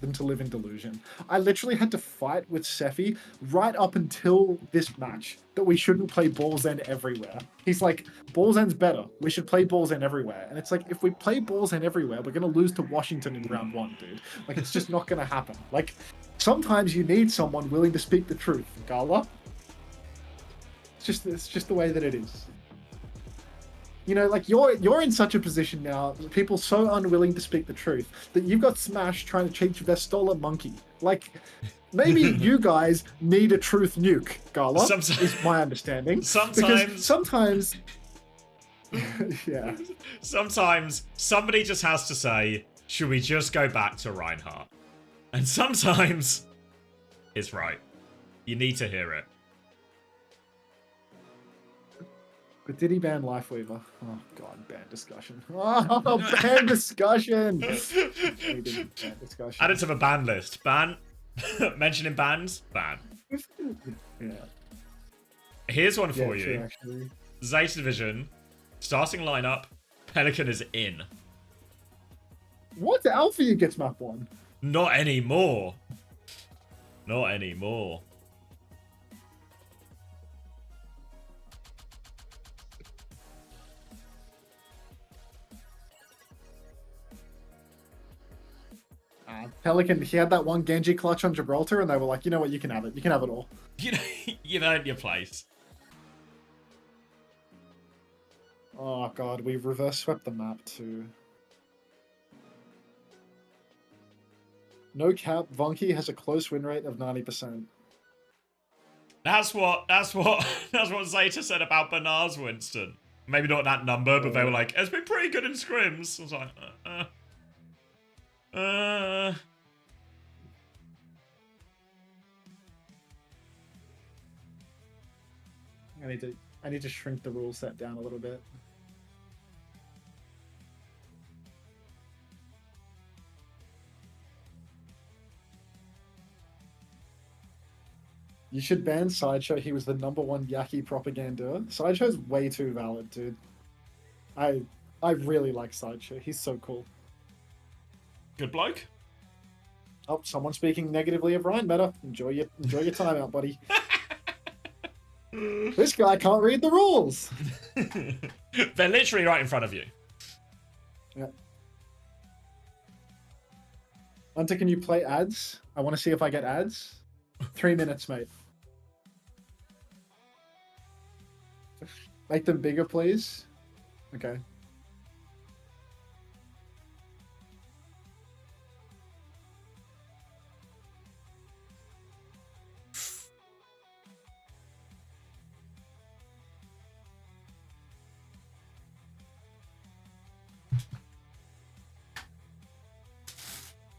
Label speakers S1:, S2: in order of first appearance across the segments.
S1: than to live in delusion. I literally had to fight with Sephi right up until this match that we shouldn't play Balls End everywhere. He's like, Balls End's better. We should play Balls End everywhere. And it's like, if we play Balls End everywhere, we're going to lose to Washington in round 1, dude. Like, it's just not going to happen. Like, sometimes you need someone willing to speak the truth, Gala. It's just the way that it is. You know, like you're in such a position now, people so unwilling to speak the truth, that you've got Smash trying to teach Vestola Monkey. Like, maybe you guys need a truth nuke, Gala, is my understanding.
S2: Sometimes...
S1: yeah.
S2: Sometimes somebody just has to say, should we just go back to Reinhardt? And sometimes it's right. You need to hear it.
S1: But did he ban Lifeweaver? Oh god, ban discussion. Oh, ban discussion! He didn't ban discussion.
S2: Add it to the ban list. Ban. Mentioning bans. Ban.
S1: Yeah.
S2: Here's one for you.
S1: True, actually.
S2: ZETA Division. Starting lineup. Pelican is in.
S1: What? Alpha gets map 1?
S2: Not anymore. Not anymore.
S1: Pelican, he had that one Genji clutch on Gibraltar, and they were like, you know what, you can have it. You can have it all.
S2: You've earned your place.
S1: Oh god, we've reverse swept the map too. No cap, Vonky has a close win rate of 90%.
S2: That's what ZETA said about Bernard's Winston. Maybe not that number, but they were like, it's been pretty good in scrims. I was like,
S1: I need to shrink the rule set down a little bit. You should ban Sideshow. He was the #1 Yaki propaganda. Sideshow's way too valid, dude. I really like Sideshow. He's so cool.
S2: Good bloke.
S1: Oh, someone speaking negatively of Ryan Meta. Enjoy your time out, buddy. This guy can't read the rules.
S2: They're literally right in front of you.
S1: Yeah. Unter, can you play ads? I want to see if I get ads. 3 minutes, mate. Make them bigger, please. Okay.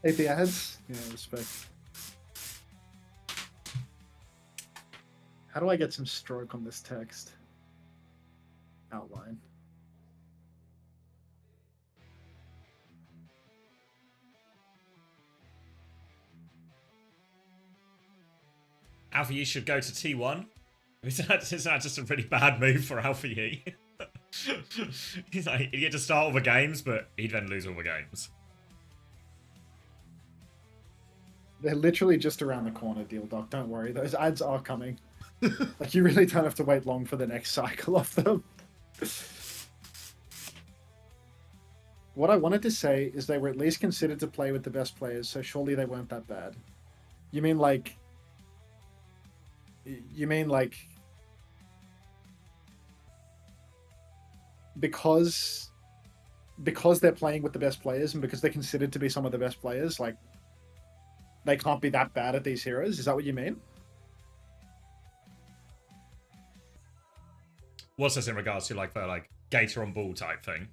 S1: AP ads? Yeah, respect. How do I get some stroke on this text? Outline.
S2: Alpha Yi should go to T1. Is that just a really bad move for Alpha Yi? He's like, he'd get to start all the games, but he'd then lose all the games.
S1: They're literally just around the corner, Deal Doc. Don't worry. Those ads are coming. Like, you really don't have to wait long for the next cycle of them. What I wanted to say is they were at least considered to play with the best players, so surely they weren't that bad. You mean like... Because they're playing with the best players and because they're considered to be some of the best players, like, they can't be that bad at these heroes? Is that what you mean?
S2: What's this in regards to like the Gator on ball type thing?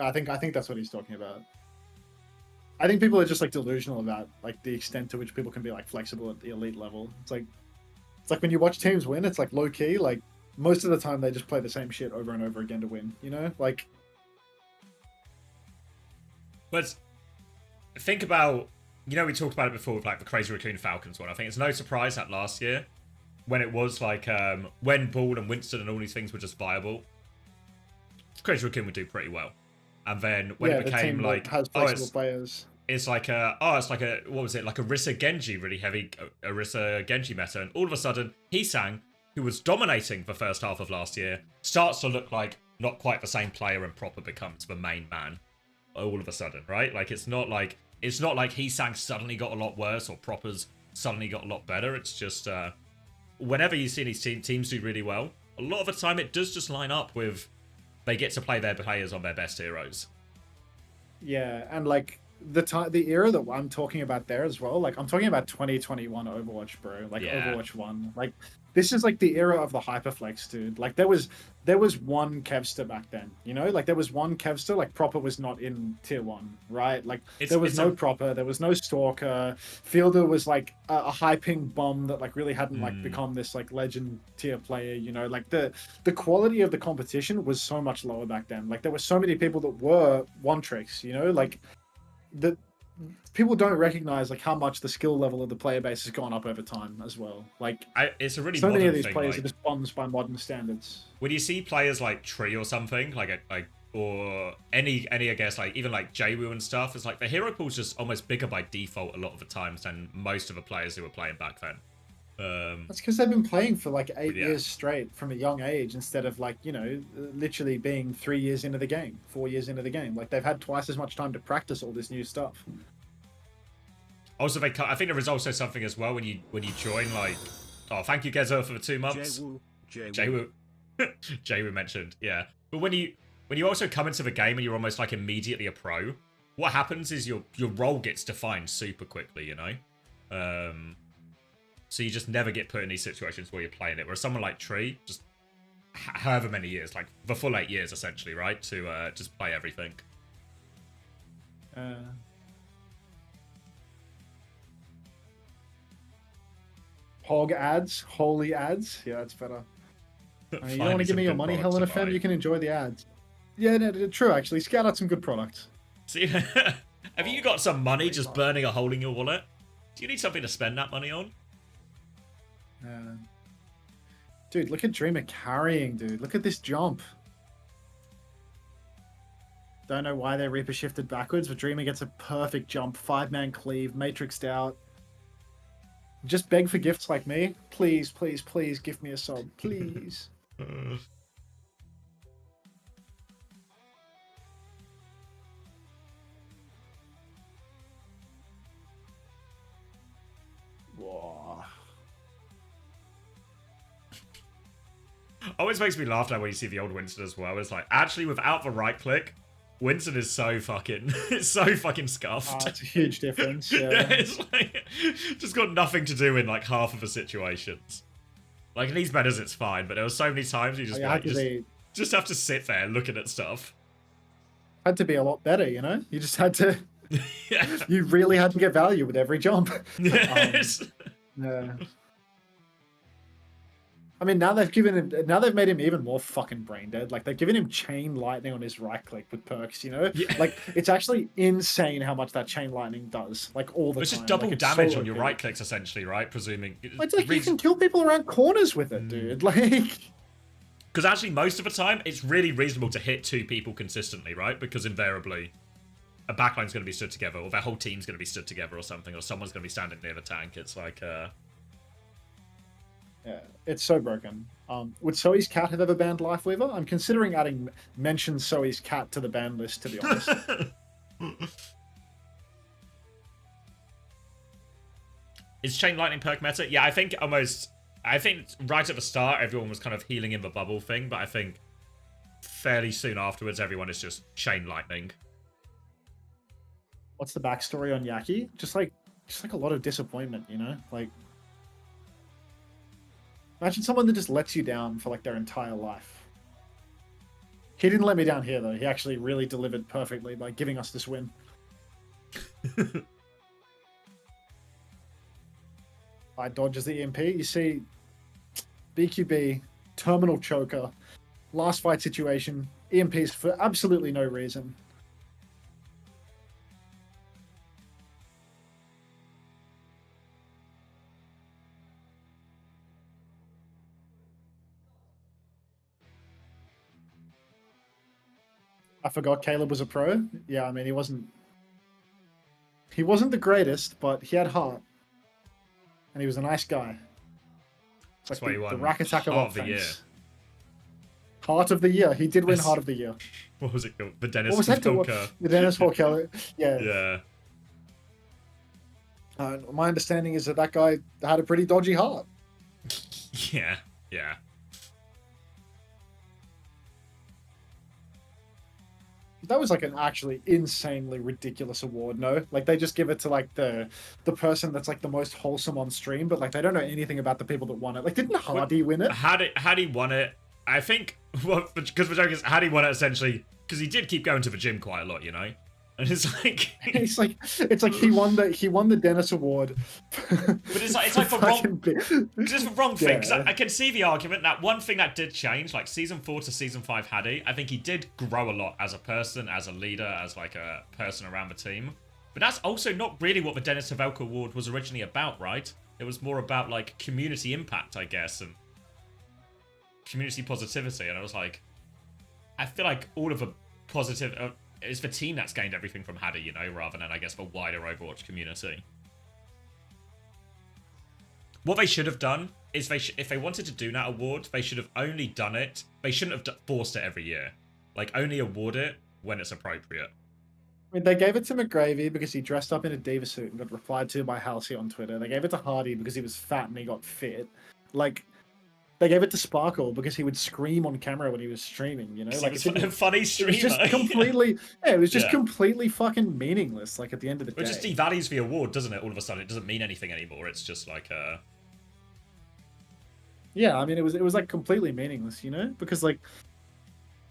S1: I think that's what he's talking about. I think people are just like delusional about like the extent to which people can be like flexible at the elite level. It's like when you watch teams win, it's like low key, like most of the time they just play the same shit over and over again to win, you know? Like,
S2: but think about, you know, we talked about it before with like the Crazy Raccoon Falcons one. I think it's no surprise that last year, when it was like when Ball and Winston and all these things were just viable, Crazy Raccoon would do pretty well. And then when it became like
S1: has flexible players.
S2: it's like a what was it, like a Rissa Genji, really heavy Rissa Genji meta, and all of a sudden Heesang, who was dominating the first half of last year, starts to look like not quite the same player and proper becomes the main man all of a sudden, right? Like it's not like Heesang suddenly got a lot worse or Proper's suddenly got a lot better. It's just whenever you see these teams do really well, a lot of the time it does just line up with they get to play their players on their best heroes.
S1: Yeah, and like the era that I'm talking about there as well, like I'm talking about 2021 Overwatch, bro. Like
S2: Yeah.
S1: Overwatch 1. Like this is like the era of the hyperflex, dude. Like there was one Kevster back then, you know? Like there was one Kevster, like Proper was not in tier 1, right? Like there was no Proper, there was no Stalker. Fielder was like a high ping bomb that like really hadn't like become this like legend tier player, you know? Like the quality of the competition was so much lower back then. Like there were so many people that were one tricks, you know? Like the people don't recognize like how much the skill level of the player base has gone up over time as well. Like
S2: it's a really
S1: so many of these
S2: thing,
S1: players
S2: like,
S1: are just bombs by modern standards.
S2: when you see players like Tree or something, or any I guess like even like Jwoo and stuff, it's like the hero pool's just almost bigger by default a lot of the times than most of the players who were playing back then.
S1: That's because they've been playing for like 8 years straight from a young age instead of like, you know, literally being 3 years into the game, 4 years into the game. Like they've had twice as much time to practice all this new stuff.
S2: Also, I think there is also something as well when you join, like, oh, thank you Gezo for the 2 months. Jwoo Jwoo mentioned, yeah. But when you also come into the game and you're almost like immediately a pro, what happens is your role gets defined super quickly, you know. So you just never get put in these situations where you're playing it. Whereas someone like Tree, just however many years, like the full 8 years essentially, right, to just play everything.
S1: Hog ads, holy ads. Yeah, that's better. I mean, you don't want to give me your money, Helena Fem, you can enjoy the ads. Yeah, no, true, actually. Scout out some good products.
S2: See, have you got some money just burning a hole in your wallet? Do you need something to spend that money on?
S1: Dude, look at Dreamer carrying, dude. Look at this jump. Don't know why they Reaper shifted backwards, but Dreamer gets a perfect jump. 5-man cleave, matrixed out. Just beg for gifts like me. Please, please, please give me a sub. Please. Whoa.
S2: Always makes me laugh now when you see the old Winston as well. It's like, actually, without the right click, Winston is so fucking, it's so fucking scuffed.
S1: It's a huge difference. Yeah.
S2: Yeah, it's like, just got nothing to do in like half of the situations. Like in these metas, it's fine, but there were so many times you just just have to sit there looking at stuff.
S1: Had to be a lot better, you know. You just had to. Yeah. You really had to get value with every jump.
S2: Yes.
S1: Yeah. I mean, now they've made him even more fucking brain dead. Like they've given him chain lightning on his right click with perks, you know? Yeah. Like it's actually insane how much that chain lightning does. Like all the time.
S2: It's just double damage on your right clicks, essentially, right? Presuming.
S1: It's like you can kill people around corners with it, dude. Like.
S2: Because actually, most of the time, it's really reasonable to hit 2 people consistently, right? Because invariably, a backline's going to be stood together, or their whole team's going to be stood together, or something, or someone's going to be standing near the tank. It's like,
S1: Yeah, it's so broken. Would Zoe's cat have ever banned Lifeweaver? I'm considering adding mention Zoe's cat to the ban list, to be honest.
S2: Is Chain Lightning perk meta? Yeah, I think right at the start, everyone was kind of healing in the bubble thing, but I think fairly soon afterwards, everyone is just Chain Lightning.
S1: What's the backstory on Yaki? Just like a lot of disappointment, you know? Like, imagine someone that just lets you down for like their entire life. He didn't let me down here though. He actually really delivered perfectly by giving us this win. I dodges the EMP. You see, BQB, terminal choker, last fight situation, EMPs for absolutely no reason. I forgot Caleb was a pro. Yeah, I mean, he wasn't He wasn't the greatest, but he had heart, and he was a nice guy. It's
S2: That's
S1: like
S2: why he
S1: the
S2: won
S1: rack attack of
S2: Heart of the Year.
S1: offense. Heart of the Year. He did win
S2: Yes.
S1: Heart of the Year.
S2: What was it called? The Dennis
S1: What was that?
S2: Volker.
S1: The Dennis Volker. Yeah.
S2: Yeah.
S1: My understanding is that guy had a pretty dodgy heart.
S2: Yeah. Yeah.
S1: That was like an actually insanely ridiculous award, no? Like they just give it to like the person that's like the most wholesome on stream, but like they don't know anything about the people that won it. Like didn't Hardy win it?
S2: Hardy won it. I think well, because the joke is Hardy won it essentially because he did keep going to the gym quite a lot, you know. And it's like
S1: it's like he won the Dennis Award.
S2: But it's like for wrong. Just for wrong thing. Because I can see the argument that one thing that did change, like season 4 to season 5 Haddy, I think he did grow a lot as a person, as a leader, as like a person around the team. But that's also not really what the Dennis Havelka Award was originally about, right? It was more about like community impact, I guess, and community positivity. And I was like, I feel like all of the positive. It's the team that's gained everything from Haddy, you know, rather than, I guess, the wider Overwatch community. What they should have done is, if they wanted to do that award, they should have only done it. They shouldn't have forced it every year. Like, only award it when it's appropriate.
S1: I mean, they gave it to McGravy because he dressed up in a diva suit and got replied to by Halsey on Twitter. They gave it to Hardy because he was fat and he got fit. Like, they gave it to Sparkle because he would scream on camera when he was streaming, you know? Like,
S2: it's a funny streamer.
S1: It was just completely, it was just completely fucking meaningless, like, at the end of the day.
S2: It just devalues the award, doesn't it? All of a sudden, it doesn't mean anything anymore. It's just like,
S1: Yeah, I mean, it was like, completely meaningless, you know? Because, like,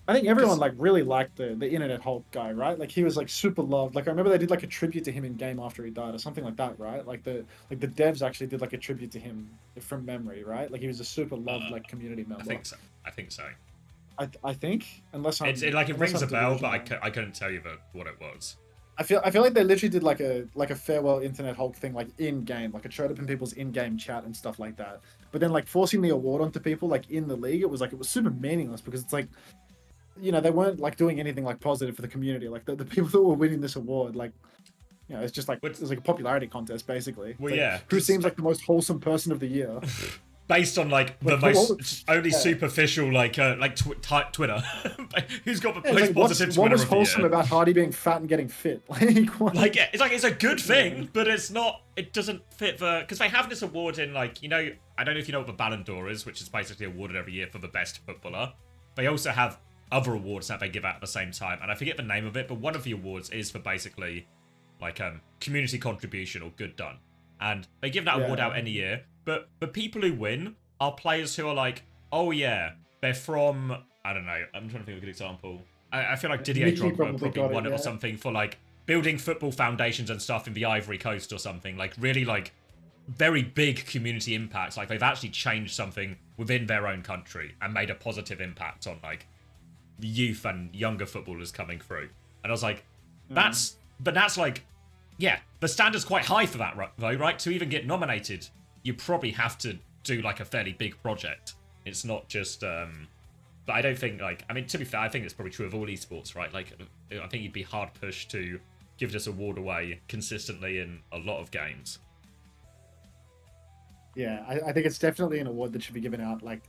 S1: I think everyone, like, really liked the Internet Hulk guy, right? Like, he was, like, super loved. Like, I remember they did, like, a tribute to him in game after he died or something like that, right? Like, the devs actually did, like, a tribute to him from memory, right? Like, he was a super loved, like, community member.
S2: I think so.
S1: I think, unless I'm...
S2: It rings a bell, but I couldn't tell you what it was.
S1: I feel like they literally did, like a farewell Internet Hulk thing, like, in-game. Like, it showed up in people's in-game chat and stuff like that. But then, like, forcing the award onto people, like, in the league, it was super meaningless because it's, like... You know, they weren't like doing anything like positive for the community. Like the people that were winning this award, like, you know, it's just like it's like a popularity contest basically.
S2: Well,
S1: like,
S2: yeah.
S1: Who seems like the most wholesome person of the year?
S2: Based on like the most only superficial Twitter. Who's got the most positive Twitter?
S1: What was wholesome about Hardy being fat and getting fit?
S2: It's a good thing, but it's not. It doesn't fit because they have this award in like, you know, I don't know if you know what the Ballon d'Or is, which is basically awarded every year for the best footballer. They also have other awards that they give out at the same time, and I forget the name of it, but one of the awards is for basically like community contribution or good done, and they give that award out any year. But the people who win are players who are like, oh yeah, they're from, I don't know, I'm trying to think of a good example. I feel like Didier Drogba probably won it or something for like building football foundations and stuff in the Ivory Coast or something, like really like very big community impacts. Like they've actually changed something within their own country and made a positive impact on like youth and younger footballers coming through. And I was like, that's like, yeah, the standard's quite high for that though, right? To even get nominated, you probably have to do like a fairly big project. It's not just but I don't think like, I mean, to be fair, I think it's probably true of all esports, right? Like I think you'd be hard pushed to give this award away consistently in a lot of games.
S1: Yeah, I think it's definitely an award that should be given out like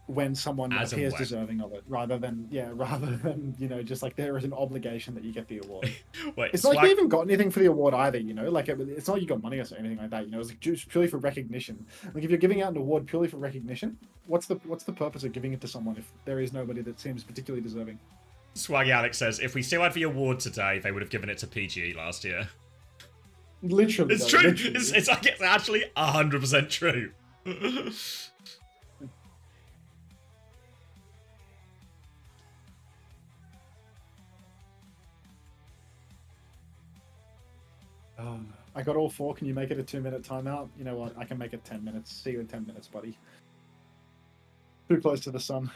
S1: when someone appears deserving of it, rather than you know, just like there is an obligation that you get the award.
S2: Wait,
S1: it's not like you even got anything for the award either, you know, like it's not like you got money or anything like that, you know. It's like just purely for recognition. Like if you're giving out an award purely for recognition, what's the purpose of giving it to someone if there is nobody that seems particularly deserving?
S2: Swaggy Alex says, if we still had the award today, they would have given it to PGE last year.
S1: Literally,
S2: it's true. Literally. It's actually 100% true.
S1: I got all 4. Can you make it a 2-minute timeout? You know what? I can make it 10 minutes. See you in 10 minutes, buddy. Too close to the sun.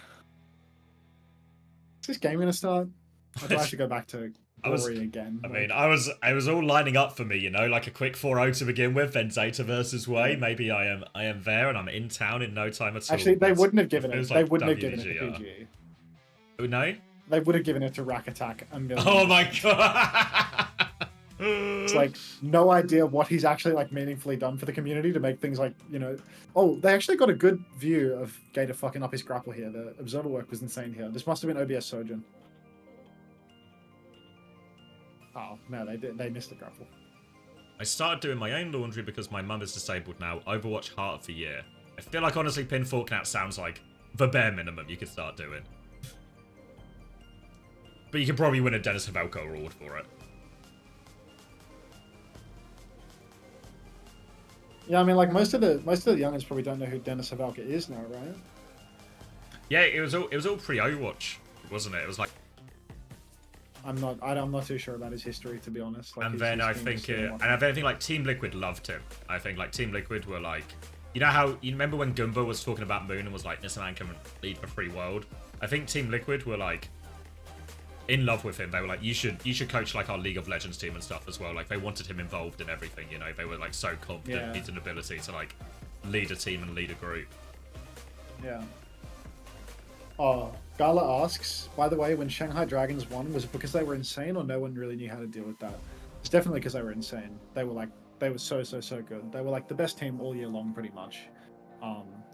S1: Is this game gonna start? I do have to go back to Glory again.
S2: I mean, I was all lining up for me, you know, like a quick 4-0 to begin with, then ZETA versus Way. Maybe I am there and I'm in town in no time at all.
S1: Actually, they wouldn't have given it. They wouldn't have given it to PGE.
S2: Oh no?
S1: They would have given it to Rack Attack a million.
S2: Oh my god!
S1: It's like no idea what he's actually like meaningfully done for the community to make things like, you know. Oh, they actually got a good view of Gator fucking up his grapple here. The observer work was insane here. This must have been OBS Sojourn. Oh no, they missed the grapple.
S2: I started doing my own laundry because my mum is disabled now. Overwatch Heart of the Year. I feel like honestly Pinforknat sounds like the bare minimum you could start doing. But you could probably win a Dennis Havelko award for it.
S1: Yeah, I mean, like most of the youngins probably don't know who Dennis Havelka is now, right?
S2: Yeah, it was all pre-Overwatch, wasn't it? It was like.
S1: I'm not too sure about his history, to be honest. Like,
S2: and then I think like Team Liquid loved him. I think like Team Liquid were like, you know how you remember when Gumbo was talking about Moon and was like, this man can lead the free world. I think Team Liquid were like in love with him. They were like, you should coach like our League of Legends team and stuff as well. Like they wanted him involved in everything. You know, they were like so confident in his ability to like lead a team and lead a group.
S1: Yeah. Oh, Gala asks, by the way, when Shanghai Dragons won, was it because they were insane or no one really knew how to deal with that? It's definitely because they were insane. They were so good. They were like the best team all year long, pretty much.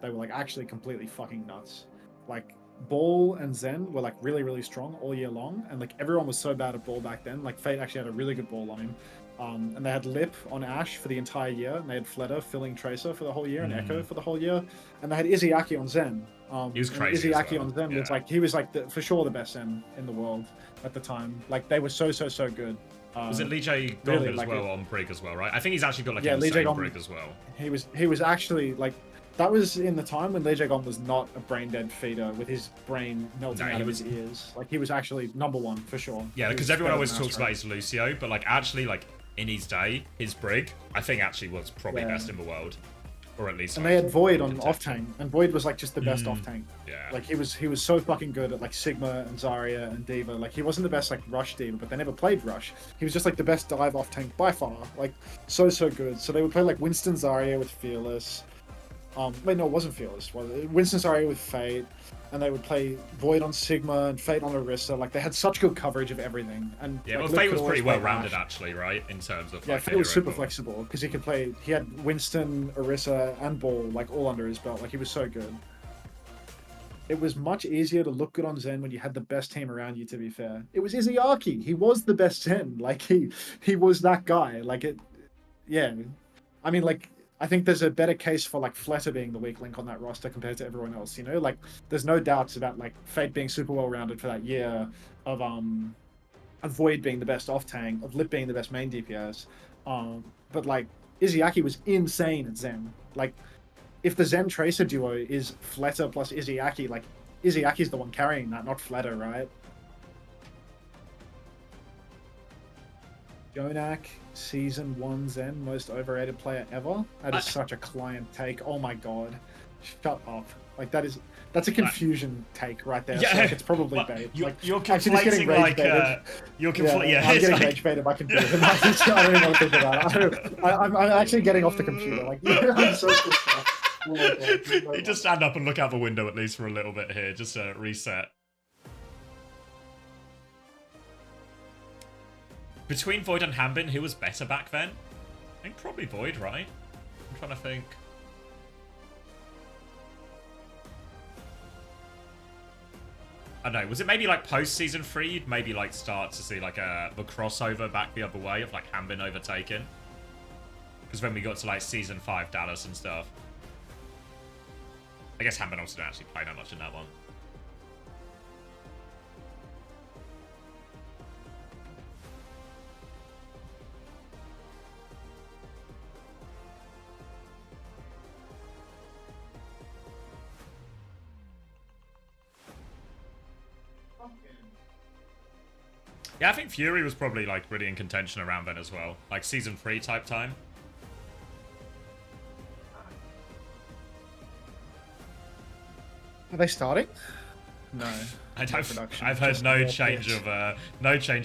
S1: They were like actually completely fucking nuts. Like Ball and Zen were like really strong all year long, and like everyone was so bad at Ball back then. Like Fate actually had a really good Ball on him. And they had Lip on Ashe for the entire year, and they had Fleta filling Tracer for the whole year, and Echo for the whole year, and they had Izzyaki on Zen.
S2: He was crazy.
S1: Izzyaki on Zen was like for sure the best Zen in the world at the time. Like they were so good.
S2: Was it Lee J Gong really, as well on Brig as well, right? I think he's actually got like an insane Brig as well.
S1: He was actually like, that was in the time when Lee Jae Gong was not a brain dead feeder with his brain melting out of his ears. Like he was actually #1 for sure.
S2: Yeah, because everyone always talks about his Lucio, but like actually like in his day, his Brig I think actually was probably best in the world, or at least.
S1: And like, they had Void on off tank, and Void was like just the best off tank.
S2: Yeah.
S1: Like he was so fucking good at like Sigma and Zarya and D.Va. Like he wasn't the best like Rush D.Va, but they never played Rush. He was just like the best dive off tank by far. Like so good. So they would play like Winston Zarya with Fearless. Wait, no, it wasn't Fearless. Winston Zarya with Fate, and they would play Void on Sigma and Fate on Orisa. Like they had such good coverage of everything. And
S2: yeah,
S1: like,
S2: well, Fate was pretty well rounded actually, right? In terms of
S1: yeah, Fate was super flexible because he could play. He had Winston, Orisa, and Ball like all under his belt. Like he was so good. It was much easier to look good on Zen when you had the best team around you, to be fair. It was Izzyaki. He was the best Zen. Like he was that guy. Like it yeah. I mean like I think there's a better case for like Fleta being the weak link on that roster compared to everyone else, you know? Like there's no doubts about like Fate being super well rounded for that year, of Void being the best off tank, of Lip being the best main DPS. But like Izzyaki was insane at Zen. Like if the Zen Tracer duo is Fleta plus Izzyaki, like Izzyaki's the one carrying that, not Fleta, right? Jonak, Season 1 Zen, most overrated player ever? That is such a client take. Oh my god. Shut up. Like that's a confusion take right there.
S2: Yeah,
S1: so like, it's probably bait.
S2: You're conflating like you're conflating. Yeah,
S1: I'm getting rage baited by computer. I don't even want to think about it. I'm actually getting off the computer. Like I'm so pissed off. Oh my god.
S2: You just stand up and look out the window at least for a little bit here, just to reset. Between Void and Hanbin, who was better back then? I think probably Void, right? I'm trying to think. I don't know, was it maybe like post-season 3, you'd maybe like start to see like the crossover back the other way of like Hanbin overtaken? Because when we got to like season 5 Dallas and stuff. I guess Hanbin also didn't actually play that much in that one. Yeah, I think Fury was probably like really in contention around then as well. Like season 3 type time.
S1: Are they starting? No.
S2: I've heard no change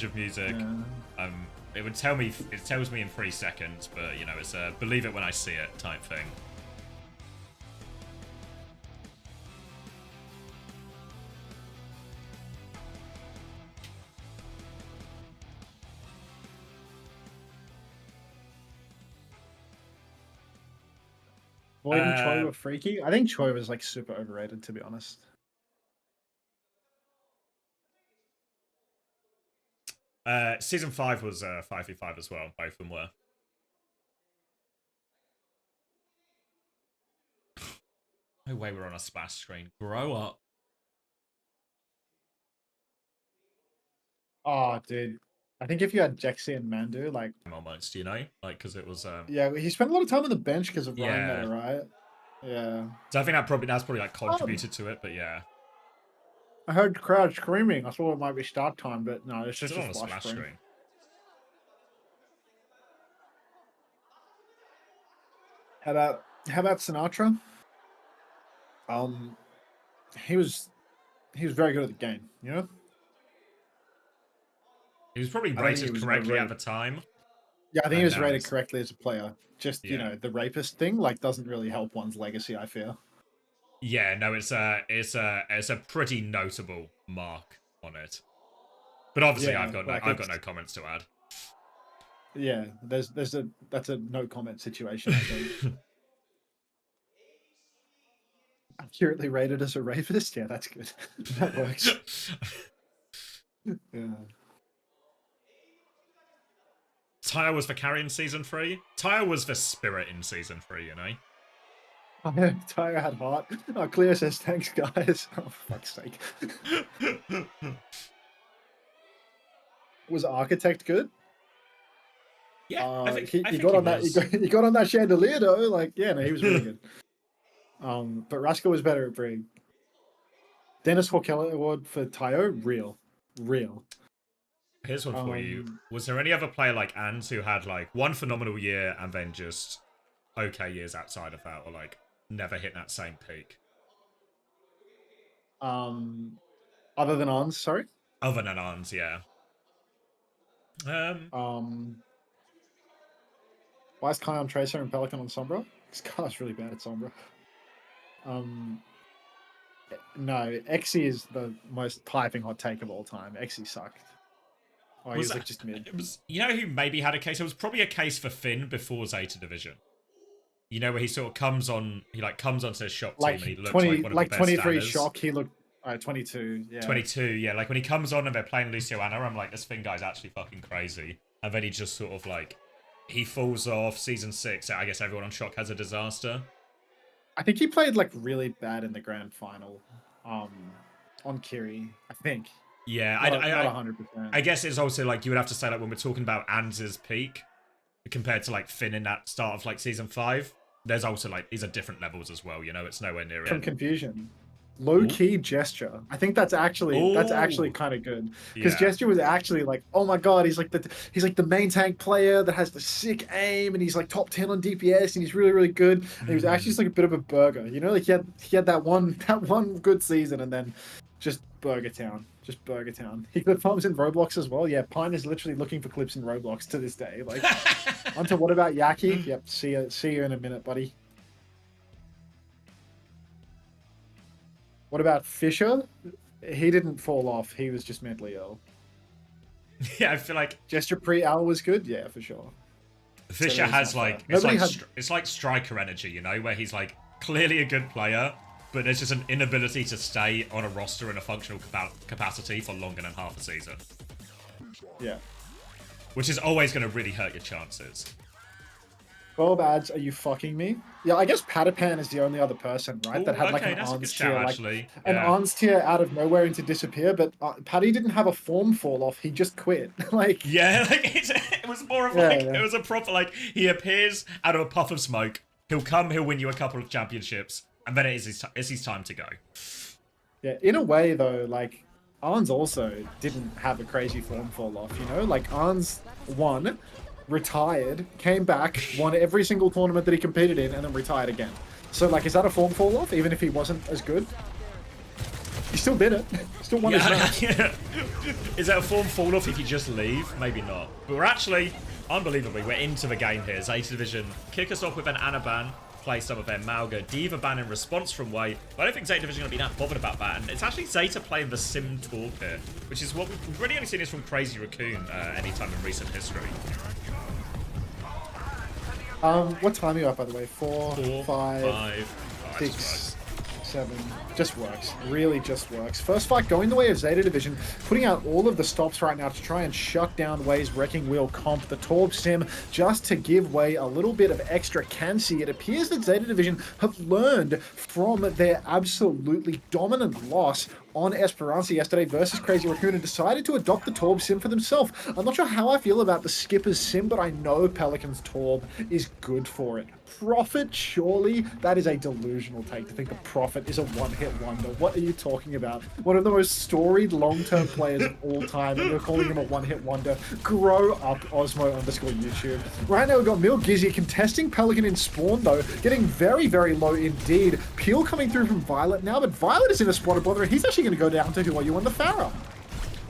S2: of music. Yeah. It tells me in 3 seconds, but you know, it's a believe it when I see it type thing.
S1: Void and Choi were freaky. I think Choi was like super overrated, to be honest.
S2: Season 5 was 5v5 as well. Both of them were. No way we're on a splash screen. Grow up.
S1: Oh, dude. I think if you had Jexy and Mandu, like,
S2: Almost, you know? Like, because it was...
S1: yeah, he spent a lot of time on the bench because of Ryan
S2: Yeah.
S1: meta, right? Yeah.
S2: So I think that's probably like contributed to it, but yeah.
S1: I heard the crowd screaming. I thought it might be start time, but no, it's just
S2: Still
S1: a
S2: on a
S1: splash
S2: splash
S1: screen.
S2: screen.
S1: How about Sinatra? He was very good at the game, you know?
S2: He was probably
S1: I don't think
S2: rated
S1: he was
S2: correctly at
S1: overrated.
S2: the time.
S1: Yeah, I think he
S2: And
S1: was
S2: now
S1: rated
S2: he's...
S1: correctly as a player. Just, you
S2: Yeah.
S1: know, the rapist thing, like, doesn't really help one's legacy, I feel.
S2: Yeah, no, it's a pretty notable mark on it. But obviously,
S1: Yeah,
S2: I've got
S1: like
S2: no comments to add.
S1: yeah, that's a no comment situation, I think. Accurately rated as a rapist? Yeah, that's good. That works. Yeah.
S2: Tyre was for carry in season 3. Tyre was for spirit in season 3, you know?
S1: Tyre had heart. Oh, Clear says thanks, guys. Oh, for fuck's sake. Was Architect good?
S2: Yeah, I think
S1: He
S2: he
S1: got on that.
S2: was.
S1: He got on that chandelier though. Like, yeah, no, he was really good. But Rasko was better at Brig. Dennis Horkella award for Tayo, real.
S2: Here's one for you. Was there any other player like Ans who had like one phenomenal year and then just okay years outside of that, or like never hit that same peak?
S1: Other than Ons, sorry.
S2: Other than Ans, yeah.
S1: Why is Kai on Tracer and Pelican on Sombra? This guy's really bad at Sombra. No, Exy is the most piping hot take of all time. Exy sucked. Oh, he was like just mid.
S2: It was, you know who maybe had a case? It was probably a case for Finn before ZETA Division. You know, where he sort of comes on, he like comes onto his shop team and he looks like one of the best
S1: 23
S2: standers.
S1: shock, he looked 22, yeah.
S2: 22, yeah. Like when he comes on and they're playing Lucio Anna, I'm like, this Finn guy's actually fucking crazy. And then he just sort of like, he falls off season 6. I guess everyone on Shock has a disaster.
S1: I think he played like really bad in the grand final on Kiri, I think.
S2: Yeah,
S1: not 100%.
S2: I guess it's also like you would have to say like when we're talking about Ans's peak compared to like Finn in that start of like season 5, there's also like these are different levels as well, you know, it's nowhere near it.
S1: From Confusion. Low key Gesture. I think that's actually kind of good because Gesture was actually like, oh my god, he's like the main tank player that has the sick aim and he's like top 10 on DPS and he's really really good. And he was actually just like a bit of a burger, you know, like he had that one good season and then just Burger Town. He got farms in Roblox as well. Yeah, Pine is literally looking for clips in Roblox to this day. Like, Hunter, what about Yaki? Yep, see you in a minute, buddy. What about Fisher? He didn't fall off. He was just mentally ill.
S2: Yeah, I feel like
S1: Gesture pre-Al was good. Yeah, for sure.
S2: Fisher has like it's like striker energy, you know, where he's like clearly a good player, but there's just an inability to stay on a roster in a functional capacity for longer than half a season.
S1: Yeah.
S2: Which is always going to really hurt your chances.
S1: 12 ads, are you fucking me? Yeah, I guess Patapan is the only other person, right? That had like an Ons tier, an Ons tier out of nowhere and to disappear. But Patty didn't have a form fall off. He just quit. Like,
S2: yeah, like it was more of it was a proper like he appears out of a puff of smoke. He'll win you a couple of championships, and then it's his time to go.
S1: Yeah, in a way though, like Arns also didn't have a crazy form fall off. You know, like Arns won, retired, came back, won every single tournament that he competed in, and then retired again. So, like, is that a form fall off, even if he wasn't as good? He still did it. Still won his match.
S2: Yeah. Is that a form fall off if you just leave? Maybe not. But we're actually, unbelievably, we're into the game here. ZETA Division kick us off with an Ana ban, play some of their Malga Diva ban in response from Wei. But I don't think ZETA Division are going to be that bothered about that. And it's actually ZETA playing the Sim Talk here, which is what we've really only seen this from Crazy Raccoon anytime in recent history.
S1: What time are you at, by the way? 4,
S2: 4,
S1: 5,
S2: 5. Oh, that just
S1: 6,
S2: works.
S1: 7. Just works. Really just works. First fight going the way of Zeta Division, putting out all of the stops right now to try and shut down Way's Wrecking Wheel comp, the Torb Sim, just to give Way a little bit of extra cancy. It appears that Zeta Division have learned from their absolutely dominant loss on Esperanza yesterday versus Crazy Raccoon and decided to adopt the Torb Sim for themselves. I'm not sure how I feel about the Skipper's Sim, but I know Pelican's Torb is good for it. Prophet, surely that is a delusional take to think the Prophet is a one-hit wonder. What are you talking about? One of the most storied long-term players of all time, and you're calling him a one-hit wonder. Grow up, Osmo_YouTube. Right now we've got Mil Gizzy contesting Pelican in Spawn, though, getting very, very low indeed. Peel coming through from Violet now, but Violet is in a spot of bother, and he's actually going to go down to who are you on the Pharah.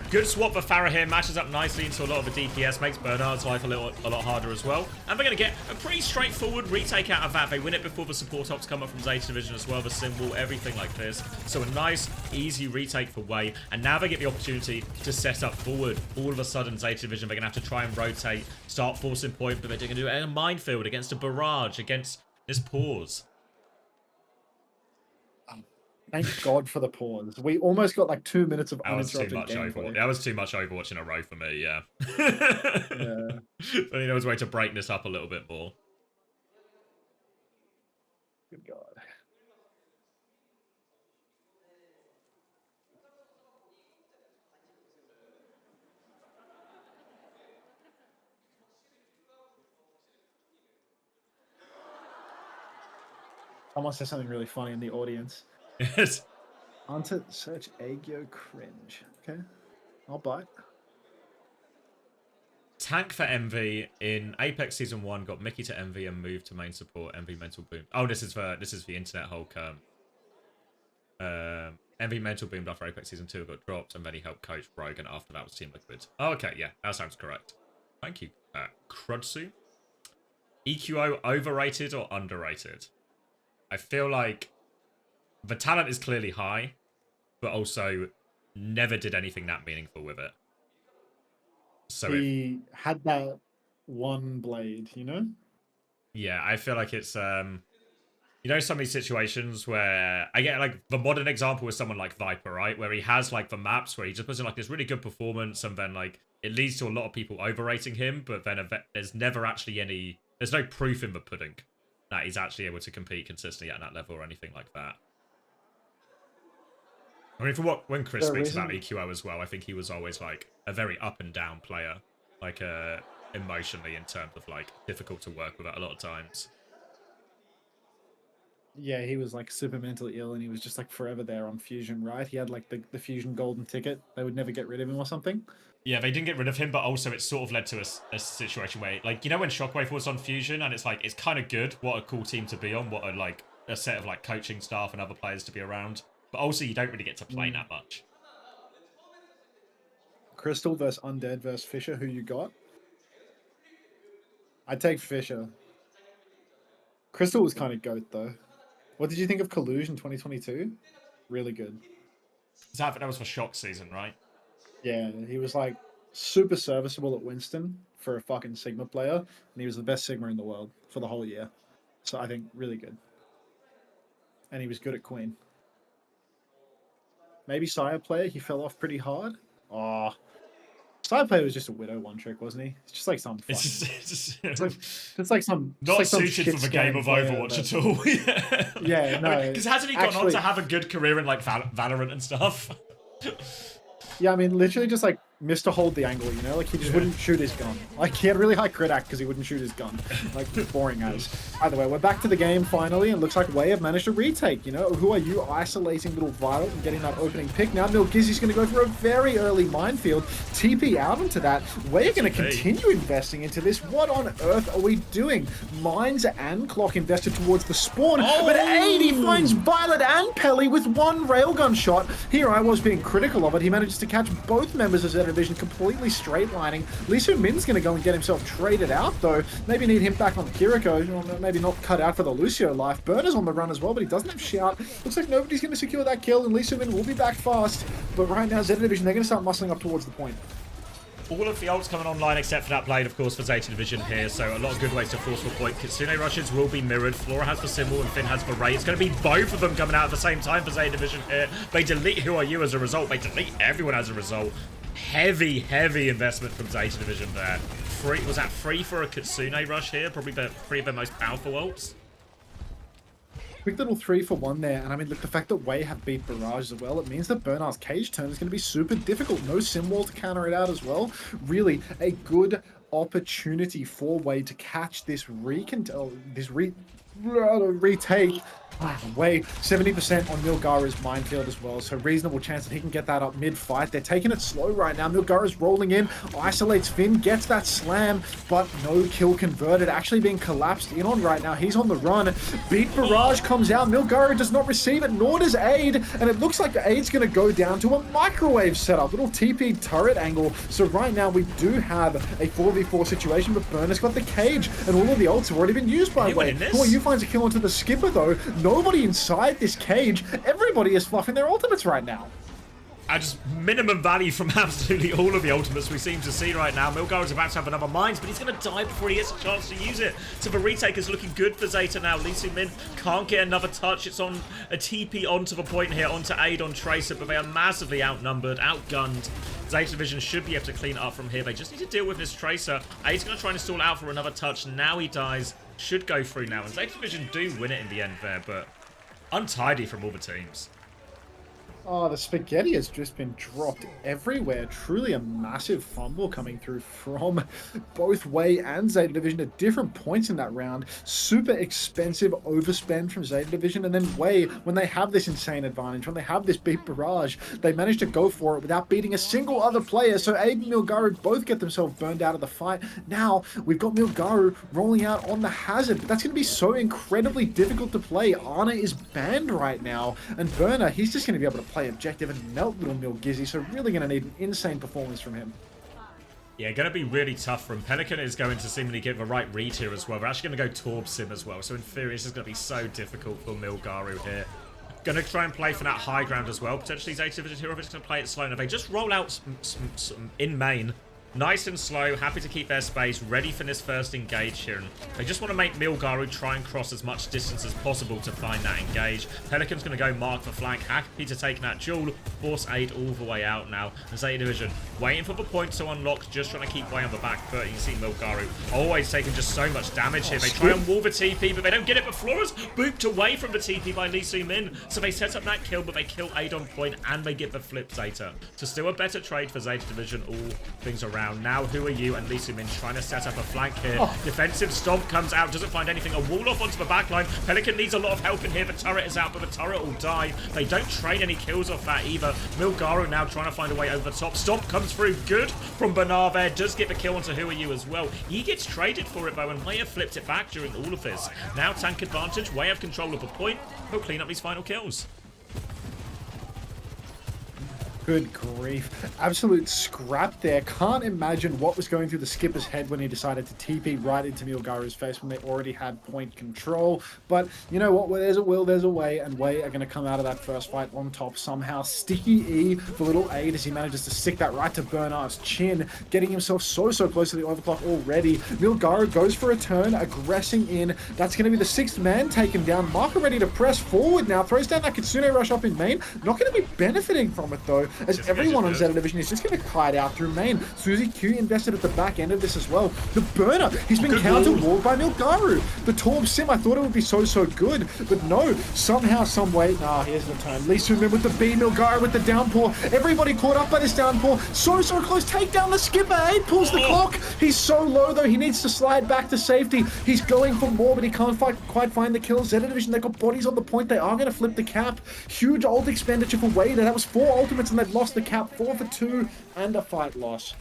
S2: Good swap for Farah here, matches up nicely into a lot of the DPS, makes Bernard's life a lot harder as well. And we're going to get a pretty straightforward retake out of that. They win it before the support ops come up from Zeta Division as well, the symbol, everything like this. So a nice, easy retake for Way. And now they get the opportunity to set up forward. All of a sudden, Zeta Division, they're going to have to try and rotate, start forcing point, but they're going to do it in a minefield against a barrage, against this pause.
S1: Thank God for the pause. We almost got like 2 minutes of uninterrupted
S2: gameplay. That was too much Overwatch in a row for me, yeah.
S1: Yeah.
S2: I think there was a way to break this up a little bit more.
S1: Good God. Someone said something really funny in the audience.
S2: Yes.
S1: Unter search Agio cringe. Okay. I'll bite.
S2: Tank for MV in Apex Season 1 got Mickey to MV and moved to main support. MV Mental Boom. Oh, this is the Internet Hulk. MV Mental Boomed after Apex Season 2 got dropped, and then he helped coach Rogue, and after that was Team Liquid. Oh, okay, yeah, that sounds correct. Thank you, Crudsu. EQO overrated or underrated? I feel like the talent is clearly high, but also never did anything that meaningful with it. So
S1: he had that one blade, you know?
S2: Yeah, I feel like it's you know, some of these situations where I get like the modern example is someone like Viper, right? Where he has like the maps where he just puts in like this really good performance, and then like it leads to a lot of people overrating him, but then there's never actually there's no proof in the pudding that he's actually able to compete consistently at that level or anything like that. I mean, when Chris speaks about EQO as well, I think he was always like a very up and down player, like emotionally in terms of like difficult to work with at a lot of times.
S1: Yeah, he was like super mentally ill, and he was just like forever there on Fusion, right? He had like the Fusion golden ticket. They would never get rid of him or something.
S2: Yeah, they didn't get rid of him, but also it sort of led to a situation where, like, you know when Shockwave was on Fusion, and it's like, it's kind of good, what a cool team to be on, what a set of like coaching staff and other players to be around, but also you don't really get to play that much.
S1: Crystal versus Undead versus Fisher, who you got? I'd take Fisher. Crystal was kind of GOAT though. What did you think of Collusion 2022? Really good.
S2: That was for Shock season, right?
S1: Yeah, he was like super serviceable at Winston for a fucking Sigma player, and he was the best Sigma in the world for the whole year. So I think really good. And he was good at Queen. Maybe Sire player, he fell off pretty hard. Oh, Sire player was just a Widow one trick, wasn't he? It's just like some fun. It's like some
S2: not
S1: like some
S2: suited for the game of Overwatch at all.
S1: Yeah, no.
S2: Because hasn't he gone on to have a good career in like Valorant and stuff?
S1: Yeah, I mean, literally just like missed to hold the angle, you know? Like he just wouldn't shoot his gun. Like he had really high crit act because he wouldn't shoot his gun. Like boring as. Either way, we're back to the game finally, and looks like Way have managed to retake, you know? Who are you isolating little Violet and getting that opening pick? Now Mil Gizzy's going to go for a very early minefield. TP out into that. Way are going to continue investing into this. What on earth are we doing? Mines and Clock invested towards the spawn, but 80 finds Violet and Pelly with one railgun shot. Here I was being critical of it. He manages to catch both members of Zeta Division completely straightlining. Lee Soo-min's going to go and get himself traded out, though. Maybe need him back on Kiriko. Or maybe not cut out for the Lucio life. Burner's on the run as well, but he doesn't have shout. Looks like nobody's going to secure that kill, and Lee Soo-min will be back fast. But right now, Zeta Division, they're going to start muscling up towards the point.
S2: all of the ults coming online except for that blade, of course, for Zeta Division here. So a lot of good ways to force for point. Kitsune rushes will be mirrored. Flora has for Symbol and Finn has for Ray. It's going to be both of them coming out at the same time for Zeta Division here. They delete Who Are You as a result. They delete everyone as a result. Heavy, heavy investment from Zeta Division there. Was that free for a Kitsune rush here? Probably three of their most powerful ults.
S1: Quick little 3-for-1 there, and I mean, look, the fact that Wei have beat Barrage as well, it means that Bernard's cage turn is going to be super difficult. No sim wall to counter it out as well. Really, a good opportunity for Wei to catch this retake. Wei 70% on Milgaru's minefield as well, so reasonable chance that he can get that up mid-fight. They're taking it slow right now. Milgaru's rolling in, isolates Finn, gets that slam, but no kill converted. Actually being collapsed in on right now. He's on the run. Beat Barrage comes out. Milgaru does not receive it, nor does Aid, and it looks like the Aid's going to go down to a microwave setup. Little TP turret angle. So right now we do have a 4v4 situation, but Burner's got the cage, and all of the ults have already been used by Wei. Who Are You finds a kill onto the skipper though. Nobody inside this cage. Everybody is fluffing their ultimates right now.
S2: Just minimum value from absolutely all of the ultimates we seem to see right now. Milgaru's about to have another Mines, but he's going to die before he gets a chance to use it. So the retake is looking good for Zeta now. Lee Min can't get another touch. It's on a TP onto the point here, onto Aid on Tracer, but they are massively outnumbered, outgunned. Zeta Division should be able to clean it up from here. They just need to deal with this Tracer. Aid's going to try and stall out for another touch. Now he dies. Should go through now. And Zeta Division do win it in the end there, but untidy from all the teams.
S1: Oh, the spaghetti has just been dropped everywhere. Truly a massive fumble coming through from both Wei and Zeta Division at different points in that round. Super expensive overspend from Zeta Division. And then Wei, when they have this insane advantage, when they have this beat Barrage, they manage to go for it without beating a single other player. So Aid and Milgaru both get themselves burned out of the fight. Now, we've got Milgaru rolling out on the Hazard, but that's going to be so incredibly difficult to play. Ana is banned right now, and Burner, he's just going to be able to play objective and melt little Milgizzy, so really going to need an insane performance from him.
S2: Yeah, going to be really tough from Pelican is going to seemingly get the right read here as well. We're actually going to go Torb Sim as well, so in theory this is going to be so difficult for Milgaru here. Going to try and play for that high ground as well. Potentially Zeta Division here, if it's going to play it slow. Now they just roll out some in main. Nice and slow, happy to keep their space, ready for this first engage here. And they just want to make Milgaru try and cross as much distance as possible to find that engage. Pelican's going to go mark the flank, happy to take that duel, force Aid all the way out now. And Zeta Division waiting for the point to unlock, just trying to keep Wei on the back foot. You can see Milgaru always taking just so much damage here. They try and wall the TP, but they don't get it. But Flora's booped away from the TP by Lee Min. So they set up that kill, but they kill Aid on point, and they get the flip Zeta. So still a better trade for Zeta Division, all things around. Now, Who Are You and Lee Min trying to set up a flank here. Defensive stomp comes out, doesn't find anything. A wall off onto the backline. Pelican needs a lot of help in here. The turret is out, but the turret will die. They don't trade any kills off that either. Milgaru now trying to find a way over the top. Stomp comes through. Good from Bernard there. Does get the kill onto Who Are You as well. He gets traded for it, though, and Wei have flipped it back during all of this. Now tank advantage. Wei have control of the point. He'll clean up these final kills.
S1: Good grief. Absolute scrap there. Can't imagine what was going through the skipper's head when he decided to TP right into Milgaru's face when they already had point control. But you know what? Where there's a will, there's a way, and Wei are going to come out of that first fight on top somehow. Sticky E for little Aid as he manages to stick that right to Bernard's chin, getting himself so close to the overclock already. Milgaru goes for a turn, aggressing in. That's going to be the sixth man taken down. Marker ready to press forward now. Throws down that Kitsune rush up in main. Not going to be benefiting from it though, as everyone on Zeta Division is just going to kite out through main. Suzy Q invested at the back end of this as well. The burner, he's been counter-walled by Milgaru. The Torb Sim, I thought it would be so good, but no, somehow, some way. Nah, here's the turn. Lee Min with the B, Milgaru with the downpour. Everybody caught up by this downpour. So close. Take down the skipper. Aid pulls the clock. He's so low though, he needs to slide back to safety. He's going for more, but he can't quite find the kill. Zeta Division, they've got bodies on the point. They are going to flip the cap. Huge ult expenditure for Wei. That was 4 ultimates and they've lost the cap. 4 for 2 and a fight loss.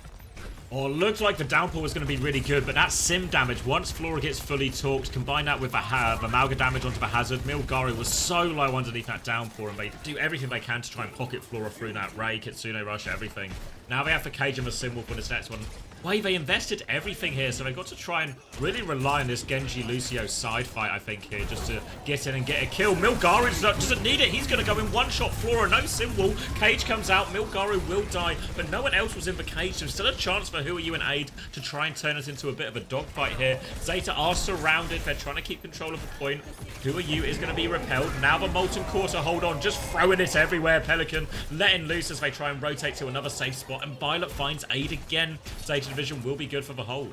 S2: Oh, looks like the downpour was going to be really good, but that sim damage, once Flora gets fully torqued, combine that with the Malga damage onto the Hazard, Milgaru was so low underneath that downpour, and they do everything they can to try and pocket Flora through that Ray, Kitsune rush, everything. Now they have to cage him a Sinwolf for this next one. Wait, they invested everything here, so they've got to try and really rely on this Genji Lucio side fight, I think, here, just to get in and get a kill. Milgaru doesn't need it. He's going to go in one-shot Flora. No Sinwolf. Cage comes out. Milgaru will die, but no one else was in the cage, so still a chance for Who Are You and Aid to try and turn it into a bit of a dogfight here. ZETA are surrounded. They're trying to keep control of the point. Who Are You is going to be repelled. Now the Molten Quarter, hold on, just throwing it everywhere. Pelican letting loose as they try and rotate to another safe spot, and Violet finds Aid again. ZETA Division will be good for the hold.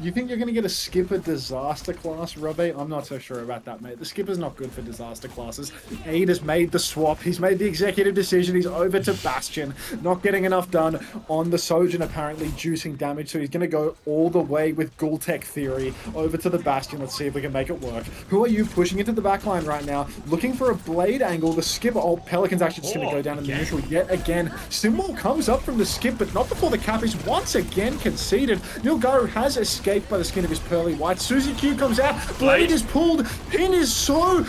S1: You think you're going to get a Skipper Disaster class, Robbie? I'm not so sure about that, mate. The Skipper's not good for Disaster classes. Aid has made the swap. He's made the executive decision. He's over to Bastion. Not getting enough done on the Sojin, apparently juicing damage. So he's going to go all the way with Ghoul-Tech Theory over to the Bastion. Let's see if we can make it work. Who Are You pushing into the backline right now? Looking for a blade angle. The Skipper... Oh, Pelican's actually just going to go down in the neutral yet again. Symbol comes up from the skip, but not before the cap is once again conceded. Nilgaru has escaped by the skin of his pearly white. Suzy Q comes out. Blade is pulled. Pin is so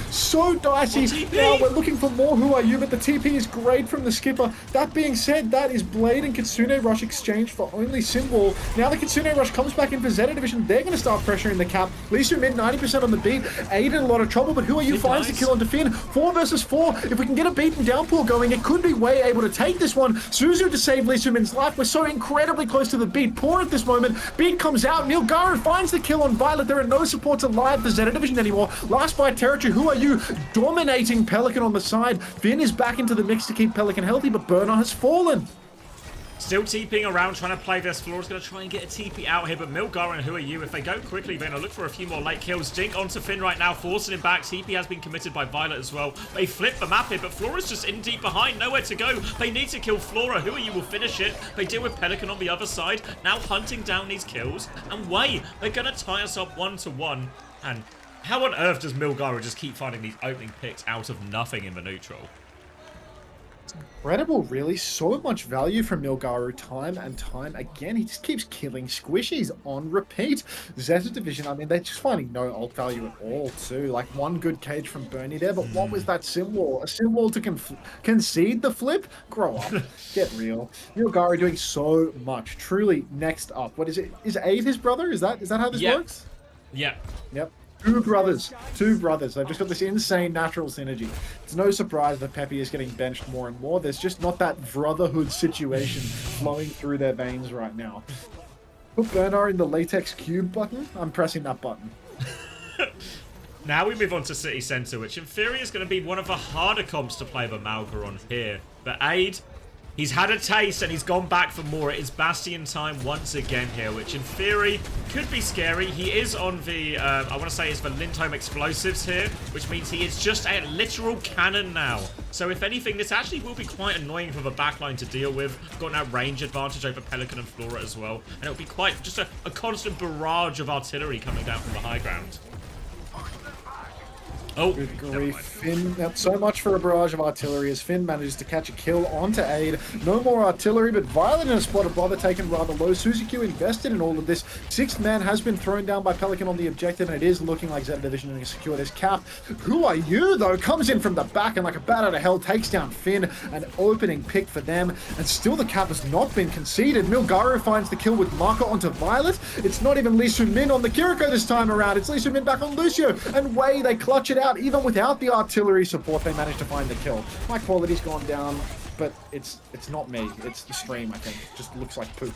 S1: dicey. Now we're looking for more Who Are You, but the TP is great from the Skipper. That being said, that is Blade and Kitsune Rush exchanged for only Symbol. Now the Kitsune Rush comes back in for ZETA Division. They're going to start pressuring the cap. Lisu mid 90% on the beat. Aid in a lot of trouble, but Who Are You finds the kill onto Finn. 4 versus 4. If we can get a beat and downpour going, it could be Way able to take this one. Suzu to save Lisu Min's life. We're so incredibly close to the beat. Poor at this moment. Beat comes out. Nilgaru finds the kill on Violet. There are no supports alive for ZETA Division anymore. Last by territory. Who Are You dominating Pelican on the side. Finn is back into the mix to keep Pelican healthy, but Burner has fallen.
S2: Still TPing around, trying to play this. Flora's going to try and get a TP out here, but Milgar and Who Are You, if they go quickly, they're going to look for a few more late kills. Dink onto Finn right now, forcing him back. TP has been committed by Violet as well. They flip the map here, but Flora's just in deep behind, nowhere to go. They need to kill Flora. Who Are You will finish it. They deal with Pelican on the other side, now hunting down these kills. And Way, they're going to tie us up 1-1. And how on earth does Milgar just keep finding these opening picks out of nothing in the neutral?
S1: Incredible, really. So much value from Milgaru time and time again. He just keeps killing squishies on repeat. ZETA Division, I mean, they're just finding no ult value at all, too. Like, one good cage from Bernie there, but what was that Simwall? A Simwall to concede the flip? Grow up. Get real. Milgaru doing so much. Truly, next up. What is it? Is Aid his brother? Is that how this works?
S2: Yeah.
S1: Yep. Two brothers. They've just got this insane natural synergy. It's no surprise that Peppy is getting benched more and more. There's just not that brotherhood situation flowing through their veins right now. Put Bernard in the latex cube button. I'm pressing that button.
S2: Now we move on to City Center, which in theory is going to be one of the harder comps to play the Malga on here. But Aid, he's had a taste and he's gone back for more. It is Bastion time once again here, which in theory could be scary. He is on the, I want to say it's the Lindholm explosives here, which means he is just a literal cannon now. So if anything, this actually will be quite annoying for the backline to deal with. Got that range advantage over Pelican and Flora as well. And it'll be quite just a constant barrage of artillery coming down from the high ground. Oh,
S1: good grief. Finn, so much for a barrage of artillery as Finn manages to catch a kill onto Aid. No more artillery, but Violet in a spot of bother taken rather low. Suzy Q invested in all of this. Sixth man has been thrown down by Pelican on the objective, and it is looking like ZETA Division going to secure this cap. Who Are You, though, comes in from the back and like a bat out of hell takes down Finn. An opening pick for them, and still the cap has not been conceded. Milgaru finds the kill with Marker onto Violet. It's not even Lee Min on the Kiriko this time around. It's Lee Min back on Lucio, and Way, they clutch it out. Even without the artillery support, they managed to find the kill. My quality's gone down, but it's not me. It's the stream, I think. It just looks like poop.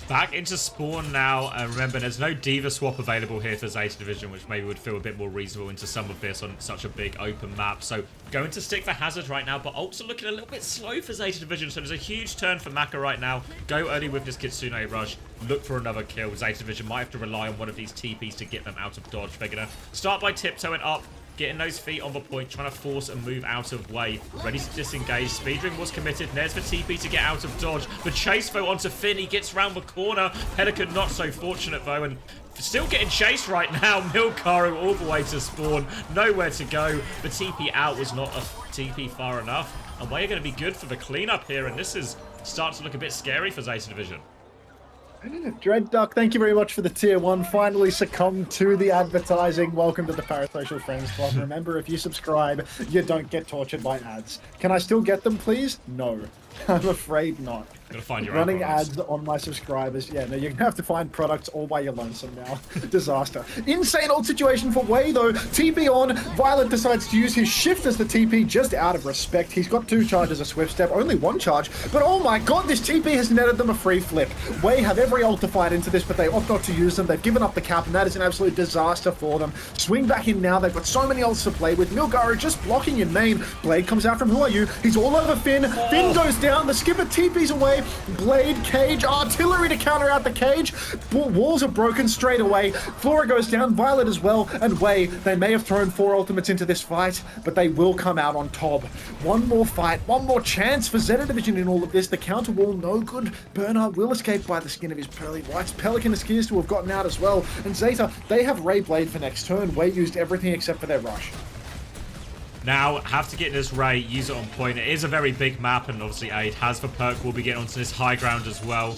S2: Back into spawn now. Remember, there's no Diva swap available here for ZETA Division, which maybe would feel a bit more reasonable into some of this on such a big open map. So going to stick for Hazard right now, but ults are looking a little bit slow for ZETA Division. So there's a huge turn for Maka right now. Go early with this Kitsune Rush. Look for another kill. ZETA Division might have to rely on one of these TPs to get them out of dodge. They're going to start by tiptoeing up, getting those feet on the point, trying to force a move out of Way. Ready to disengage. Speedring was committed. There's the TP to get out of dodge. The chase though onto Finn. He gets round the corner. Pelican not so fortunate though, and still getting chased right now. Milkaru all the way to spawn. Nowhere to go. The TP out was not a TP far enough. And Way are going to be good for the cleanup here, and this is starting to look a bit scary for ZETA Division.
S1: Dread Duck, thank you very much for the tier 1. Finally succumbed to the advertising. Welcome to the Parasocial Friends Club. Remember, if you subscribe, you don't get tortured by ads. Can I still get them, please? No. I'm afraid not.
S2: Gotta find your
S1: Running
S2: own products.
S1: ads on my subscribers. Yeah, no, you're gonna have to find products all by your lonesome now. Disaster. Insane old situation for Wei, though. TP on. Violet decides to use his shift as the TP just out of respect. He's got 2 charges, a swift step, only 1 charge. But oh my god, this TP has netted them a free flip. Wei have every ult to fight into this, but they opt not to use them. They've given up the cap, and that is an absolute disaster for them. Swing back in now. They've got so many ults to play with. Milgaru just blocking in main. Blade comes out from Who Are You? He's all over Finn. Finn goes down. The skipper TP's away. Blade, cage, artillery to counter out the cage. Walls are broken straight away. Flora goes down, Violet as well, and Wei, they may have thrown 4 ultimates into this fight, but they will come out on top. One more fight, one more chance for Zeta Division in all of this. The counter wall, no good. Bernard will escape by the skin of his pearly whites. Pelican appears to have gotten out as well. And Zeta, they have Ray Blade for next turn. Wei used everything except for their rush.
S2: Now, have to get this Ray, use it on point. It is a very big map, and obviously Aid has for perk. We'll be getting onto this high ground as well.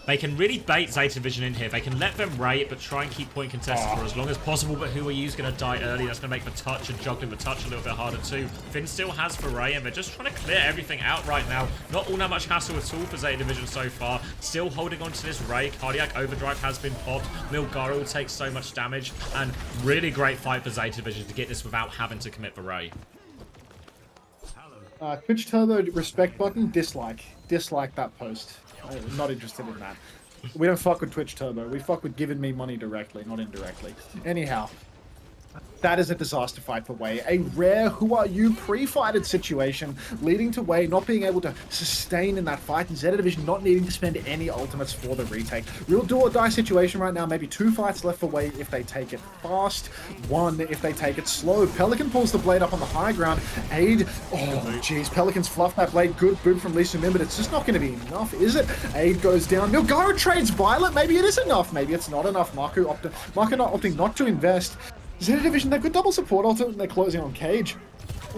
S2: They can really bait Zeta Vision in here. They can let them Ray it, but try and keep point contested for as long as possible. But Who Are You's going to die early. That's going to make the touch and juggling the touch a little bit harder too. Finn still has for Ray, and they're just trying to clear everything out right now. Not all that much hassle at all for Zeta Division so far. Still holding on to this Ray. Cardiac Overdrive has been popped. Milgaru will take so much damage, and really great fight for Zeta Division to get this without having to commit the Ray.
S1: Twitch Turbo respect button, dislike. Dislike that post. Not interested in that. We don't fuck with Twitch Turbo. We fuck with giving me money directly, not indirectly. Anyhow, that is a disaster fight for Wei. A rare Who Are You pre-fighted situation, leading to Wei not being able to sustain in that fight, and Zeta Division not needing to spend any ultimates for the retake. Real do or die situation right now. Maybe 2 fights left for Wei if they take it fast, 1 if they take it slow. Pelican pulls the blade up on the high ground. Aid, oh jeez, Pelicans fluff that blade. Good boot from Lisa Min, but it's just not going to be enough, is it? Aid goes down. Milgaru trades Violet. Maybe it is enough. Maybe it's not enough. Marco not opting not to invest. Zeta Division, they've got double support ultimate and they're closing on Cage.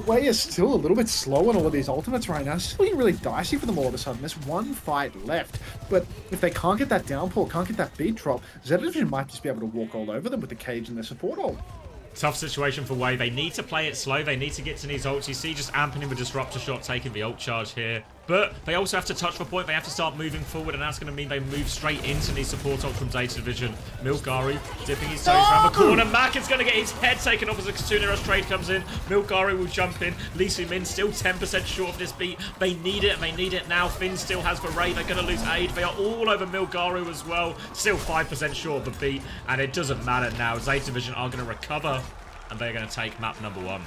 S1: Wei is still a little bit slow on all of these ultimates right now. It's looking really dicey for them all of a sudden. There's 1 fight left. But if they can't get that downpour, can't get that beat drop, Zeta Division might just be able to walk all over them with the Cage and their support ult.
S2: Tough situation for Wei. They need to play it slow. They need to get to these ults. You see just amping in with Disruptor Shot, taking the ult charge here. But they also have to touch for point. They have to start moving forward, and that's going to mean they move straight into these support ults from Zeta Division. Milgaru dipping his toes around the corner. Mack is going to get his head taken off as a Kitsune Rush trade comes in. Milgaru will jump in. Lisa Min still 10% short of this beat. They need it. They need it now. Finn still has the Ray. They're going to lose Aid. They are all over Milgaru as well. Still 5% short of the beat, and it doesn't matter now. Zeta Division are going to recover, and they're going to take map number 1.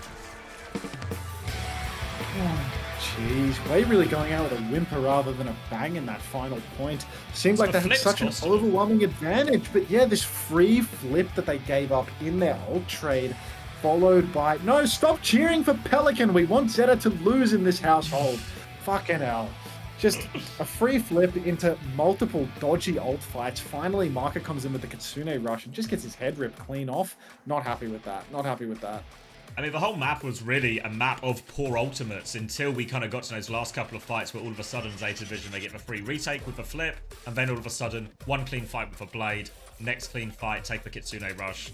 S1: Jeez, Wei really going out with a whimper rather than a bang in that final point. Seems like they had such an overwhelming advantage, but yeah, this free flip that they gave up in their ult trade, followed by... No, stop cheering for Pelican! We want Zeta to lose in this household. Fucking hell. Just a free flip into multiple dodgy ult fights. Finally, Marker comes in with the Kitsune Rush and just gets his head ripped clean off. Not happy with that. Not happy with that.
S2: I mean, the whole map was really a map of poor ultimates until we kind of got to those last couple of fights where all of a sudden Zeta Division, they get the free retake with the flip, and then all of a sudden, 1 clean fight with a blade, next clean fight, take the Kitsune Rush,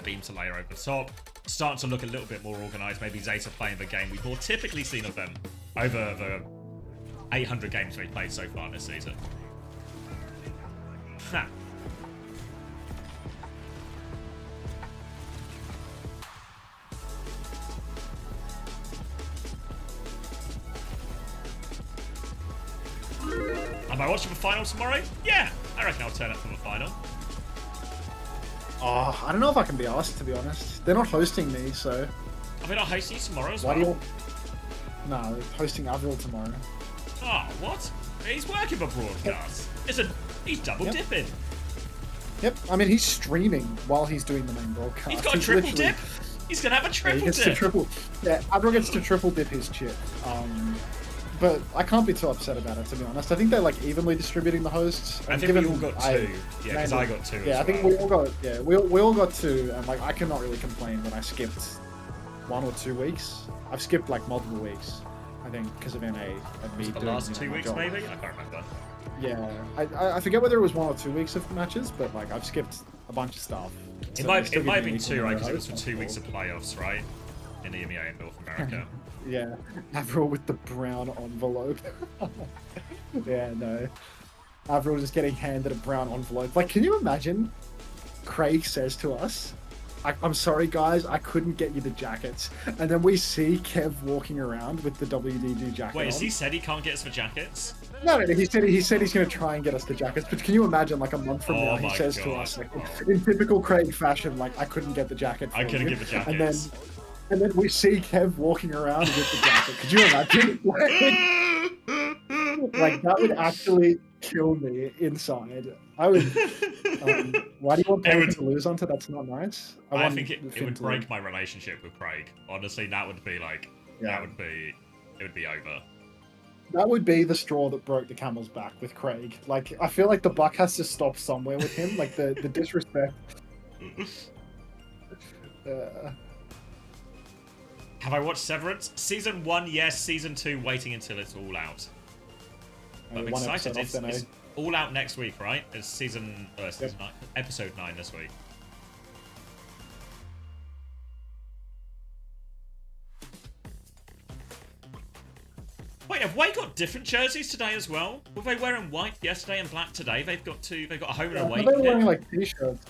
S2: beam to layer over the top. Starting to look a little bit more organized. Maybe Zeta playing the game we've more typically seen of them over the 800 games we've played so far this season. Ha. Am I watching the final tomorrow? Yeah, I reckon I'll turn up for the final.
S1: Oh, I don't know if I can be asked, to be honest. They're not hosting me, so...
S2: Are they not hosting you tomorrow as
S1: Why
S2: well?
S1: do you... No, they're hosting Avril tomorrow.
S2: Oh, what? He's working the broadcast. He's double dipping.
S1: Yep, I mean, he's streaming while he's doing the main broadcast.
S2: He's got a triple dip? He's going to have a triple dip.
S1: Yeah, Avril gets to triple dip his chit. But I can't be too upset about it, to be honest. I think they're like evenly distributing the hosts.
S2: I think we all got 2. Yeah, because I got 2 as well.
S1: Yeah, I think we all got. Yeah, we all got 2, and like I cannot really complain when I skipped 1 or 2 weeks. I've skipped like multiple weeks. I think because of NA and me
S2: the
S1: doing
S2: last
S1: you know,
S2: 2
S1: my
S2: weeks
S1: job.
S2: maybe. I can't remember.
S1: Yeah, I forget whether it was 1 or 2 weeks of matches, but like I've skipped a bunch of stuff.
S2: It
S1: So
S2: might
S1: still
S2: it
S1: give
S2: might have
S1: me
S2: been
S1: equal
S2: 2, right?
S1: number
S2: Because it
S1: of
S2: was for
S1: hosts.
S2: 2 weeks of playoffs, right? In EMEA in North America.
S1: Yeah, Avril with the brown envelope. Yeah, no. Avril just getting handed a brown envelope. Like, can you imagine? Craig says to us, I'm sorry, guys, I couldn't get you the jackets. And then we see Kev walking around with the WDG jacket
S2: Wait,
S1: on.
S2: has he said he can't get us for jackets?
S1: No, he said he's going to try and get us the jackets. But can you imagine, like a month from now, he says to us, like, in typical Craig fashion, like, I couldn't get the jacket for
S2: I couldn't
S1: you.
S2: get the jackets.
S1: And then we see Kev walking around with the jacket. Could you imagine? Like, that would actually kill me inside. I would. Why do you want Finn to lose onto? That's not nice.
S2: I think it would break my relationship with Craig. Honestly, that would be like, it would be over.
S1: That would be the straw that broke the camel's back with Craig. Like, I feel like the buck has to stop somewhere with him. Like the disrespect.
S2: Have I watched Severance? Season 1, yes. Season 2, waiting until it's all out. I'm excited. It's all out next week, right? It's season 9, episode 9 this week. Wait, have Way got different jerseys today as well? Were they wearing white yesterday and black today? They've got a home and away.
S1: They're wearing like t-shirts.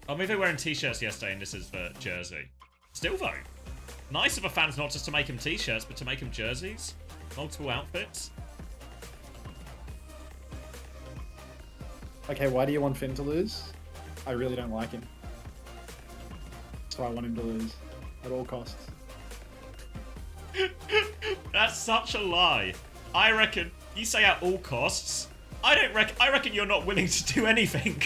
S2: Oh, maybe they're wearing t-shirts yesterday and this is the jersey. Still though, nice of a fans not just to make him t-shirts, but to make him jerseys. Multiple outfits.
S1: Okay, why do you want Finn to lose? I really don't like him. So I want him to lose at all costs.
S2: That's such a lie. I reckon you say at all costs. I reckon you're not willing to do anything.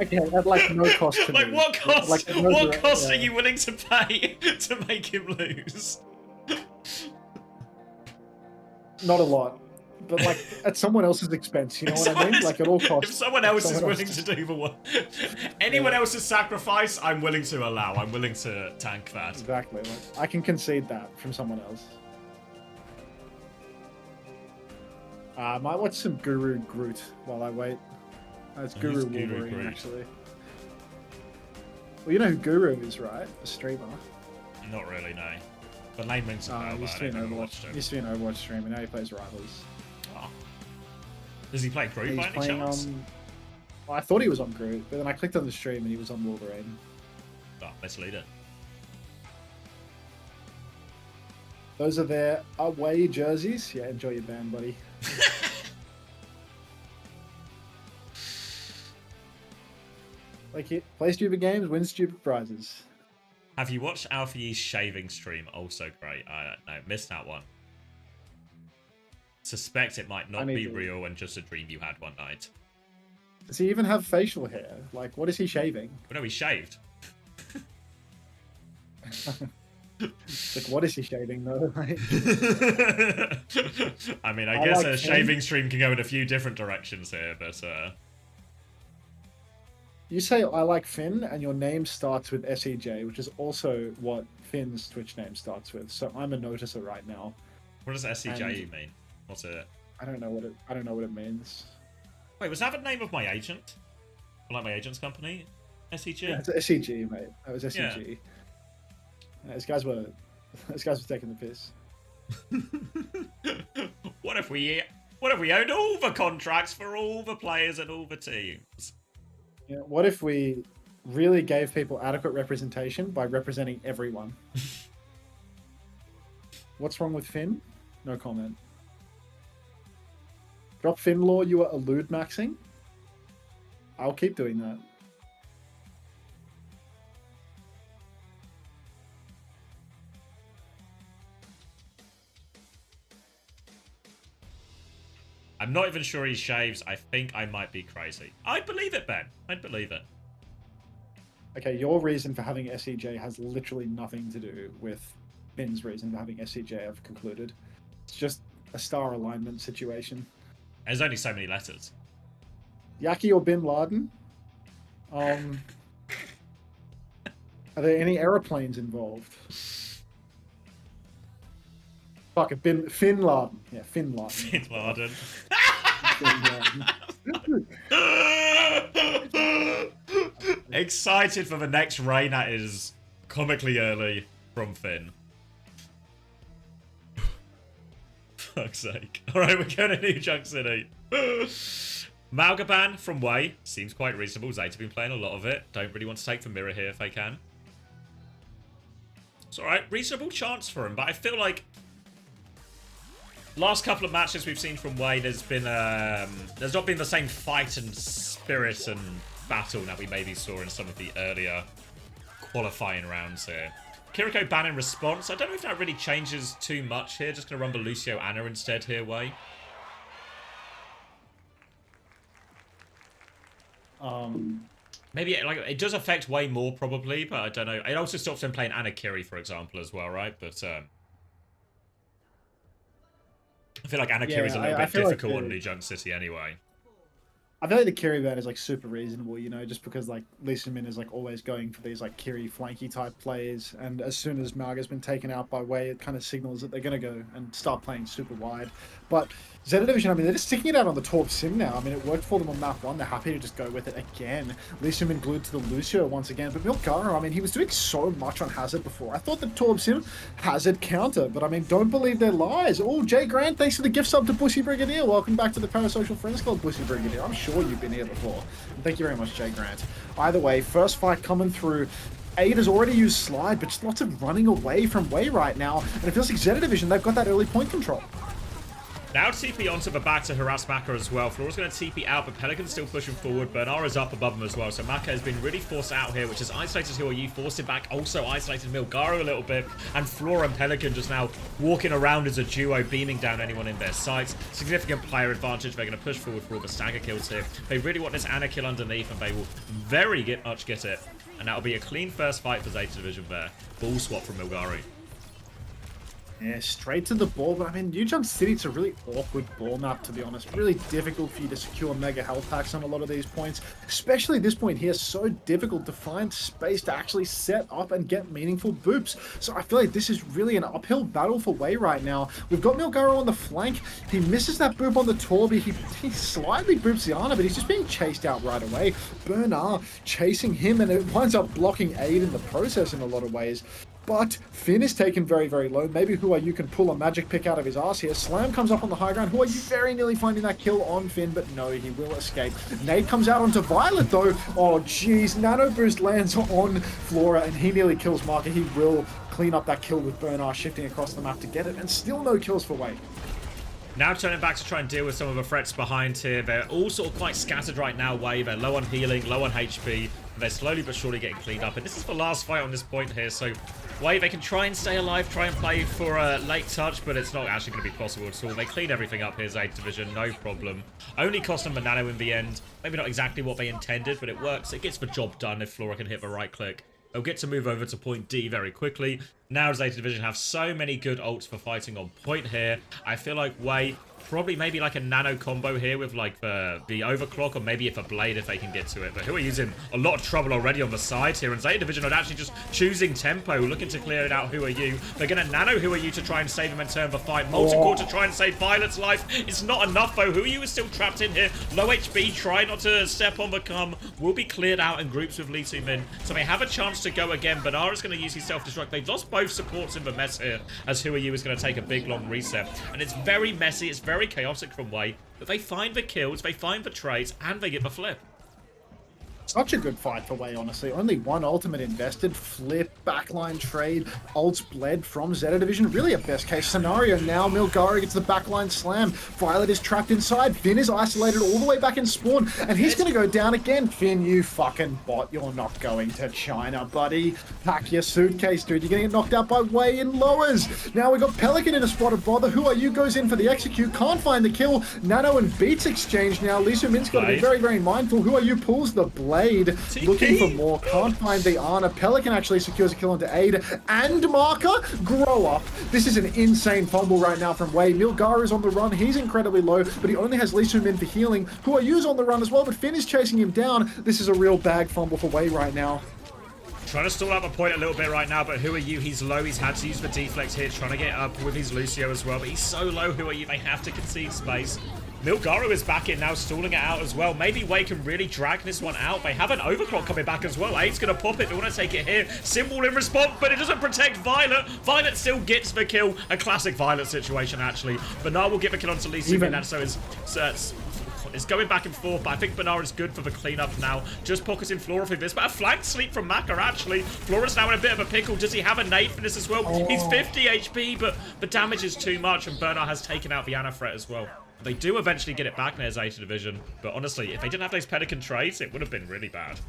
S1: Okay, at like no cost to
S2: like
S1: me.
S2: what cost?
S1: Like,
S2: what cost are you willing to pay to make him lose?
S1: Not a lot, but like at someone else's expense. You know what I mean? Like at all costs.
S2: If someone else is willing to do the work, anyone else's sacrifice, I'm willing to allow. I'm willing to tank that.
S1: Exactly. Like, I can concede that from someone else. I might watch some Guru Groot while I wait. It's Guru Wolverine, actually. Well, you know who Guru is, right? A streamer.
S2: Not really, no. The name rings a bell, but I never watched him.
S1: Used to be an Overwatch streamer, now he plays Rivals.
S2: Oh. Does he play Groot by any chance?
S1: Well, I thought he was on Groot, but then I clicked on the stream and he was on Wolverine.
S2: Oh, let's lead it.
S1: Those are their away jerseys. Yeah, enjoy your band, buddy. Like it, play stupid games, win stupid prizes.
S2: Have you watched Alfie's shaving stream? Also great. I don't know, missed that one. Suspect it might not be real and just a dream you had one night.
S1: Does he even have facial hair? Like, what is he shaving?
S2: Well, no, he shaved.
S1: Like, what is he shaving though? Like...
S2: I mean, I guess like a shaving stream can go in a few different directions here, but
S1: You say I like Finn, and your name starts with SEJ, which is also what Finn's Twitch name starts with. So I'm a noticer right now.
S2: What does SEJ mean? What's it?
S1: I don't know what it means.
S2: Wait, was that the name of my agent? Or like my agent's company? SEG?
S1: Yeah, it's SEG, mate. That was SEG. Yeah. These guys were taking the piss.
S2: What if we owned all the contracts for all the players and all the teams?
S1: Yeah, what if we really gave people adequate representation by representing everyone? What's wrong with Finn? No comment. Drop Finn law, you are elude maxing? I'll keep doing that.
S2: I'm not even sure he shaves. I think I might be crazy. I'd believe it, Ben. I'd believe it.
S1: Okay, your reason for having SEJ has literally nothing to do with Finn's reason for having SEJ, I've concluded. It's just a star alignment situation.
S2: There's only so many letters.
S1: Yaki or Bin Laden? Are there any aeroplanes involved? Fuck it, Finn Laden. Yeah, Finn Laden.
S2: Finn Laden. Excited for the next rain that is comically early from Finn. Fuck's sake. Alright, we're going to New Junk City. Malgaban from Wei. Seems quite reasonable. Zeta have been playing a lot of it. Don't really want to take the mirror here if they can. It's alright. Reasonable chance for him, but I feel like last couple of matches we've seen from Wei, there's not been the same fight and spirit and battle that we maybe saw in some of the earlier qualifying rounds here. Kiriko ban in response. I don't know if that really changes too much here. Just going to run Lucio Anna instead here, Wei. Maybe it does affect Wei more probably, but I don't know. It also stops them playing Anna Kiri, for example, as well, right? But I feel like Anna Kiri's a little bit difficult on New Junk City anyway.
S1: I feel like the Kiri ban is like super reasonable, you know, just because like Lisa Min is like always going for these like Kiri flanky type plays, and as soon as Marga's been taken out by Wei, it kind of signals that they're gonna go and start playing super wide. But ZETA Division, I mean, they're just sticking it out on the Torb Sim now. I mean, it worked for them on map 1. They're happy to just go with it again. Lisa Min glued to the Lucio once again. But Milgaro, I mean, he was doing so much on Hazard before. I thought the Torb Sim Hazard counter, but I mean, don't believe their lies. Oh, Jay Grant, thanks for the gift sub to Bussy Brigadier. Welcome back to the Parasocial Friends Club, Bussy Brigadier. I'm sure you've been here before. And thank you very much, Jay Grant. Either way, first fight coming through. Ada's already used Slide, but just lots of running away from Wei right now. And it feels like ZETA Division, they've got that early point control.
S2: Now TP onto the back to harass Maka as well. Flora's going to TP out, but Pelican's still pushing forward. Bernara's up above him as well. So Maka has been really forced out here, which has isolated Hyoyu, forced him back, also isolated Milgaro a little bit. And Flora and Pelican just now walking around as a duo, beaming down anyone in their sights. Significant player advantage. They're going to push forward for all the stagger kills here. They really want this Anna kill underneath, and they will very much get it. And that'll be a clean first fight for ZETA Division there. Ball swap from Milgaro.
S1: Yeah, straight to the ball, but I mean, New Junk City, it's a really awkward ball map, to be honest. Really difficult for you to secure mega health packs on a lot of these points, especially this point here. So difficult to find space to actually set up and get meaningful boops. So I feel like this is really an uphill battle for Wei right now. We've got Milgaro on the flank. He misses that boop on the Torby. He slightly boops the Ana, but he's just being chased out right away. Bernard chasing him, and it winds up blocking aid in the process in a lot of ways. But Finn is taken very, very low. Maybe Hyoyu can pull a magic pick out of his ass here. Slam comes up on the high ground. Hyoyu very nearly finding that kill on Finn, but no, he will escape. Nade comes out onto Violet, though. Oh, jeez. Nano Boost lands on Flora, and he nearly kills Marker. He will clean up that kill with Bernard shifting across the map to get it, and still no kills for Wei.
S2: Now turning back to try and deal with some of the threats behind here. They're all sort of quite scattered right now, Wei. They're low on healing, low on HP. They're slowly but surely getting cleaned up. And this is the last fight on this point here. So Wei, they can try and stay alive, try and play for a late touch, but it's not actually going to be possible at all. They clean everything up here, ZETA Division, no problem. Only cost them a nano in the end. Maybe not exactly what they intended, but it works. It gets the job done if Flora can hit the right click. They'll get to move over to point D very quickly. Now ZETA Division have so many good ults for fighting on point here. I feel like Wei probably maybe like a nano combo here with like the overclock, or maybe if a blade if they can get to it. But Hyoyu's in a lot of trouble already on the side here, and ZETA Division are actually just choosing tempo, looking to clear it out. Hyoyu, they're going to nano Hyoyu to try and save him and turn the fight. Molten Core to try and save Violet's life. It's not enough though. Hyoyu is still trapped in here. Low HP, try not to step on the come. Will be cleared out in groups with Lee Min, so they have a chance to go again. Bernara's going to use his self-destruct. They've lost both supports in the mess here, as Hyoyu is going to take a big long reset. And it's very messy, it's very chaotic from Wei, but they find the kills, they find the trades, and they get the flip.
S1: Such a good fight for Wei, honestly. Only one ultimate invested, flip, backline trade, ults bled from ZETA Division. Really a best case scenario. Now Milgaro gets the backline slam. Violet is trapped inside. Finn is isolated all the way back in spawn, and he's going to go down again. Finn, you fucking bot. You're not going to China, buddy. Pack your suitcase, dude. You're going to get knocked out by Wei in lowers. Now we got Pelican in a spot of bother. Hyoyu goes in for the execute. Can't find the kill. Nano and Beats exchange now. Lisa Min's got to be very, very mindful. Hyoyu pulls the blade. Looking for more, can't find the Ana. Pelican actually secures a kill onto Aid and Marker. Grow up. This is an insane fumble right now from Wei. Milgaro is on the run. He's incredibly low, but he only has Lee Min for healing. Hyoyu's on the run as well, but Finn is chasing him down. This is a real bag fumble for Wei right now.
S2: Trying to stall out the point a little bit right now, but Who Are You? He's low. He's had to use the deflect here, trying to get up with his Lucio as well, but he's so low, Who Are You? They have to concede space. Milgaru is back in now, stalling it out as well. Maybe Wei can really drag this one out. They have an overclock coming back as well. Eight's going to pop it. They want to take it here. Symbol in response, but it doesn't protect Violet. Violet still gets the kill. A classic Violet situation, actually. Bernard will get the kill onto Lee Sin, and so it's going back and forth, but I think Bernard is good for the cleanup now. Just pocketing Flora for this, but a flank sleep from Maka, actually. Flora's now in a bit of a pickle. Does he have a nade for this as well? He's 50 HP, but the damage is too much, and Bernard has taken out the Ana threat as well. They do eventually get it back in their ZETA division, but honestly, if they didn't have those Pelican trades, it would have been really bad.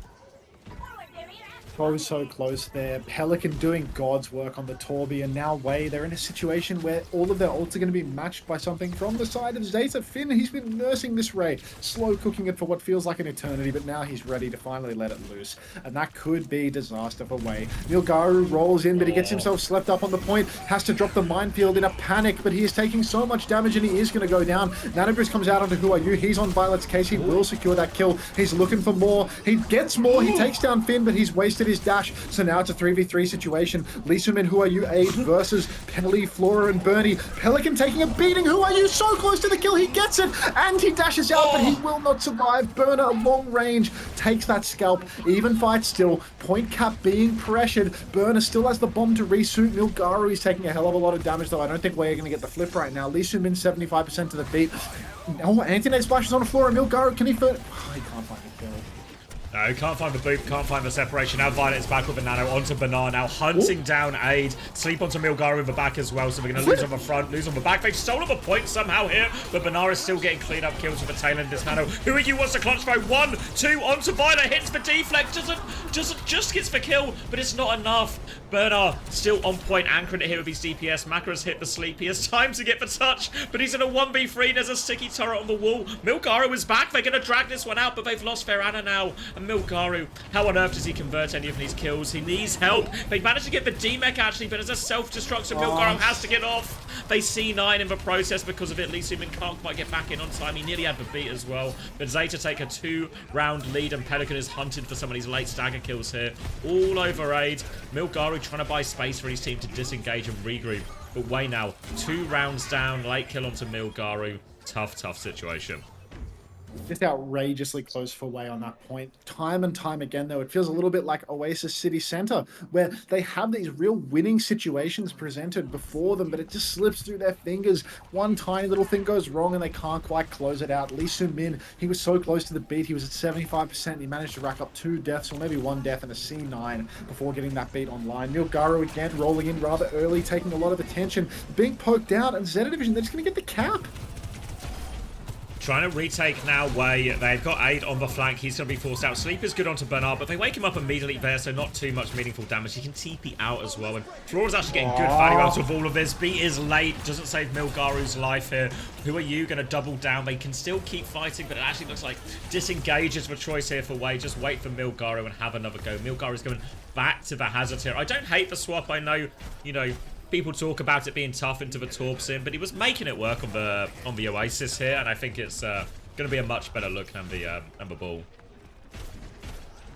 S1: So close there. Pelican doing God's work on the Torby, and now Wei, they're in a situation where all of their ults are going to be matched by something from the side of ZETA. Finn, he's been nursing this raid, slow cooking it for what feels like an eternity, but now he's ready to finally let it loose, and that could be disaster for Wei. Milgaru rolls in, but he gets himself slept up on the point, has to drop the minefield in a panic, but he is taking so much damage and he is going to go down. Nanobris comes out onto Who Are You? He's on Violet's case. He will secure that kill. He's looking for more. He gets more. He takes down Finn, but he's wasted his dash, so now it's a 3v3 situation. Lee Sumin, Who Are You? Aid versus Penalty, Flora, and Bernie. Pelican taking a beating. Who Are You? So close to the kill. He gets it, and he dashes out, but he will not survive. Burner, long range, takes that scalp. Even fight still. Point cap being pressured. Burner still has the bomb to resuit. Milgaru is taking a hell of a lot of damage, though. I don't think we're going to get the flip right now. Lee Sumin, 75% to the beat. Oh, anti-nade splashes on the floor, and Milgaru, can he fit? Oh, he can't find the kill.
S2: No, can't find the boop, can't find the separation. Now Violet is back with the nano onto Bernard, now hunting down Aid. Sleep onto Milgaru with the back as well, so we're going to lose on the front, lose on the back. They've stolen the point somehow here, but Bernard is still getting clean up kills with the tail end of this nano. Who Are You? Wants to clutch throw? 1, 2, onto Violet, hits the deflect, just gets the kill, but it's not enough. Bernard still on point, anchoring it here with his DPS. Maka has hit the sleep. He has time to get the touch, but he's in a 1v3. There's a sticky turret on the wall. Milgaru is back. They're going to drag this one out, but they've lost their Ana now. And Milgaru, how on earth does he convert any of these kills? He needs help. They managed to get the D-Mech, actually, but as a self-destruct, so Milgaru has to get off. They C9 in the process because of it. Lee Sumin can't quite get back in on time. He nearly had the beat as well. But ZETA take a 2-round lead, and Pelican is hunted for some of these late stagger kills here. All over Aid. Milgaru trying to buy space for his team to disengage and regroup. But Wei now, 2 rounds down, late kill onto Milgaru. Tough situation.
S1: Just outrageously close for Wei on that point. Time and time again, though, it feels a little bit like Oasis City Center, where they have these real winning situations presented before them, but it just slips through their fingers. One tiny little thing goes wrong and they can't quite close it out. Lee Sumin, he was so close to the beat. He was at 75%. He managed to rack up 2 deaths, or maybe 1 death and a C9 before getting that beat online. Milgaru again rolling in rather early, taking a lot of attention, being poked out, and ZETA Division, they're just going to get the cap.
S2: Trying to retake now Wei. They've got Aid on the flank. He's going to be forced out. Sleep is good onto Bernard, but they wake him up immediately there, so not too much meaningful damage. He can TP out as well, and Flora's actually getting good value out of all of this. Beat is late. Doesn't save Milgaru's life here. Who Are You? Going to double down. They can still keep fighting, but it actually looks like disengage is the choice here for Wei. Just wait for Milgaru and have another go. Milgaru's going back to the hazard here. I don't hate the swap. I know, you know, people talk about it being tough into the Torb sim, but he was making it work on the Oasis here, and I think it's going to be a much better look than the ball.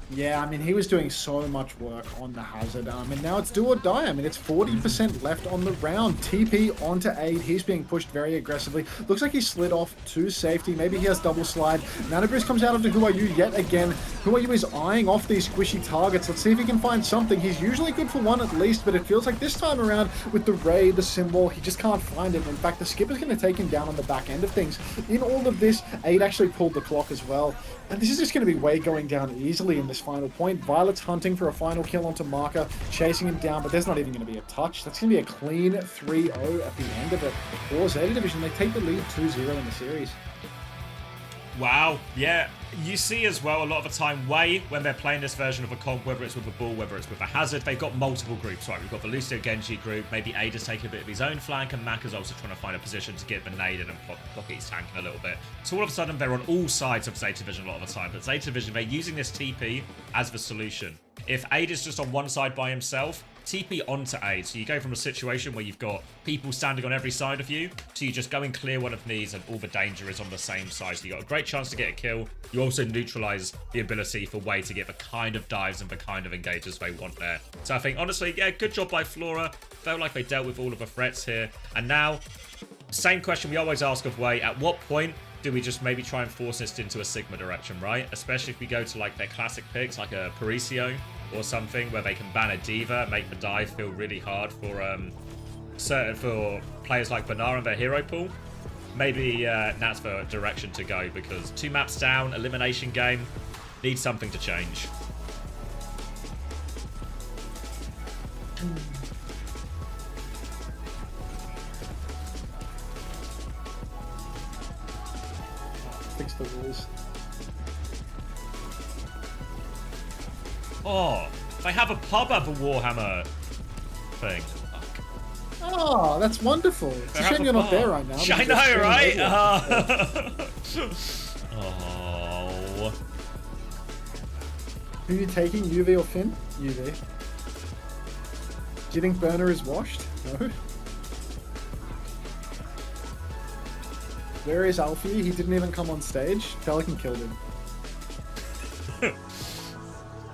S1: Yeah, I mean, he was doing so much work on the hazard, and now it's do or die. I mean, it's 40% left on the round. TP onto Aid. He's being pushed very aggressively. Looks like he slid off to safety. Maybe he has double slide. Nanobris comes out onto Who Are You yet again. Who Are You is eyeing off these squishy targets. Let's see if he can find something. He's usually good for 1 at least, but it feels like this time around with the Ray, the symbol, he just can't find it. In fact, the skipper's going to take him down on the back end of things. In all of this, Aid actually pulled the clock as well. And this is just going to be Wei going down easily in this final point. Violet's hunting for a final kill onto Marker, chasing him down, but there's not even going to be a touch. That's going to be a clean 3-0 at the end of it. For ZETA Division, they take the lead 2-0 in the series.
S2: Wow, yeah. You see as well a lot of the time Wei, when they're playing this version of a comp, whether it's with a bull, whether it's with a hazard, they've got multiple groups, right? We've got the Lucio Genji group, maybe Ada's taking a bit of his own flank, and Mac is also trying to find a position to get the nade in and pocket his tank in a little bit. So all of a sudden they're on all sides of ZETA Division a lot of the time, but ZETA Division, they're using this TP as the solution. If Aid is just on one side by himself, TP onto A. So you go from a situation where you've got people standing on every side of you to you just go and clear one of these and all the danger is on the same side. So you got a great chance to get a kill. You also neutralize the ability for Wei to get the kind of dives and the kind of engages they want there. So I think, honestly, yeah, good job by Flora. Felt like they dealt with all of the threats here. And now, same question we always ask of Wei. At what point do we just maybe try and force this into a Sigma direction, right? Especially if we go to like their classic picks, like a Paricio or something, where they can ban a Diva, make the dive feel really hard for players like Banar and their hero pool. Maybe that's the direction to go, because 2 maps down, elimination game, needs something to change.
S1: Fix the rules.
S2: Oh, they have a pub at the Warhammer thing. Fuck.
S1: Oh, that's wonderful. It's a shame you're not there right now.
S2: I know, right? Oh.
S1: Who are you taking, UV or Finn? UV. Do you think Burner is washed? No. Where is Alfie? He didn't even come on stage. Pelican killed him.
S2: It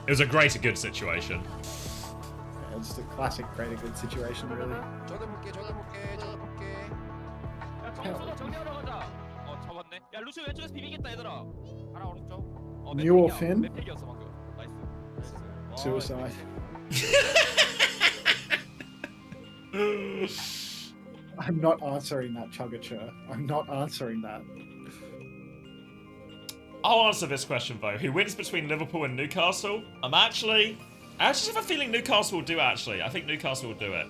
S2: was a greater good situation.
S1: Yeah, it's just a classic greater good situation, really. New or Finn? Suicide. I'm not answering that, Chuggacher. I'm not answering that.
S2: I'll answer this question though. Who wins between Liverpool and Newcastle? I actually have a feeling Newcastle will do it, actually. I think Newcastle will do it.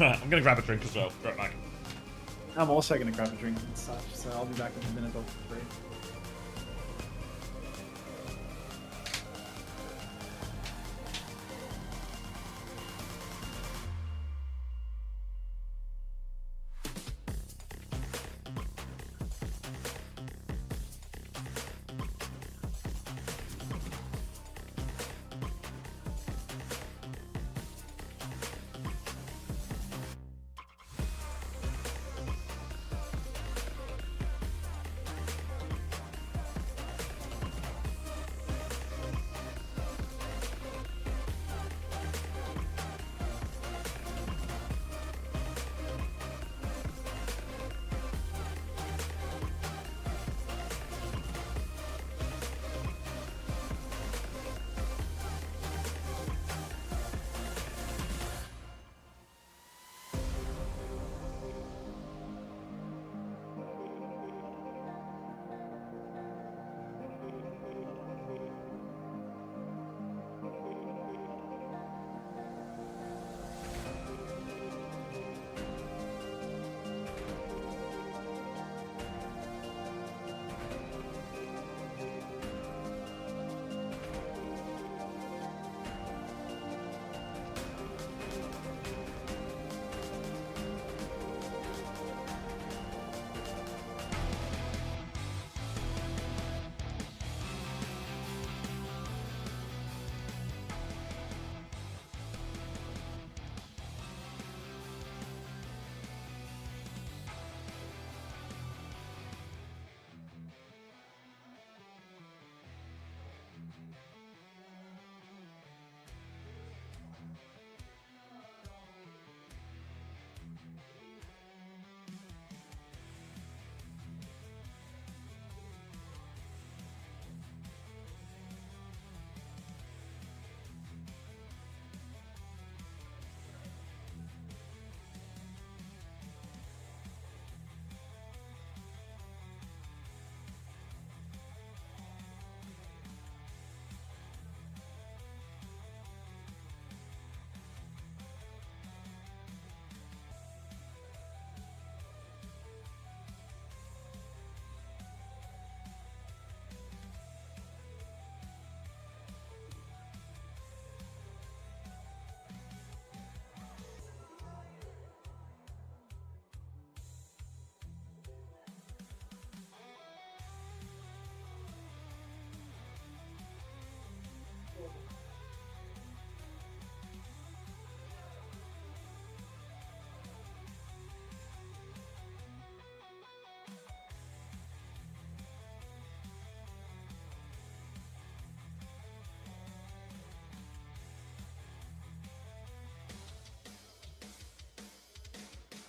S2: I'm gonna grab a drink as well. Right back.
S1: I'm also going to grab a drink and such, so I'll be back in a minute or 3.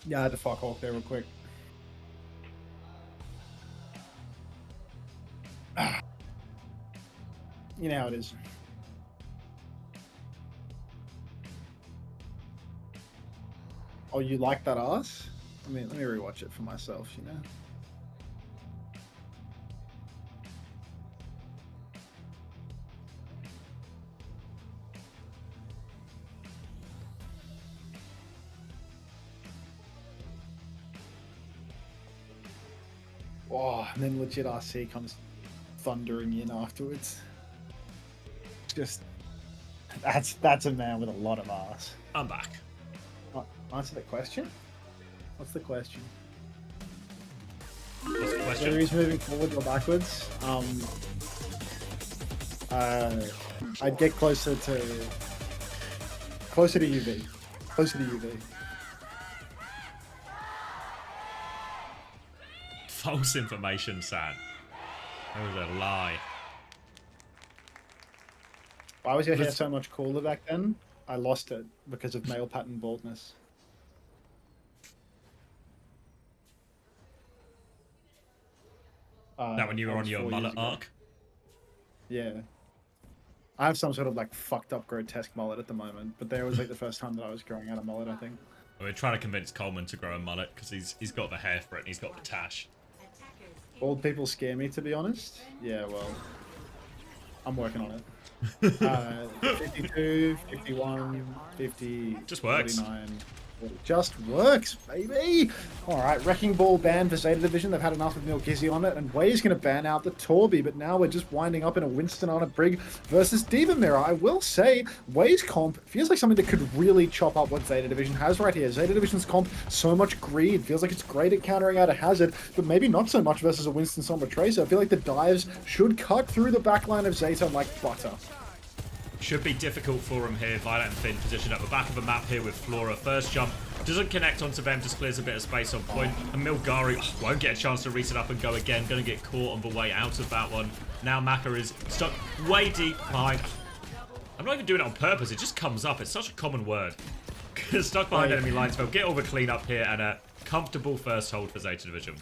S1: Yeah, I had to fuck Hawk there real quick. You know how it is. Oh, you like that ass? Let me rewatch it for myself, you know? Oh, and then legit RC comes thundering in afterwards. Just that's a man with a lot of ass.
S2: I'm back.
S1: Answer the question? What's the question?
S2: What's the question?
S1: Whether he's moving forward or backwards. I'd get closer to UV. Closer to UV.
S2: False information, San. That was a lie.
S1: Why was your hair so much cooler back then? I lost it because of male pattern baldness.
S2: That when you were on your mullet arc?
S1: Yeah. I have some sort of like fucked up grotesque mullet at the moment, but there was like the first time that I was growing out a mullet, I think.
S2: We're trying to convince Coleman to grow a mullet because he's got the hair for it and he's got the tash.
S1: Bald people scare me, to be honest. Yeah, well, I'm working on it. 52, 51, 50,
S2: Just works.
S1: 49. It just works, baby! Alright, Wrecking Ball banned for Zeta Division. They've had enough of Milkizzy on it, and Way's going to ban out the Torby, but now we're just winding up in a Winston on a Brig versus Diva Mirror. I will say, Way's comp feels like something that could really chop up what Zeta Division has right here. Zeta Division's comp, so much greed. Feels like it's great at countering out a hazard, but maybe not so much versus a Winston Sombra Tracer. I feel like the dives should cut through the backline of Zeta like butter.
S2: Should be difficult for him here. Violet and Finn positioned at the back of the map here with Flora. First jump doesn't connect onto them, just clears a bit of space on point. And Milgari won't get a chance to reset up and go again. Going to get caught on the way out of that one. Now Maka is stuck way deep behind. I'm not even doing it on purpose. It just comes up. It's such a common word. Stuck behind enemy lines. They'll get all the clean up here and a comfortable first hold for Zeta Division.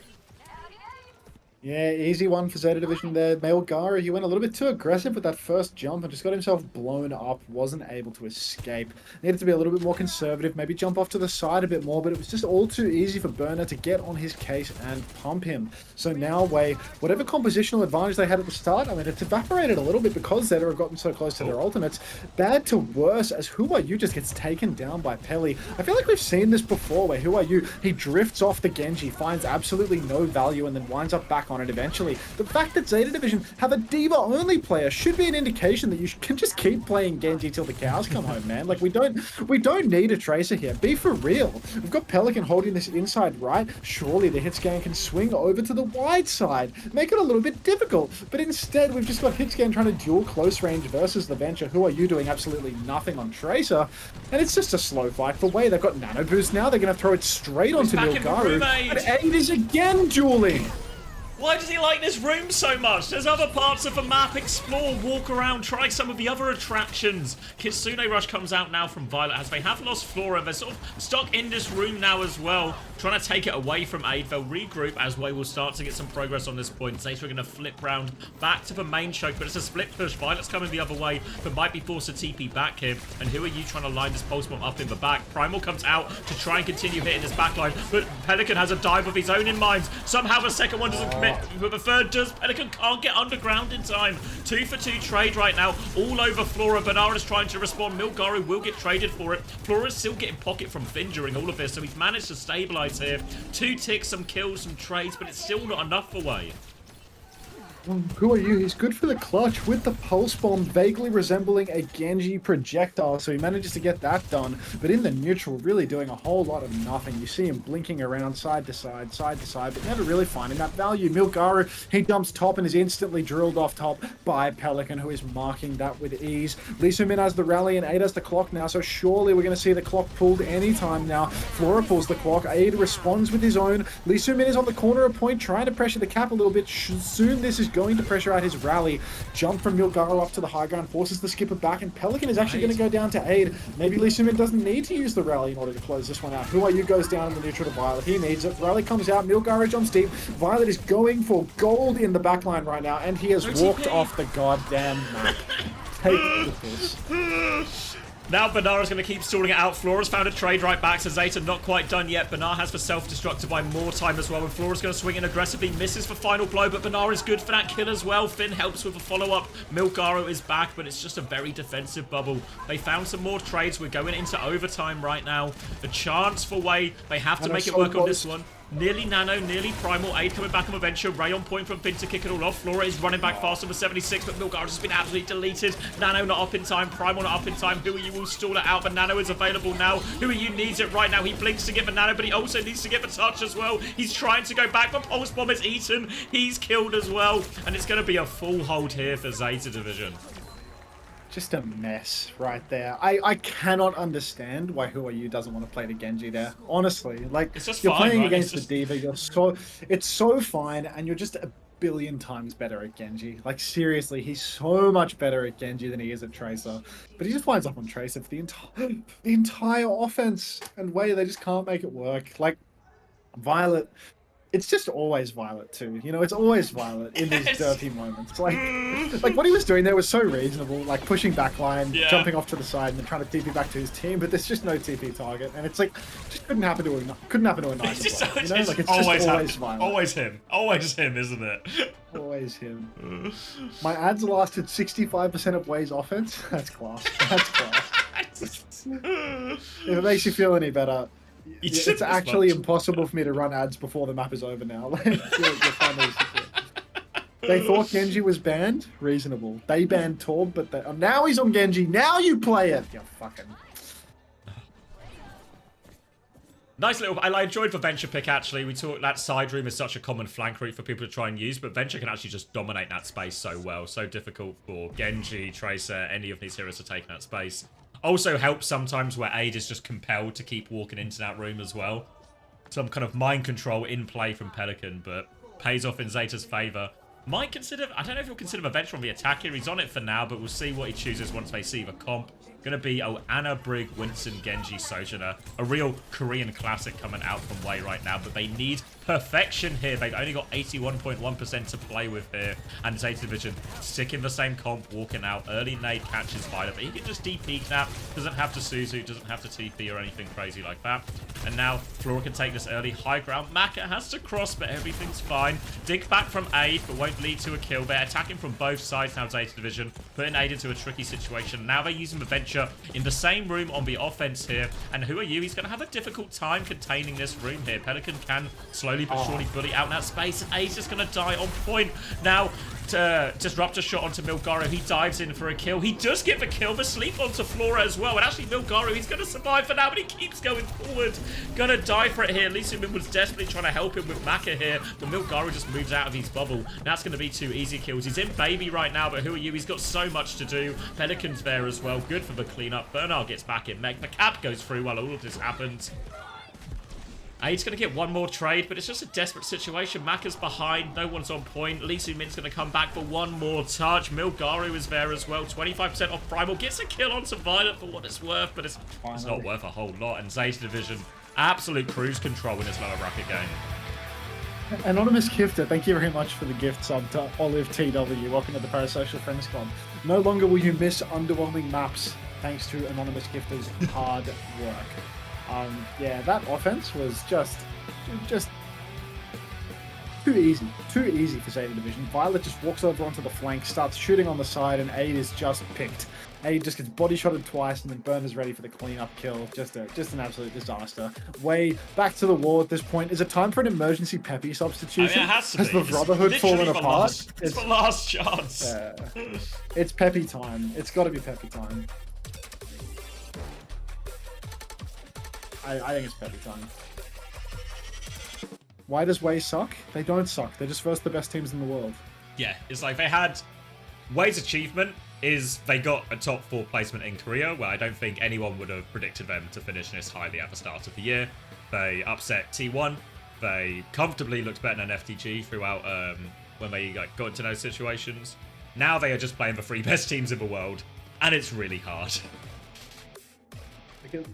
S1: Yeah, easy one for Zeta Division there. Milgari, he went a little bit too aggressive with that first jump and just got himself blown up. Wasn't able to escape. Needed to be a little bit more conservative, maybe jump off to the side a bit more, but it was just all too easy for Burner to get on his case and pump him. So now, Way, whatever compositional advantage they had at the start, I mean, it's evaporated a little bit because Zeta have gotten so close to their ultimates. Bad to worse as Who Are You just gets taken down by Pelly. I feel like we've seen this before where Who Are You, he drifts off the Genji, finds absolutely no value and then winds up back on it eventually. The fact that Zeta Division have a Diva-only player should be an indication that you can just keep playing Genji till the cows come home, man. Like, we don't need a Tracer here. Be for real. We've got Pelican holding this inside right. Surely the Hitscan can swing over to the wide side. Make it a little bit difficult. But instead, we've just got Hitscan trying to dual close range versus the Venture. Who Are You doing absolutely nothing on Tracer? And it's just a slow fight for Way. They've got Nano Boost now. They're going to throw it straight onto Milgaru. And 8 is again dueling.
S2: Why does he like this room so much? There's other parts of the map. Explore, walk around, try some of the other attractions. Kitsune Rush comes out now from Violet as they have lost Flora. They're sort of stuck in this room now as well. Trying to take it away from Aid. They'll regroup as Way will start to get some progress on this point. Zeta are going to flip round back to the main choke, but it's a split push. Violet's coming the other way, but might be forced to TP back here. And Who Are You trying to line this pulse bomb up in the back? Primal comes out to try and continue hitting this backline, but Pelican has a dive of his own in mind. Somehow the second one doesn't commit, but the third does. Pelican can't get underground in time. 2 for 2 trade right now, all over Flora. Bernard is trying to respond. Milgaru will get traded for it. Flora is still getting pocket from Finn during all of this, so he's managed to stabilize here. 2 ticks, some kills, some trades, but it's still not enough for Way.
S1: Who Are You? He's good for the clutch with the pulse bomb, vaguely resembling a Genji projectile, so he manages to get that done. But in the neutral, really doing a whole lot of nothing. You see him blinking around side to side, but never really finding that value. Milgaru, he dumps top and is instantly drilled off top by Pelican, who is marking that with ease. Lee Soo-min has the rally and Aid has the clock now, so surely we're going to see the clock pulled anytime now. Flora pulls the clock, Aid responds with his own. Lee Soo-min is on the corner of point, trying to pressure the cap a little bit. Soon this is going to pressure out his rally. Jump from Milgaro up to the high ground, forces the skipper back, and Pelican is actually going to go down to aid. Maybe Lee Sumin doesn't need to use the rally in order to close this one out. Who Are You goes down in the neutral to Violet. He needs it. Rally comes out. Milgaro jumps deep. Violet is going for gold in the backline right now, and he has walked off the goddamn map. Take the piss.
S2: Now Bernard is going to keep stalling it out. Flora's found a trade right back, so ZETA not quite done yet. Bernard has for self-destruct to buy more time as well, and Flora's going to swing in aggressively, misses for final blow, but Bernard is good for that kill as well. Finn helps with a follow-up. Milgaro is back, but it's just a very defensive bubble. They found some more trades. We're going into overtime right now. The chance for Wade, they have to make it work on this one. Nearly Nano, nearly Primal. Aid coming back on Adventure. Ray on point from Finn to kick it all off. Flora is running back faster for 76, but Milgaro has been absolutely deleted. Nano not up in time. Primal not up in time. Who Are You will stall it out, but Nano is available now. Who Are You needs it right now. He blinks to get the Nano, but he also needs to get the touch as well. He's trying to go back, but Pulse Bomb is eaten. He's killed as well, and it's going to be a full hold here for ZETA Division.
S1: Just a mess right there. I cannot understand why Who Are You doesn't want to play the Genji there. Honestly, like,
S2: It's just
S1: you're
S2: fine,
S1: playing
S2: right?
S1: against the Diva. It's so fine, and you're just a billion times better at Genji. Like, seriously, he's so much better at Genji than he is at Tracer. But he just winds up on Tracer for the entire offense and way they just can't make it work. Like, Violet. It's just always Violet too, you know. It's always Violet in these dirty moments. Like what he was doing there was so reasonable, like pushing backline, jumping off to the side, and then trying to TP back to his team. But there's just no TP target, and it's like just couldn't happen to a nicer player, you know? Like, it's
S2: always
S1: just always Violet.
S2: Always him, isn't it?
S1: Always him. My ads lasted 65% of Way's offense. That's class. That's class. If it makes you feel any better. It's actually impossible for me to run ads before the map is over now. They thought Genji was banned? Reasonable. They banned Torb, but now he's on Genji. Now you play it! You fucking...
S2: Nice little... I enjoyed the Venture pick, actually. We talked that side room is such a common flank route for people to try and use, but Venture can actually just dominate that space so well. So difficult for Genji, Tracer, any of these heroes to take that space. Also helps sometimes where Aid is just compelled to keep walking into that room as well. Some kind of mind control in play from Pelican, but pays off in ZETA's favour. Might consider... I don't know if he'll consider the Venture on the attack here. He's on it for now, but we'll see what he chooses once they see the comp. Going to be Anna, Brig, Winston, Genji, Sojourner. A real Korean classic coming out from Wei right now, but they need perfection here. They've only got 81.1% to play with here. And ZETA Division sticking the same comp, walking out. Early nade catches Violet, but he can just DP that. Doesn't have to Suzu, doesn't have to TP or anything crazy like that. And now Flora can take this early high ground. Maka has to cross, but everything's fine. Dig back from Aid, but won't lead to a kill. They're attacking from both sides now, ZETA Division, putting Aid into a tricky situation. Now they're using the Venture in the same room on the offense here. And Who Are You? He's going to have a difficult time containing this room here. Pelican can slowly but surely bully out that space. And Aid's just going to die on point. Now, Disruptor shot onto Milgaro. He dives in for a kill. He does get the kill, but sleep onto Flora as well. And actually, Milgaro, he's going to survive for now, but he keeps going forward. Gonna die for it here. Lee Sumin was desperately trying to help him with Maka here, but Milgaro just moves out of his bubble. That's going to be 2 easy kills. He's in Baby right now, but Who Are You? He's got so much to do. Pelican's there as well. Good for the cleanup. Bernard gets back in mech. The cap goes through while all of this happens. Aid's going to get one more trade, but it's just a desperate situation. Maka's behind. No one's on point. Lee Sumin's going to come back for one more touch. Milgaro is there as well. 25% off Primal. Gets a kill onto Violet for what it's worth, but it's not worth a whole lot. And ZETA Division, absolute cruise control in this lower bracket game.
S1: Anonymous Gifter, thank you very much for the gift sub to Olive TW. Welcome to the Parasocial Friends Club. No longer will you miss underwhelming maps thanks to Anonymous Gifter's hard work. Yeah, that offense was just too easy for ZETA Division. Violet just walks over onto the flank, starts shooting on the side, and Aid is just picked. Aid just gets body shotted twice, and then Burner's ready for the cleanup kill. Just an absolute disaster. Way back to the wall at this point. Is it time for an emergency Peppy substitution?
S2: I mean, it has to
S1: Has
S2: be.
S1: the Brotherhood fallen apart?
S2: It's the last chance.
S1: It's Peppy time. It's got to be Peppy time. I think it's Peppy time. Why does Wei suck? They don't suck. They're just first the best teams in the world.
S2: Yeah, it's like they had... Wei's achievement is they got a top 4 placement in Korea, where I don't think anyone would have predicted them to finish this highly at the start of the year. They upset T1. They comfortably looked better than FTG throughout when they like got into those situations. Now they are just playing the 3 best teams in the world, and it's really hard.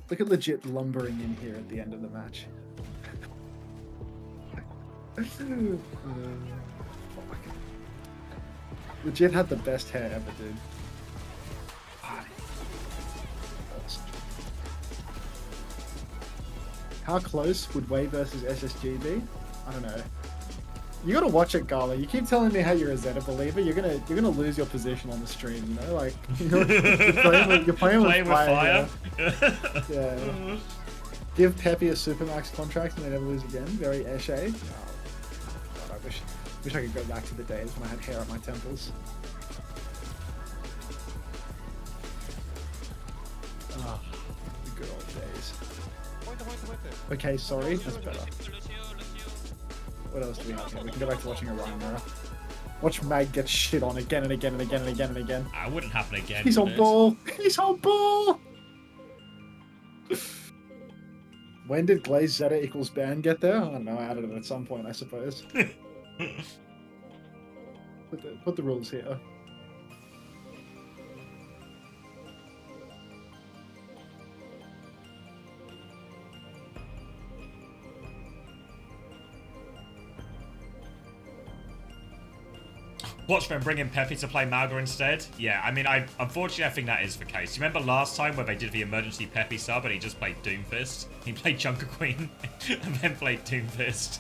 S1: Look at legit lumbering in here at the end of the match. Fuck. Legit had the best hair ever, dude. How close would Way versus SSG be? I don't know. You gotta watch it, Gala. You keep telling me how you're a Zeta believer. You're gonna lose your position on the stream. You know, like you're playing with fire. Yeah. Give Pepe a Supermax contract and they never lose again. Very Eshe. Oh, God, I wish I could go back to the days when I had hair at my temples. Oh, the good old days. Okay, sorry, that's better. What else do we have here? We can go back to watching a Ryan mirror. Watch Mag get shit on again and again and again and again and again.
S2: That wouldn't happen again.
S1: He's on ball! He's on ball! When did Glaze Zeta equals ban get there? I don't know, I added it at some point, I suppose. Put the rules here.
S2: Watch them bring in Pepe to play Malga instead. Yeah, I mean, unfortunately, I think that is the case. You remember last time where they did the emergency Pepe sub and he just played Doomfist? He played Junker Queen and then played Doomfist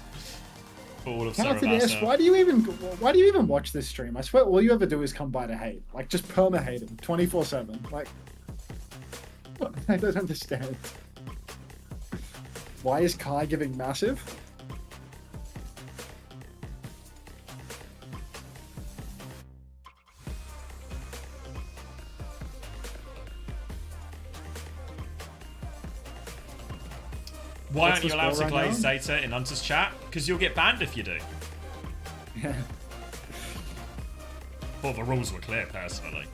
S2: for all of Sarabasa.
S1: Why do you even watch this stream? I swear all you ever do is come by to hate. Like, just perma hate him 24/7. Like, I don't understand. Why is Kai giving massive?
S2: Why aren't you allowed to glaze Zeta in Unter's chat? Because you'll get banned if you do.
S1: Yeah.
S2: Thought the rules were clear, personally.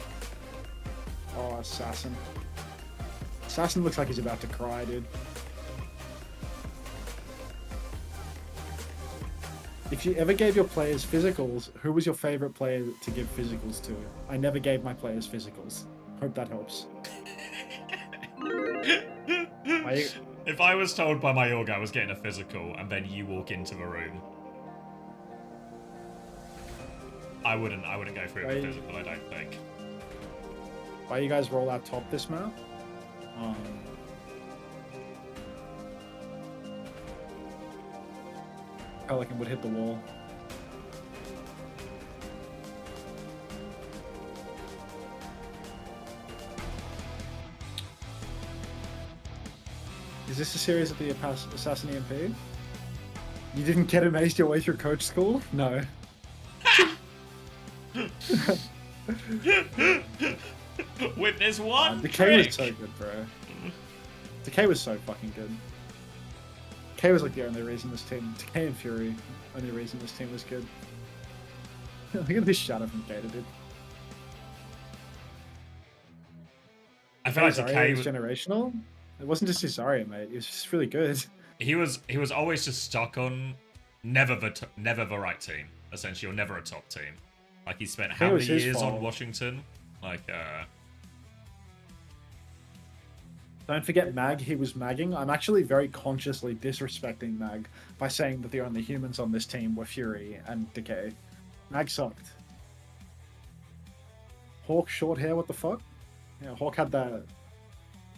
S1: Oh, Assassin. Assassin looks like he's about to cry, dude. If you ever gave your players physicals, who was your favorite player to give physicals to? I never gave my players physicals. Hope that helps.
S2: If I was told by my org I was getting a physical and then you walk into the room, I wouldn't go through with a physical, I don't think.
S1: Why you guys roll out top this map? Pelican would hit the wall. Is this a series of the Assassin EMP? You didn't get amazed your way through coach school? No.
S2: With this one
S1: Decay was so good, bro. Decay was so fucking good. Decay was like the only reason this team... Decay and Fury, only reason this team was good. Look at this shadow from Gator, dude.
S2: I feel like Decay
S1: was generational. It wasn't just his Zarya, mate. He was just really good.
S2: He was always just stuck on never the right team, essentially, or never a top team. Like, he spent how many years on Washington? Like,
S1: Don't forget Mag, he was magging. I'm actually very consciously disrespecting Mag by saying that the only humans on this team were Fury and Decay. Mag sucked. Hawk short hair, what the fuck? Yeah, Hawk had that...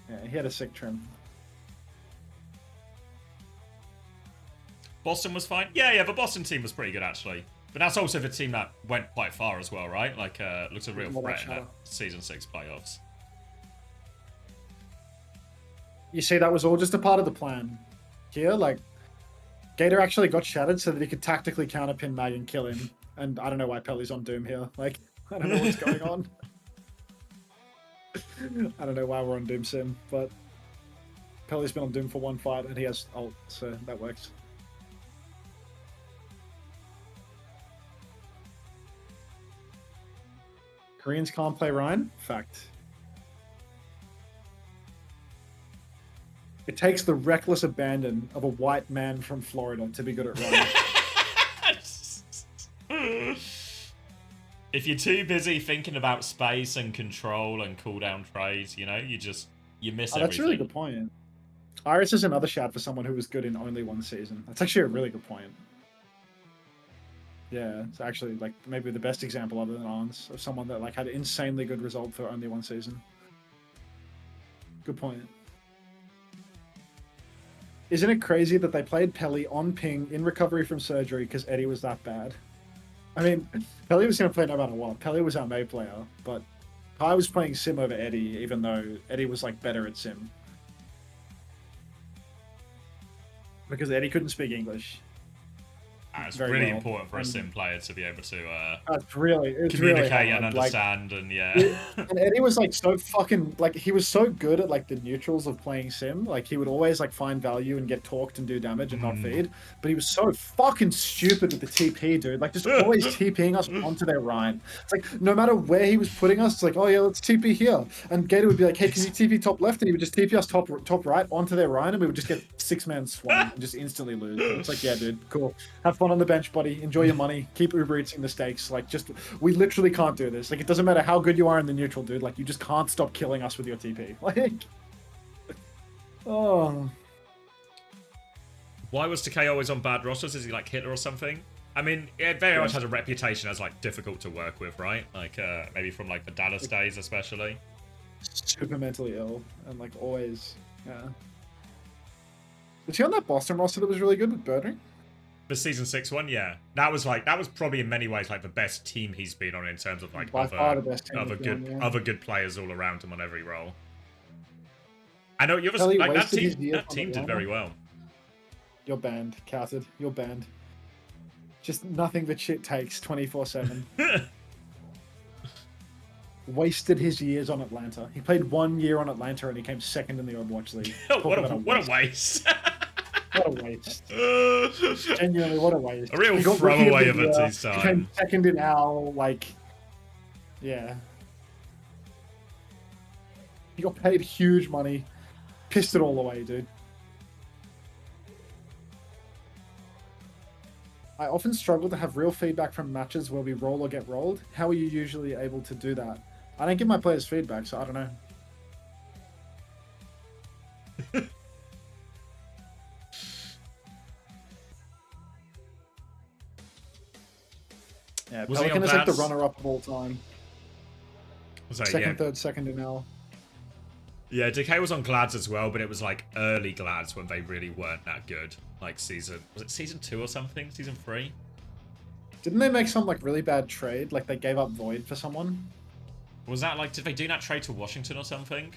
S1: Yeah, he had a sick trim.
S2: Boston was fine. Yeah, the Boston team was pretty good, actually. But that's also the team that went quite far as well, right? Like, looks a real threat in that Season 6 playoffs.
S1: You see, that was all just a part of the plan. Here, like, Gator actually got shattered so that he could tactically counterpin Mag and kill him. And I don't know why Pelly's on Doom here. Like, I don't know what's going on. I don't know why we're on Doom Sim, but Pelly's been on Doom for one fight and he has ult, so that works. Koreans can't play Ryan? Fact. It takes the reckless abandon of a white man from Florida to be good at Ryan.
S2: If you're too busy thinking about space and control and cooldown trades, you know, you miss everything.
S1: That's a really good point. Iris is another shout for someone who was good in only one season. That's actually a really good point. Yeah, it's actually like maybe the best example other than Arns of someone that like had an insanely good result for only one season. Good point. Isn't it crazy that they played Pelly on ping in recovery from surgery because Eddie was that bad? I mean, Pelly was going to play no matter what. Pelly was our May player, but Kai was playing Sim over Eddie, even though Eddie was like better at Sim. Because Eddie couldn't speak English.
S2: It's really important for a sim player to be able to
S1: communicate
S2: and understand, and
S1: and Eddie was like so fucking like he was so good at like the neutrals of playing sim. Like he would always like find value and get talked and do damage and not feed. But he was so fucking stupid with the TP, dude. Like just always TPing us onto their Rhine. It's like no matter where he was putting us, it's like, oh yeah, let's TP here. And Gator would be like, hey, can you TP top left? And he would just TP us top right onto their Rhine, and we would just get 6-man swung and just instantly lose. And it's like, yeah, dude, cool. Have fun on the bench, buddy. Enjoy your money. Keep Uber Eatsing the stakes. Like, just we literally can't do this. Like, it doesn't matter how good you are in the neutral, dude. Like, you just can't stop killing us with your TP. Like, oh.
S2: Why was Decay always on bad rosters? Is he like Hitler or something? I mean, it very much has a reputation as like difficult to work with, right? Like, maybe from like the Dallas days, especially.
S1: Super mentally ill and like always, yeah. Was he on that Boston roster that was really good with Birdring?
S2: The season 6 one, yeah. That was probably in many ways like the best team he's been on in terms of like other good players all around him on every role. I know that team did very well.
S1: You're banned, Counted. You're banned. Just nothing but shit takes 24/7. Wasted his years on Atlanta. He played 1 year on Atlanta and he came second in the Overwatch League.
S2: What a waste.
S1: What a waste. Genuinely, what a waste.
S2: A real throwaway of a T-side.
S1: He came second in our, like... Yeah. He got paid huge money. Pissed it all away, dude. I often struggle to have real feedback from matches where we roll or get rolled. How are you usually able to do that? I don't give my players feedback, so I don't know. Yeah, Pelican is like the runner-up of all time. Second in L.
S2: Yeah, Decay was on Glads as well, but it was like early Glads when they really weren't that good. Like was it season 2 or something? Season 3?
S1: Didn't they make some like really bad trade? Like they gave up Void for someone?
S2: Was that like, did they do that trade to Washington or something?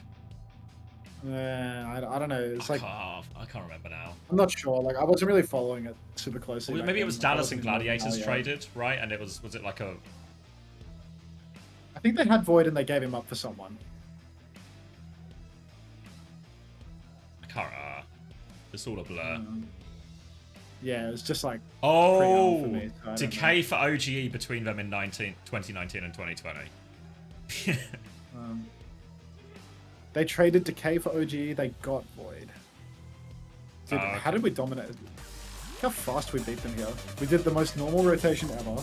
S1: I don't know. It's like
S2: I can't remember now.
S1: I'm not sure. Like I wasn't really following it super closely.
S2: Well, maybe it was Dallas and Gladiators traded, right? And it was it like a?
S1: I think they had Void and they gave him up for someone.
S2: I can't. It's all a blur.
S1: Yeah, it's just like
S2: for
S1: me, so
S2: Decay for OGE between them in 2019 and 2020.
S1: They traded Decay for OGE, they got Void. Dude, how did we dominate? Look how fast we beat them here. We did the most normal rotation ever.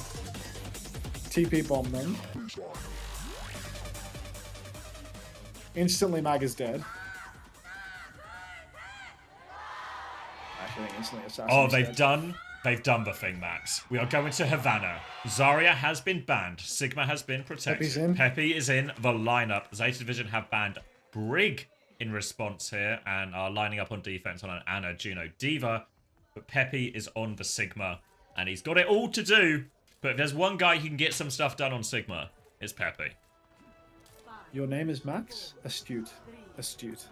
S1: TP bomb them. Instantly Mag is dead. Actually, instantly Assassin.
S2: Oh, they've done the thing, Max. We are going to Havana. Zarya has been banned. Sigma has been protected. Peppy is in the lineup. Zeta Division have banned Brig in response here and are lining up on defense on an Ana, Juno, Diva. But Peppy is on the Sigma and he's got it all to do. But if there's one guy who can get some stuff done on Sigma, it's Peppy.
S1: Your name is Max? Astute.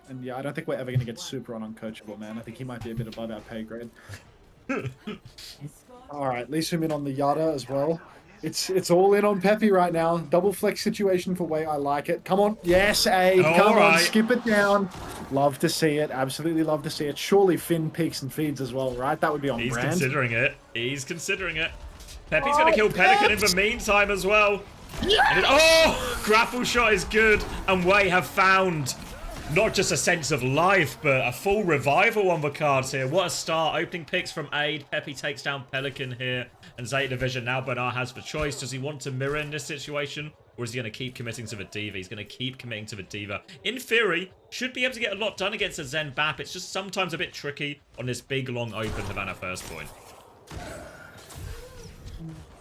S1: And yeah, I don't think we're ever going to get super on Uncoachable, man. I think he might be a bit above our pay grade. Alright, Lee Soo-min on the Yada as well. It's all in on Peppy right now. Double flex situation for Wei. I like it. Come on. Yes, A. Come on. Skip it down. Love to see it. Absolutely love to see it. Surely Finn peaks and feeds as well, right? That would be on brand.
S2: He's considering it. Peppy's going to kill Pelican in the meantime as well. Yeah! Grapple shot is good. And Wei have found not just a sense of life, but a full revival on the cards here. What a start. Opening picks from Aid. Peppy takes down Pelican here. And Zeta Division, now Bernard has the choice. Does he want to mirror in this situation? Or is he going to keep committing to the Diva? He's going to keep committing to the Diva. In theory, should be able to get a lot done against a Zen Bap. It's just sometimes a bit tricky on this big, long open Havana first point.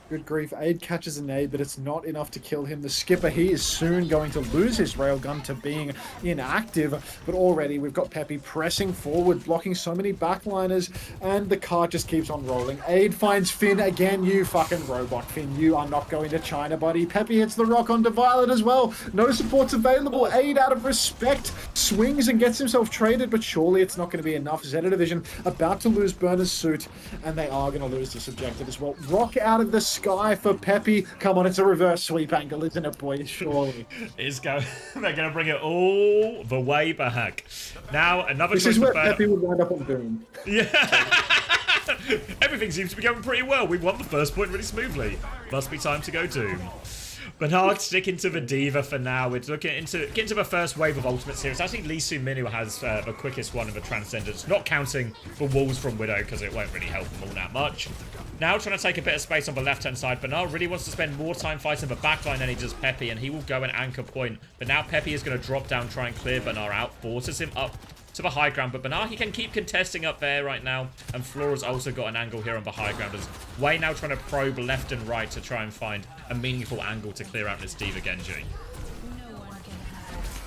S1: Good grief, Aid catches a nade, but it's not enough to kill him. The skipper, he is soon going to lose his railgun to being inactive, but already we've got Peppy pressing forward, blocking so many backliners, and the cart just keeps on rolling. Aid finds Finn again. You fucking robot, Finn. You are not going to China, buddy. Peppy hits the rock onto Violet as well. No supports available. Aid, out of respect, swings and gets himself traded, but surely it's not going to be enough. Zeta Division about to lose Burner's suit, and they are going to lose this objective as well. Rock out of the sky for Peppy. Come on, it's a reverse sweep angle, isn't it, boys? Surely.
S2: They're going to bring it all the way back. Now, another
S1: This
S2: choice
S1: is where
S2: for Bernard.
S1: Peppy would wind up on Doom.
S2: Yeah. Everything seems to be going pretty well. We've won the first point really smoothly. Must be time to go Doom. Bernard sticking to the Diva for now. We're getting into the first wave of ultimates here. It's actually Lee Soo-min who has the quickest one in the Transcendence, not counting the walls from Widow because it won't really help them all that much. Now trying to take a bit of space on the left-hand side. Bernard really wants to spend more time fighting the backline than he does Peppy, and he will go and anchor point. But now Peppy is going to drop down, try and clear Bernard out, forces him up to the high ground, but Bernard, he can keep contesting up there right now, and Flora's also got an angle here on the high ground as Wei now trying to probe left and right to try and find a meaningful angle to clear out this Diva Genji.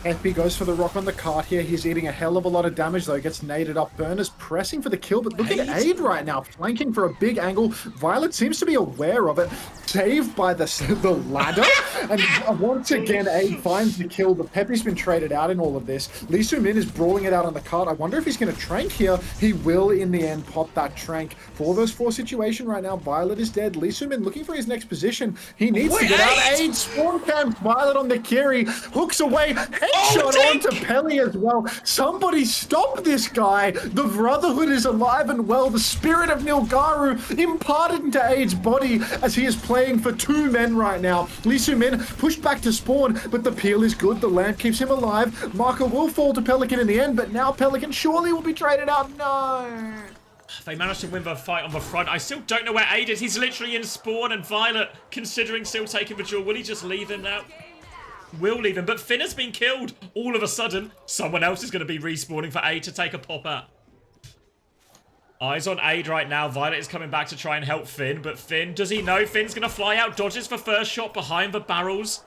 S1: Peppy goes for the rock on the cart here. He's eating a hell of a lot of damage, though. Gets naded up. Burner's pressing for the kill, but look at Aid right now, flanking for a big angle. Violet seems to be aware of it. Saved by the ladder. And once again, Aid finds the kill, but Peppy's been traded out in all of this. Lee Soo-min is brawling it out on the cart. I wonder if he's going to trank here. He will, in the end, pop that trank. 4v4 situation right now. Violet is dead. Lee Soo-min looking for his next position. He needs to get out. Aid spawn camps Violet on the Kiri. Hooks away. Headshot onto Pelly as well. Somebody stop this guy. The Brotherhood is alive and well. The spirit of Nilgaru imparted into Aid's body as he is playing for two men right now. Lee Soo-min pushed back to spawn, but the peel is good. The lamp keeps him alive. Marker will fall to Pelican in the end, but now Pelican surely will be traded out. No.
S2: They managed to win the fight on the front. I still don't know where Aid is. He's literally in spawn, and Violet, considering still taking the duel. Will he just leave him now? Will leave him, but Finn has been killed. All of a sudden, someone else is going to be respawning for Aid to take a pop at. Eyes on Aid right now. Violet is coming back to try and help Finn, but Finn, does he know Finn's going to fly out? Dodges for first shot behind the barrels.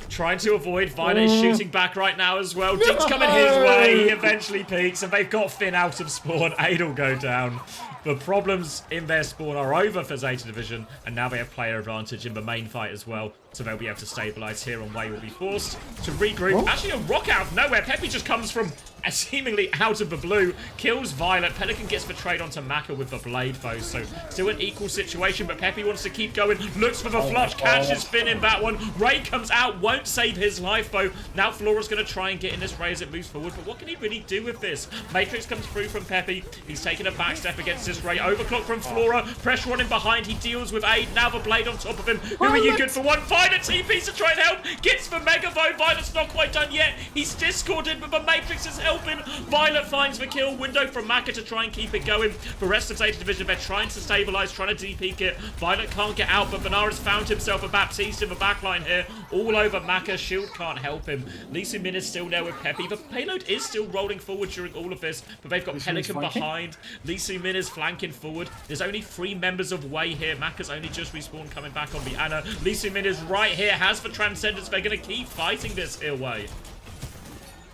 S2: Trying to avoid. Violet is shooting back right now as well. Deek's coming his way. He eventually peeks, and they've got Finn out of spawn. Aid will go down. The problems in their spawn are over for Zeta Division, and now they have player advantage in the main fight as well, so they'll be able to stabilize here, and Wei will be forced to regroup. Actually, a rock out of nowhere. Peppy just comes from seemingly out of the blue, kills Violet. Pelican gets the trade onto Maka with the blade, though, so still an equal situation, but Peppy wants to keep going, looks for the flush, catches Finn in that one. Ray comes out, won't save his life, though. Now Flora's going to try and get in this Ray as it moves forward, but what can he really do with this? Matrix comes through from Peppy. He's taking a back step against this Ray. Overclock from Flora, pressure on him behind. He deals with Aid. Now the blade on top of him. Who are you good for one? Violet TPs to try and help. Gets the Mega though. Violet's not quite done yet. He's discorded, but the Matrix is helping. Violet finds the kill. Window from Maka to try and keep it going. The rest of Zeta Division, they're trying to stabilize, trying to DP it. Violet can't get out, but Benares found himself a Baptiste in the backline here. All over Maka. Shield can't help him. Lee Soo-min is still there with Peppy. The payload is still rolling forward during all of this, but they've got Pelican behind. Lee Soo-min is flanking forward. There's only 3 members of Wei here. Maka's only just respawned, coming back on the Ana. Lee Soo-min is right here, has the Transcendence. They're going to keep fighting this here, Wei.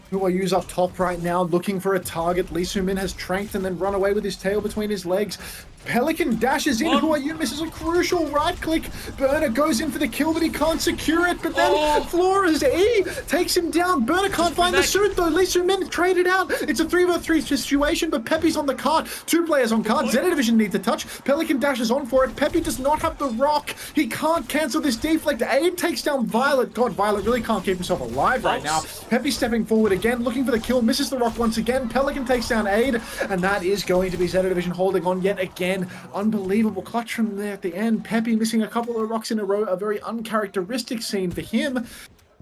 S1: Who I use up top right now, looking for a target. Lee Soo-min has tranked and then run away with his tail between his legs. Pelican dashes in. Who are you? Misses a crucial right click. Burner goes in for the kill, but he can't secure it. But then Flora's E takes him down. Burner can't find the suit though. Lee Soo-min traded out. It's a 3v3 situation, but Peppy's on the cart. 2 players on cart. Zeta Division need to touch. Pelican dashes on for it. Peppy does not have the rock. He can't cancel this deflect. Aid takes down Violet. God, Violet really can't keep himself alive right now. Peppy stepping forward again, looking for the kill. Misses the rock once again. Pelican takes down Aid, and that is going to be Zeta Division holding on yet again. Unbelievable clutch from there at the end. Peppy missing a couple of rocks in a row. A very uncharacteristic scene for him.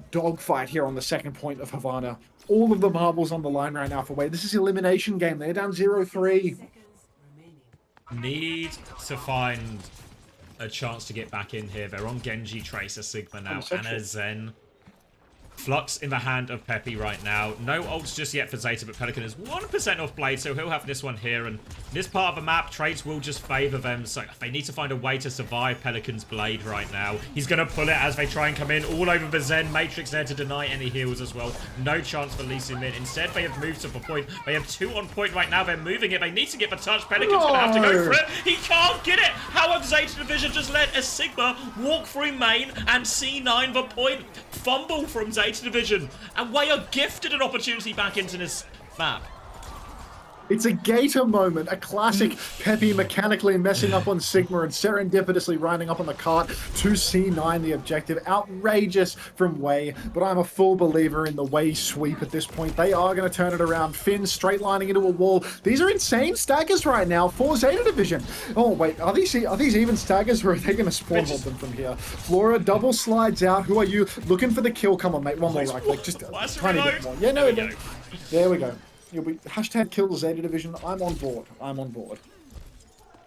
S1: Dogfight here on the second point of Havana. all of the marbles on the line right now for Wei. This is elimination game. They're down 0-3.
S2: Need to find a chance to get back in here. They're on Genji, Tracer, Sigma now, Ana, Zen. Flux in the hand of Peppy right now. No ults just yet for Zeta, but Pelican is 1% off Blade, so he'll have this one here. And this part of the map, trades will just favor them. So they need to find a way to survive Pelican's Blade right now. He's going to pull it as they try and come in all over the Zen. Matrix there to deny any heals as well. No chance for Lee Sin-min. Instead, they have moved to the point. They have 2 on point right now. They're moving it. They need to get the touch. Pelican's going to have to go for it. He can't get it. How have Zeta Division just let a Sigma walk through main and C9 the point? Fumble from Zeta Division, and Wei are gifted an opportunity back into this map.
S1: It's a Gator moment, a classic Peppy mechanically messing up on Sigma and serendipitously riding up on the cart to C9 the objective. Outrageous from Wei, but I'm a full believer in the Wei sweep at this point. They are going to turn it around. Finn straight lining into a wall. These are insane staggers right now for Zeta Division. Oh wait, are these even staggers, or are they going to spawn hold them from here? Flora double slides out. Who are you? Looking for the kill. Come on, mate. One more right click. Just a tiny bit more. Yeah, no, there we go. Hashtag kill Zeta Division. I'm on board. I'm on board.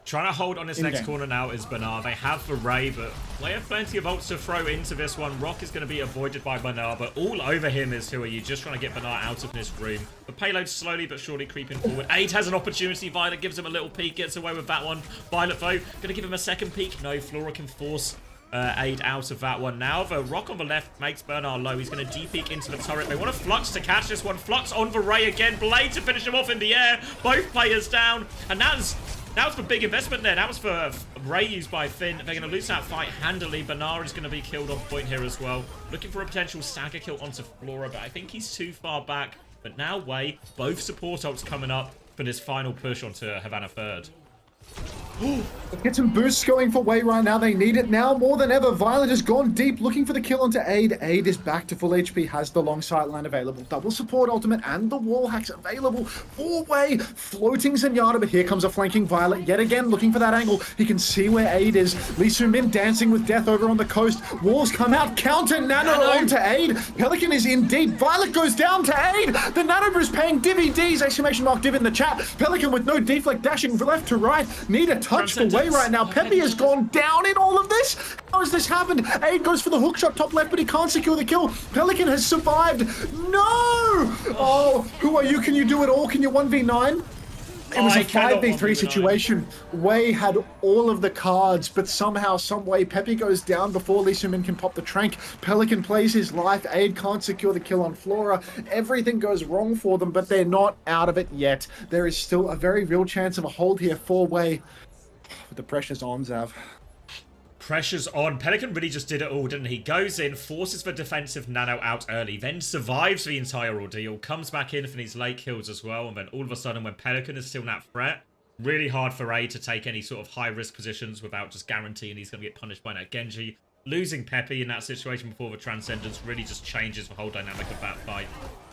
S2: Trying to hold on this next corner now is Bernard. They have the Ray, but they have plenty of ults to throw into this one. Rock is going to be avoided by Bernard, but all over him is who are you? Just trying to get Bernard out of this room. The payload slowly but surely creeping forward. Aid has an opportunity. Violet gives him a little peek, gets away with that one. Violet, though, going to give him a second peek. No, Flora can force Aid out of that one now. The Rock on the left makes Bernard low. He's going to deep peek into the turret. They want to Flux to catch this one. Flux on the Ray again. Blade to finish him off in the air. Both players down. And that was the big investment there. That was for Ray used by Finn. They're going to lose that fight handily. Bernard is going to be killed on point here as well. Looking for a potential stagger kill onto Flora, but I think he's too far back. But now Wei, both support ults coming up for this final push onto Havana Third.
S1: Get some boosts going for Wei right now. They need it now more than ever. Violet has gone deep, looking for the kill onto Aid. Aid is back to full HP, has the long sight line available. Double support ultimate and the wall hacks available for Wei. Floating Zenyatta, but here comes a flanking Violet yet again, looking for that angle. He can see where Aid is. Lee Su-min dancing with death over on the coast. Walls come out, counter Nano onto Aid. Pelican is in deep. Violet goes down to Aid. The Nano is paying DVDs, exclamation mark div in the chat. Pelican with no deflect, dashing from left to right. Need a touch for Wei right now. Peppy has gone down in all of this. How has this happened? Aid goes for the hook shot top left, but he can't secure the kill. Pelican has survived. No! Oh, who are you? Can you do it all? Can you 1v9? It was a 5v3 situation. Wei had all of the cards, but somehow, some way, Peppy goes down before Lee Su-min can pop the trank. Pelican plays his life. Aid can't secure the kill on Flora. Everything goes wrong for them, but they're not out of it yet. There is still a very real chance of a hold here for Wei. The pressure's on, Zav.
S2: Pressure's on. Pelican really just did it all, didn't he? Goes in, forces the defensive Nano out early, then survives the entire ordeal, comes back in for these late kills as well, and then all of a sudden when Pelican is still in that threat, really hard for Aid to take any sort of high-risk positions without just guaranteeing he's going to get punished by that Genji. Losing Peppy in that situation before the Transcendence really just changes the whole dynamic of that fight.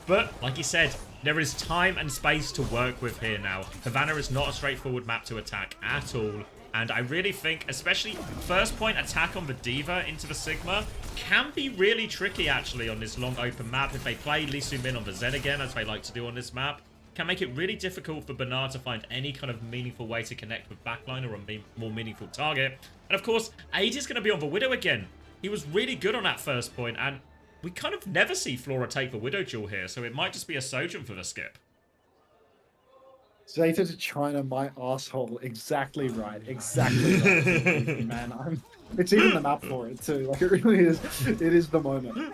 S2: But, like you said, there is time and space to work with here now. Havana is not a straightforward map to attack at all. And I really think, especially first point attack on the Diva into the Sigma, can be really tricky actually on this long open map. If they play Lee Su-min on the Zen again, as they like to do on this map, can make it really difficult for Bernard to find any kind of meaningful way to connect with backline or a more meaningful target. And of course, Aid is going to be on the Widow again. He was really good on that first point, and we kind of never see Flora take the Widow duel here, so it might just be a Sojourn for the skip.
S1: Zeta to China, my asshole. Exactly right. Exactly right. Man, it's even the map for it too. Like, it really is. It is the moment.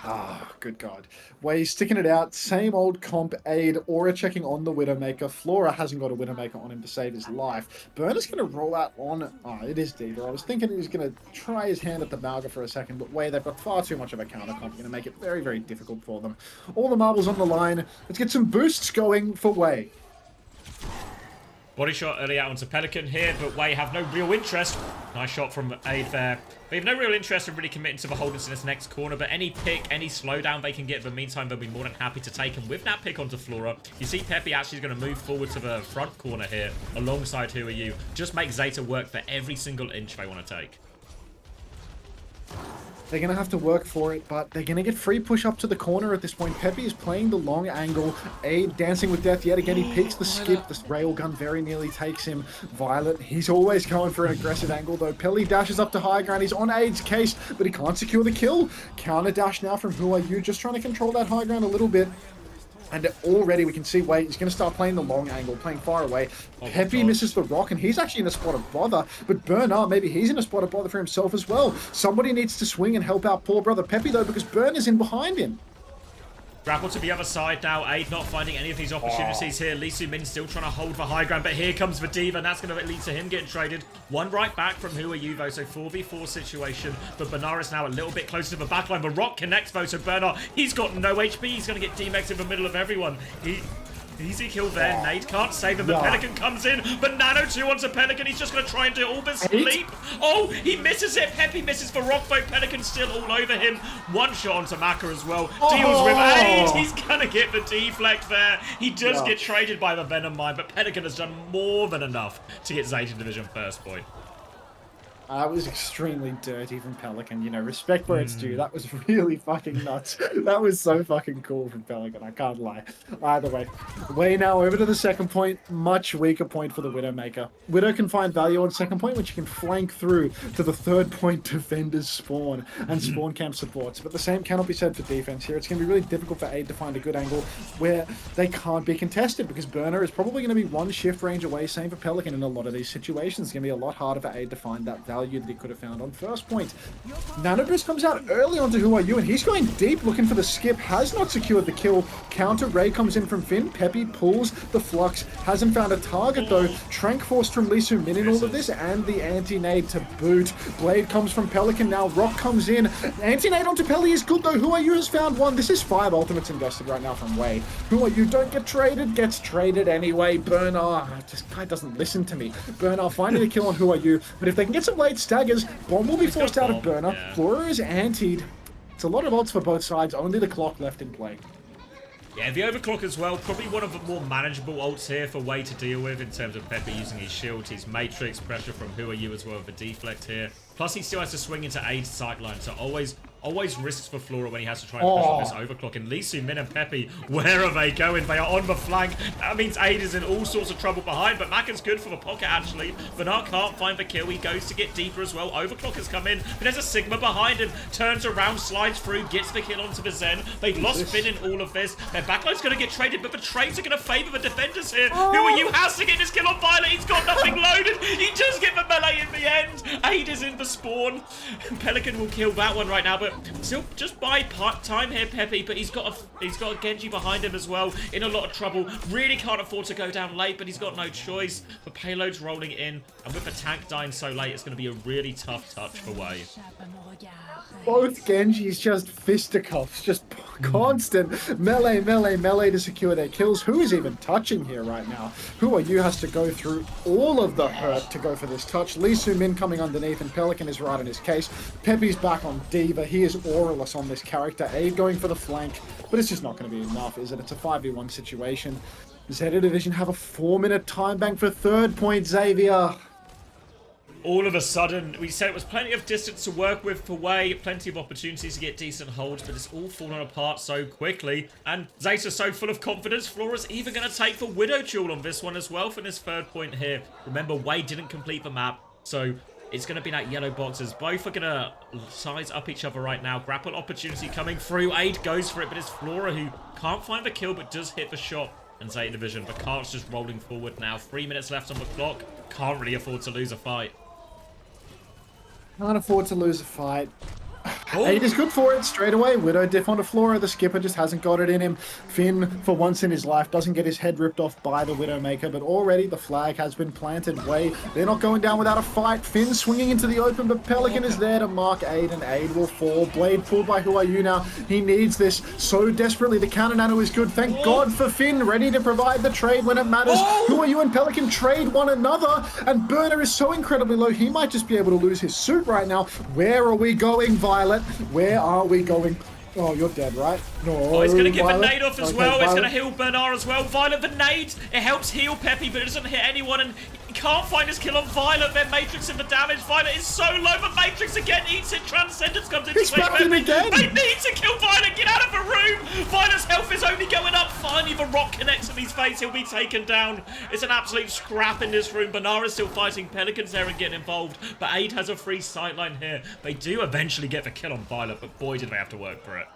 S1: Ah, good God. Wei sticking it out. Same old comp. Aid. Aura checking on the Widowmaker. Flora hasn't got a Widowmaker on him to save his life. Burner's going to roll out on... Ah, it is Diva. I was thinking he was going to try his hand at the Malga for a second, but Wei, they've got far too much of a counter comp. Going to make it very, very difficult for them. All the marbles on the line. Let's get some boosts going for Wei.
S2: Body shot early out onto Pelican here, but Wei have no real interest. Nice shot from Aid there. They have no real interest in really committing to the hold into this next corner, but any pick, any slowdown they can get in the meantime, they'll be more than happy to take. And with that pick onto Flora, you see Peppy actually is going to move forward to the front corner here, alongside Who Are You. Just make Zeta work for every single inch they want to take.
S1: They're going to have to work for it, but they're going to get free push up to the corner at this point. Peppy is playing the long angle. Aid dancing with death yet again. He peeks the skip. This railgun very nearly takes him. Violet, he's always going for an aggressive angle though. Pelly dashes up to high ground. He's on Aid's case, but he can't secure the kill. Counter dash now from Who Are You, just trying to control that high ground a little bit. And already we can see, wait, he's going to start playing the long angle, playing far away. Peppy misses the rock, and he's actually in a spot of bother. But Bernard, maybe he's in a spot of bother for himself as well. Somebody needs to swing and help out poor brother Peppy, though, because Bern is in behind him.
S2: Grapple to the other side now. Aid not finding any of these opportunities here. Lee Soo-min still trying to hold for high ground, but here comes Vadiva, and that's going to lead to him getting traded. One right back from Who Are You, though, so 4v4 situation. But Bernard is now a little bit closer to the backline. The rock connects, though, so Bernard, he's got no HP. He's going to get DMX'd in the middle of everyone. Easy kill there. Nate can't save him. The Pelican comes in, but Nano 2 onto Pelican. He's just going to try and do all this sleep. Oh, he misses it. Peppy misses for Rockboat. Pelican still all over him. One shot onto Maka as well. Deals with Aid. He's going to get the deflect there. He does get traded by the Venom Mine, but Pelican has done more than enough to get ZETA Division first point.
S1: That was extremely dirty from Pelican, you know, respect where it's due. That was really fucking nuts. That was so fucking cool from Pelican, I can't lie. Either way, way now over to the second point, much weaker point for the Widowmaker. Widow can find value on second point, which you can flank through to the third point defenders spawn and spawn camp supports. But the same cannot be said for defense here. It's going to be really difficult for Aid to find a good angle where they can't be contested because Burner is probably going to be one shift range away, same for Pelican in a lot of these situations. It's going to be a lot harder for Aid to find that value that he could have found on first point. Nanoboost comes out early onto Who Are You, and he's going deep looking for the skip, has not secured the kill. Counter Ray comes in from Finn. Peppy pulls the flux, hasn't found a target though. Trank forced from Lee Soo-min in all of this, and the anti-nade to boot. Blade comes from Pelican now. Rock comes in. Anti-nade onto Pelly is good though. Who Are You has found one. This is 5 ultimates invested right now from Wei. Who Are You don't get traded, gets traded anyway. Bernard, this guy doesn't listen to me. Bernard finding a kill on Who Are You, but if they can get some late staggers, bomb will be forced out of Burner.
S2: Yeah.
S1: Flora is antied. It's a lot of ults for both sides, only the clock left in play.
S2: Yeah, the overclock as well, probably one of the more manageable ults here for Wei to deal with in terms of Peppy using his shield, his matrix, pressure from Who Are You as well with the deflect here. Plus he still has to swing into Aid's sideline, so always risks for Flora when he has to try and push off this overclock. And Lee Soo-min and Peppy, where are they going? They are on the flank. That means Aid is in all sorts of trouble behind, but Maka's good for the pocket actually. Bernard can't find the kill. He goes to get deeper as well. Overclock has come in, but there's a Sigma behind him. Turns around, slides through, gets the kill onto the Zen. They've lost Finn in all of this. Their backline's going to get traded, but the trades are going to favour the defenders here. Who Are You has to get this kill on Violet. He's got nothing loaded. He does get the melee in the end. Aid is in the spawn. Pelican will kill that one right now, but still just buy time here, Peppy. But he's got a Genji behind him as well, in a lot of trouble. Really can't afford to go down late, but he's got no choice. The payload's rolling in, and with the tank dying so late, it's going to be a really tough touch for Wei.
S1: Both Genjis just fisticuffs, just constant melee to secure their kills. Who is even touching here right now? Who Are You has to go through all of the hurt to go for this touch. Lee Soo-min coming underneath, and Pelican is right in his case. Peppy's back on Diva. He is auraless on this character. Aid going for the flank, but it's just not going to be enough, is it? It's a 5v1 situation. ZETA Division have a 4-minute time bank for third point, Xavier.
S2: All of a sudden, we said it was plenty of distance to work with for Wei, plenty of opportunities to get decent holds, but it's all fallen apart so quickly. And ZETA's so full of confidence, Flora's even going to take the Widow Jewel on this one as well for this third point here. Remember, Wei didn't complete the map, so it's going to be that yellow boxes. Both are going to size up each other right now. Grapple opportunity coming through. Aid goes for it, but it's Flora who can't find the kill, but does hit the shot. And ZETA Division, the cart's just rolling forward now. 3 minutes left on the clock. Can't really afford to lose a fight.
S1: Can't afford to lose a fight. Aid is good for it straight away. Widow diff onto Flora. The skipper just hasn't got it in him. Finn, for once in his life, doesn't get his head ripped off by the Widowmaker, but already the flag has been planted. Way, they're not going down without a fight. Finn swinging into the open, but Pelican is there to mark Aid, and Aid will fall. Blade pulled by Who Are You now. He needs this so desperately. The counter nano is good. Thank God for Finn, ready to provide the trade when it matters. Who Are You and Pelican trade one another, and Burner is so incredibly low, he might just be able to lose his suit right now. Where are we going, Violet? Where are we going? Oh, you're dead, right? No.
S2: Oh, it's going to give
S1: Violet.
S2: the nade off as well. It's going to heal Bernard as well. Violet, the nade. It helps heal Peppy, but it doesn't hit anyone, and he can't find his kill on Violet. They're matrixing the damage. Violet is so low, but Matrix again eats it. Transcendence comes into play.
S1: Back in again.
S2: They need to kill Violet. Get out of the room. Violet's health is only going up. Finally, the rock connects in his face. He'll be taken down. It's an absolute scrap in this room. Banara's still fighting. Pelican's there and getting involved. But Aid has a free sightline here. They do eventually get the kill on Violet, but boy, did they have to work for it.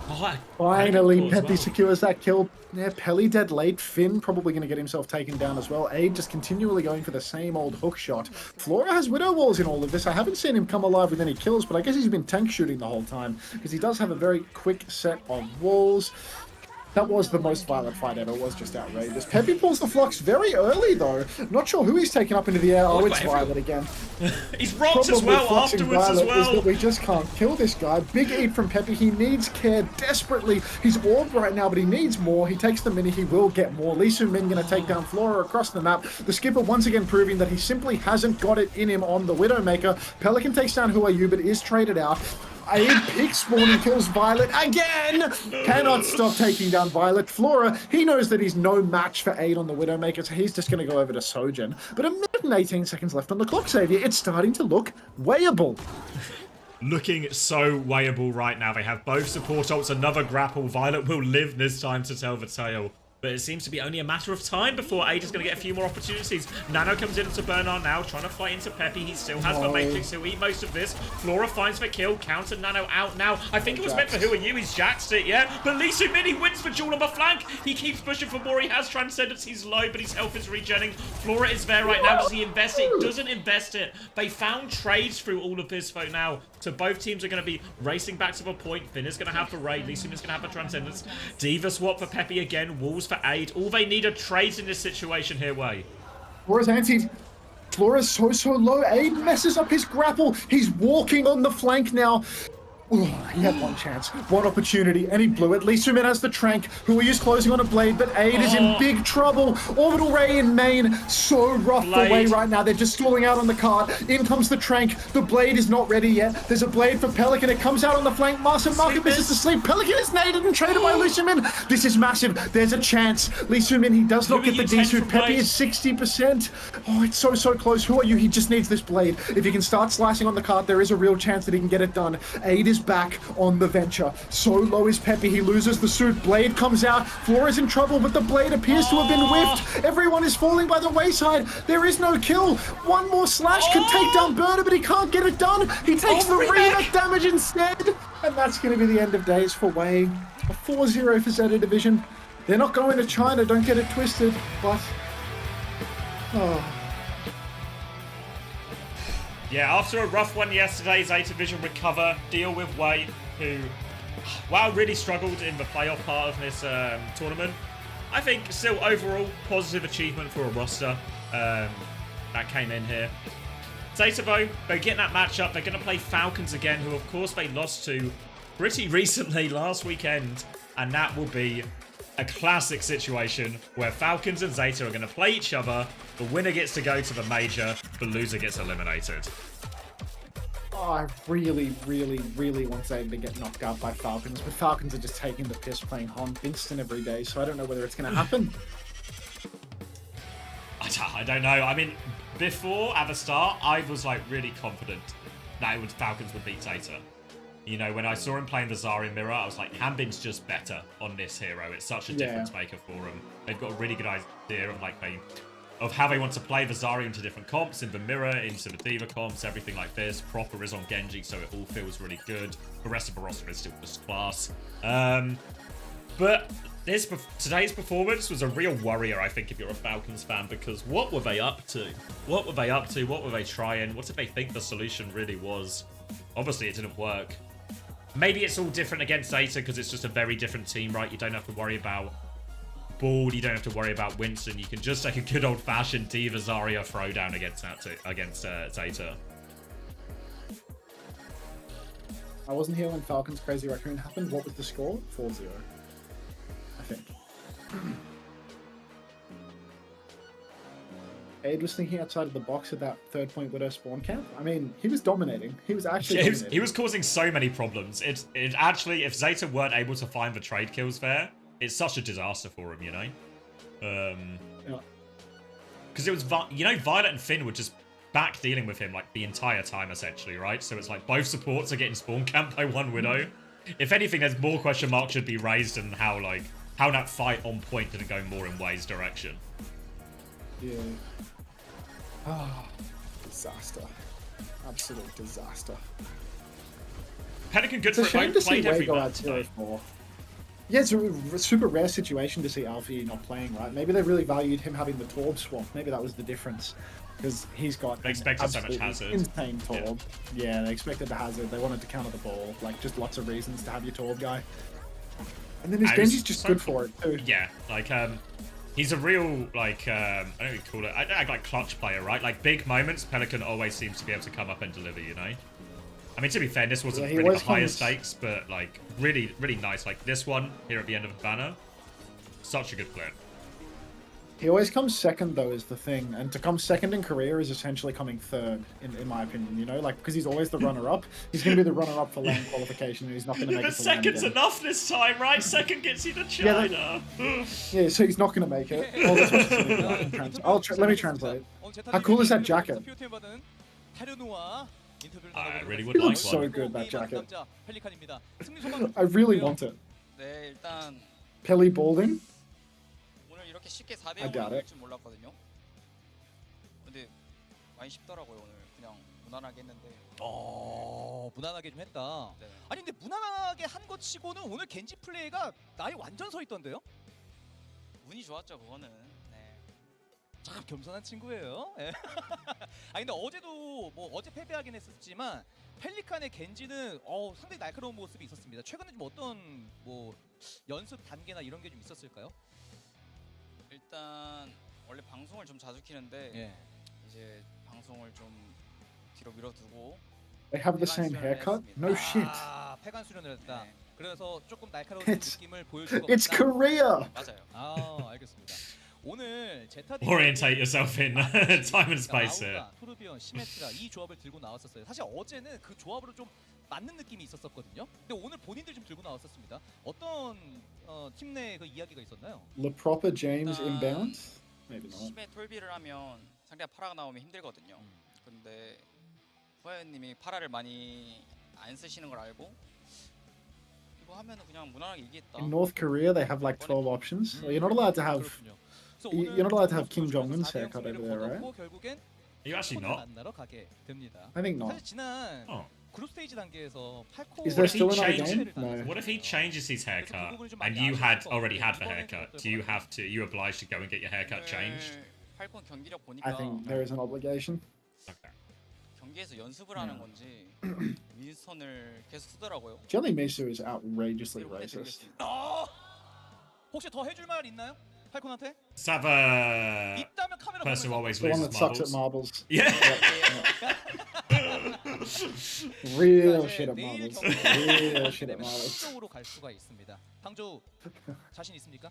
S2: Oh,
S1: finally, Peppy secures that kill. Yeah, Pelly dead late. Finn probably going to get himself taken down as well. Aid just continually going for the same old hook shot. Flora has Widow Walls in all of this. I haven't seen him come alive with any kills, but I guess he's been tank shooting the whole time because he does have a very quick set of walls. That was the most violent fight ever. It was just outrageous. Peppy pulls the flux very early, though. Not sure who he's taking up into the air. Oh, it's Violet again.
S2: He's rocked as well afterwards as well.
S1: Is that we just can't kill this guy. Big eat from Peppy. He needs care desperately. He's orbed right now, but he needs more. He takes the mini. He will get more. Lee Soo-min going to take down Flora across the map. The skipper once again proving that he simply hasn't got it in him on the Widowmaker. Pelican takes down Who Are You, but is traded out. Aid picks spawn and kills Violet again! Cannot stop taking down Violet. Flora, he knows that he's no match for Aid on the Widowmaker, so he's just going to go over to Sojourn. But 1 minute and 18 seconds left on the clock, Xavier. It's starting to look weighable.
S2: Looking so weighable right now. They have both support ults, another grapple. Violet will live this time to tell the tale. But it seems to be only a matter of time before Aid is going to get a few more opportunities. Nano comes in to Bernard now, trying to fight into Peppy. He still has the Matrix. He'll eat most of this. Flora finds the kill. Counter Nano out now. I think it was meant for Who Are You. He's jaxed it, yeah? But Lee Soo-min wins the duel on the flank. He keeps pushing for more. He has Transcendence. He's low, but his health is regenning. Flora is there right now. Does he invest it? Doesn't invest it. They found trades through all of this though now. So both teams are going to be racing back to the point. Finn is going to have the raid. Lee Soo-min's going to have the Transcendence. Diva swap for Peppy again. Walls for Aid. All they need are trades in this situation here, Way.
S1: Flora's anti. Flora's so low. Aid messes up his grapple. He's walking on the flank now. Ooh, he had one chance, one opportunity, and he blew it. Lee Soo-min has the Trank, Who Are You's closing on a Blade, but Aid is in big trouble. Orbital Ray in main, so rough for Way right now. They're just stalling out on the card. In comes the Trank. The Blade is not ready yet. There's a Blade for Pelican. It comes out on the flank. Master Market misses the sleep. Pelican is naded and traded by Lee Soo-min. This is massive. There's a chance. Lee Soo-min, he does not get the D-suit. Peppy is 60%. Oh, it's so close. Who Are You? He just needs this Blade. If he can start slicing on the card, there is a real chance that he can get it done. Aid is back on the venture. So low is Peppy. He loses the suit. Blade comes out. Flora's in trouble, but the Blade appears to have been whiffed. Everyone is falling by the wayside. There is no kill. One more slash could take down Burner, but he can't get it done. He takes the remake damage instead. And that's going to be the end of days for Wei. A 4-0 for ZETA Division. They're not going to China, don't get it twisted, but... Oh.
S2: Yeah, after a rough one yesterday, ZETA Division recover, deal with Wei, who, wow, really struggled in the playoff part of this tournament. I think still overall positive achievement for a roster that came in here. ZETA though, they're getting that matchup. They're going to play Falcons again, who of course they lost to pretty recently last weekend, and that will be a classic situation where Falcons and ZETA are going to play each other. The winner gets to go to the major, the loser gets eliminated.
S1: Oh, I really want ZETA to get knocked out by Falcons, but Falcons are just taking the piss playing Hon Winston every day, so I don't know whether it's going to happen.
S2: I don't know. I mean, before, at the start, I was like really confident that Falcons would beat ZETA. You know, when I saw him playing the Zarya mirror, I was like, Hanbin's just better on this hero. It's such a difference maker for him. They've got a really good idea of how they want to play the Zarya into different comps, in the mirror, into the Diva comps, everything like this. Proper is on Genji, so it all feels really good. The rest of the roster is still just class. But today's performance was a real worrier, I think, if you're a Falcons fan, because what were they up to? What were they up to? What were they trying? What did they think the solution really was? Obviously, it didn't work. Maybe it's all different against ZETA because it's just a very different team, right? You don't have to worry about Bald. You don't have to worry about Winston. You can just take a good old-fashioned Diva Zarya throwdown against ZETA.
S1: I wasn't here when Falcons Crazy Raccoon happened. What was the score? 4-0. I think. Aid was thinking outside of the box at that 3rd-point Widow spawn camp. I mean, he was dominating. He was actually dominating.
S2: He was causing so many problems. It actually, if ZETA weren't able to find the trade kills there, it's such a disaster for him, you know?
S1: Yeah.
S2: Because it was, Violet and Finn were just back dealing with him like the entire time essentially, right? So it's like both supports are getting spawn camped by one Widow. If anything, there's more question marks should be raised in how that fight on point didn't go more in Wei's direction.
S1: Yeah. Ah, disaster. Absolute disaster.
S2: Pelican good
S1: It's a
S2: for it,
S1: shame
S2: though.
S1: to see
S2: Played
S1: Wei
S2: every
S1: go out
S2: match, though.
S1: 0-4. Yeah, it's a super rare situation to see Alfie not playing, right? Maybe they really valued him having the Torb swap. Maybe that was the difference. Because he's got
S2: They expected so much hazard.
S1: insane Torb. Yeah, they expected the hazard. They wanted to counter the ball. Like, just lots of reasons to have your Torb guy. And then his Genji's just good for it, too.
S2: Yeah, like, he's a real, like, I don't know what you call it, like, clutch player, right? Like, big moments, Pelican always seems to be able to come up and deliver, you know? I mean, to be fair, this wasn't really the highest stakes, but, like, really, really nice. Like, this one here at the end of the banner, such a good player.
S1: He always comes second, though, is the thing. And to come second in Korea is essentially coming third, in my opinion, you know? Like, because he's always the runner-up. He's going to be the runner-up for LAN qualification, and he's not going to make it to LAN.
S2: But second's enough this time, right? Second gets you to China.
S1: Yeah, so he's not going to make it. Oh, that's what he's gonna do. Let me translate. How cool is that jacket?
S2: I really would
S1: He
S2: like
S1: looks so
S2: one.
S1: good, that jacket. I really want it.
S3: 네, 일단
S1: Pelly balding?
S3: 오늘 이렇게 쉽게 4대
S1: I doubt
S3: 0을
S1: it.
S3: 이길 줄 몰랐거든요. 근데 많이 쉽더라고요, 오늘. 그냥 무난하게 했는데.
S4: 무난하게 좀 했다.
S3: 네.
S4: 아니 근데 무난하게 한 것 치고는 오늘 겐지 플레이가 나이 완전 서 있던데요?
S3: 운이 좋았죠, 그거는. 네.
S4: 참 겸손한 친구예요. 예. 아니 근데 어제도 뭐 어제 패배하긴 했었지만 펠리칸의 겐지는 상당히 날카로운 모습이 있었습니다. 최근에 좀 어떤 뭐 연습 단계나 이런 게 좀 있었을까요?
S3: 일단 원래 방송을 좀 자주 키는데
S4: 예.
S3: 이제 방송을 좀 뒤로 밀어두고
S1: They have the same haircut? No shit.
S4: 폐관 수련을 했다.
S3: 네.
S4: 그래서 조금 날카로운
S1: It's-
S4: 느낌을 보여줄 것
S1: It's
S4: 같다.
S1: Korea!
S3: 맞아요.
S4: 알겠습니다. 오늘 제타
S2: Orientate yourself in time and space here.
S4: 아우가, 토르비언, 시메트라 이 조합을 들고 나왔었어요. 사실 어제는 그 조합으로 좀 맞는 느낌이 있었었거든요. 근데 오늘 본인들 좀 들고 나왔었습니다. 어떤 팀 내 그 이야기가 있었나요?
S1: Le proper James
S3: 일단-
S1: inbounds? Maybe not.
S3: 심해 톨비를 하면 상대가 파라가 나오면 힘들거든요. 근데 후아연님이 파라를 많이 안 쓰시는 걸 알고 이거 하면은 그냥 무난하게 이기겠다.
S1: In North Korea, they have like 12 options. So you're not allowed to have.
S4: 그렇군요. 그래서
S1: You're not allowed to have Kim
S4: 오늘
S1: Jong-un's
S4: 4대0
S1: haircut over
S4: 승리를
S1: there, right?
S4: 거뒀고 결국엔
S2: Are you actually
S4: 폰을
S2: not?
S4: 만나러 가게 됩니다.
S1: I think not.
S4: 사실 지난
S2: Oh.
S4: 그룹 스테이지 단계에서 8코
S1: Is there
S2: still
S1: another
S2: game?
S1: No.
S2: What if he changes his haircut and you had already had the haircut? Do you have to? You obliged to go and get your haircut changed?
S3: 팔콘 경기력
S1: I
S3: 보니까
S1: think there is an obligation.
S2: Okay.
S3: 경기에서 연습을 하는 건지 윈스턴을 계속 쓰더라고요.
S1: Jelly Misu is outrageously
S3: 이렇게
S1: racist.
S3: 되겠습니다.
S4: 혹시 더 해줄 말 있나요? 팔콘한테?
S2: Let's have a
S4: 있다면 카메라
S2: person who
S4: 보면서.
S2: always
S1: The one
S2: loses
S1: that sucks at
S2: marbles.
S1: marbles.
S2: Yeah.
S1: Real
S4: 자,
S1: shit at
S4: 이제 내일
S1: marbles.
S4: 경기
S1: Real
S4: 하게
S1: shit at
S4: 되면
S1: marbles.
S4: 쪽으로 갈 수가 있습니다. 방조 자신 있습니까?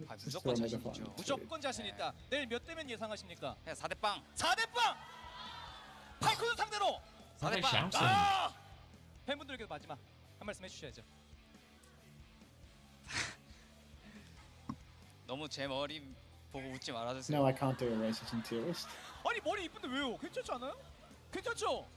S3: 아,
S1: Just
S3: 무조건
S1: throw
S3: 자신
S1: another
S3: 있죠.
S1: one.
S4: 무조건 자신 있다. 내일 몇 대면 예상하십니까?
S3: 그냥 4대 빵.
S4: 4대 빵! 팔콘 상대로!
S2: What are they
S3: 4대 빵.
S2: shouting?
S4: 팬분들에게 마지막 한 말씀 해주셔야죠.
S3: 너무 제 머리 보고 웃지 말아주세요.
S1: No, I can't do a racist and tier list.
S4: 아니 머리 이쁜데 왜요? 괜찮지 않아요? 괜찮죠?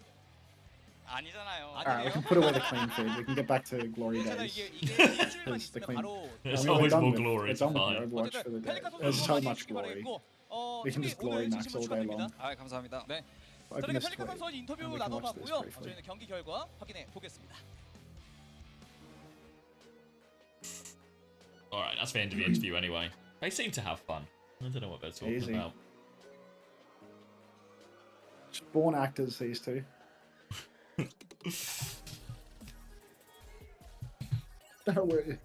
S3: 아니잖아요.
S1: Alright, we can put away the clean feed. We can get back to glory
S4: 괜찮아
S1: days.
S4: 이게 일주일만
S1: It's the
S4: 있으면
S1: clean.
S4: 바로
S2: There's
S1: I mean,
S2: always
S1: we're done
S2: more
S1: with-
S2: glory.
S1: We're
S2: It's
S1: done with
S2: fine.
S1: Overwatch for the day.
S4: 펠리칸 선수
S1: There's so
S4: 많이
S1: much
S4: 해주시기
S1: glory.
S4: 바라겠고,
S1: We can just glory
S4: 오늘
S1: max
S4: 진심
S1: all day long.
S4: 축하드립니다.
S3: 아, 감사합니다.
S4: 네.
S1: Open
S4: 저렇게
S1: this
S4: 펠리칸
S1: way.
S4: 선수 인터뷰
S1: And we can watch this
S4: 나눠봤고요.
S1: briefly.
S4: 저희는 경기 결과 확인해 보겠습니다.
S2: Alright, that's the end of the interview anyway. They seem to have fun. I don't know what they're talking
S1: Easy.
S2: about.
S1: Born actors, these two. No way.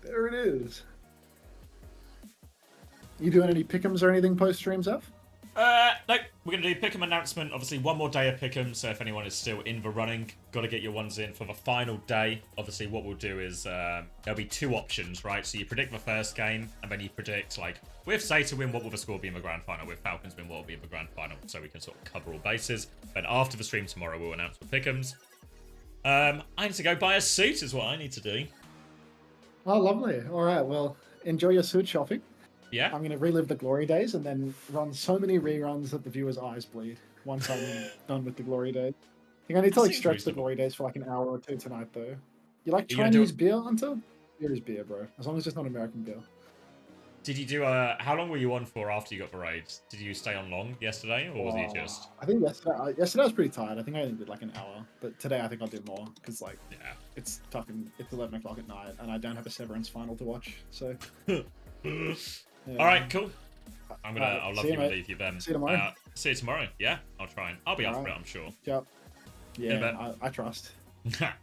S1: There it is. You doing any pick'ems or anything post streams, F?
S2: No, we're going to do Pick'em announcement. Obviously, one more day of Pick'em, so if anyone is still in the running, got to get your ones in for the final day. Obviously, what we'll do is there'll be two options, right? So you predict the first game, and then you predict, like, with ZETA win, what will the score be in the grand final? With Falcons win, what will be in the grand final? So we can sort of cover all bases. Then after the stream tomorrow, we'll announce the Pick'ems. I need to go buy a suit is what I need to do.
S1: Oh, lovely. All right. Well, enjoy your suit shopping.
S2: Yeah.
S1: I'm going to relive the glory days and then run so many reruns that the viewers' eyes bleed once I'm done with the glory days. I think I need to
S2: That
S1: like
S2: seems
S1: stretch the
S2: reasonable.
S1: glory days for like an hour or two tonight, though. You like
S2: Are you gonna do
S1: Chinese beer, Hunter? Beer is beer, bro. As long as it's not American beer.
S2: Did you do how long were you on for after you got the raid? Did you stay on long yesterday, or was it just?
S1: I think yesterday I was pretty tired. I think I only did like an hour, but today I think I'll do more because like
S2: Yeah.
S1: it's 11 o'clock at night and I don't have a Severance final to watch. So. Yeah.
S2: All right, cool. I'll love
S1: see
S2: you
S1: you,
S2: and
S1: mate.
S2: leave you then.
S1: See you tomorrow.
S2: See you tomorrow. Yeah, I'll try and I'll be up for it,
S1: Alright.
S2: I'm sure.
S1: Yep.
S2: In a
S1: Yeah, I trust.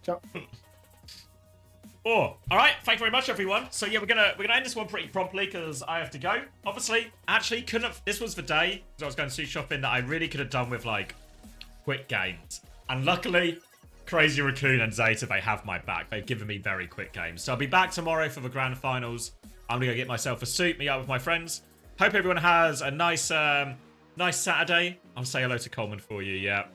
S1: Ciao.
S2: Oh, all right. Thank you very much, everyone. So yeah, we're gonna end this one pretty promptly because I have to go. Obviously, actually, couldn't have. This was the day because I was going suit shopping that I really could have done with like quick games, and luckily, Crazy Raccoon and Zeta, they have my back. They've given me very quick games. So I'll be back tomorrow for the grand finals. I'm gonna go get myself a suit, meet up with my friends. Hope everyone has a nice Saturday. I'll say hello to Coleman for you. Yeah.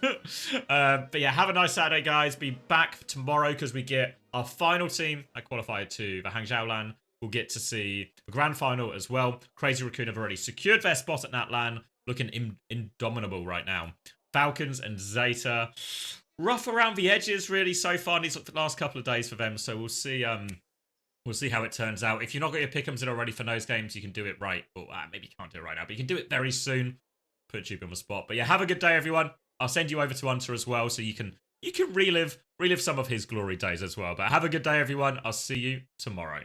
S2: But yeah, have a nice Saturday, guys. Be back tomorrow because we get our final team that qualified to the Hangzhou LAN. We'll get to see the grand final as well. Crazy Raccoon have already secured their spot at that LAN, looking indomitable right now. Falcons and Zeta, rough around the edges really so far in these last couple of days for them. So we'll see. We'll see how it turns out. If you've not got your pick'ems in already for those games, you can do it right. Or maybe you can't do it right now, but you can do it very soon. Put you on the spot. But yeah, have a good day, everyone. I'll send you over to Unter as well, so you can relive some of his glory days as well. But have a good day, everyone. I'll see you tomorrow.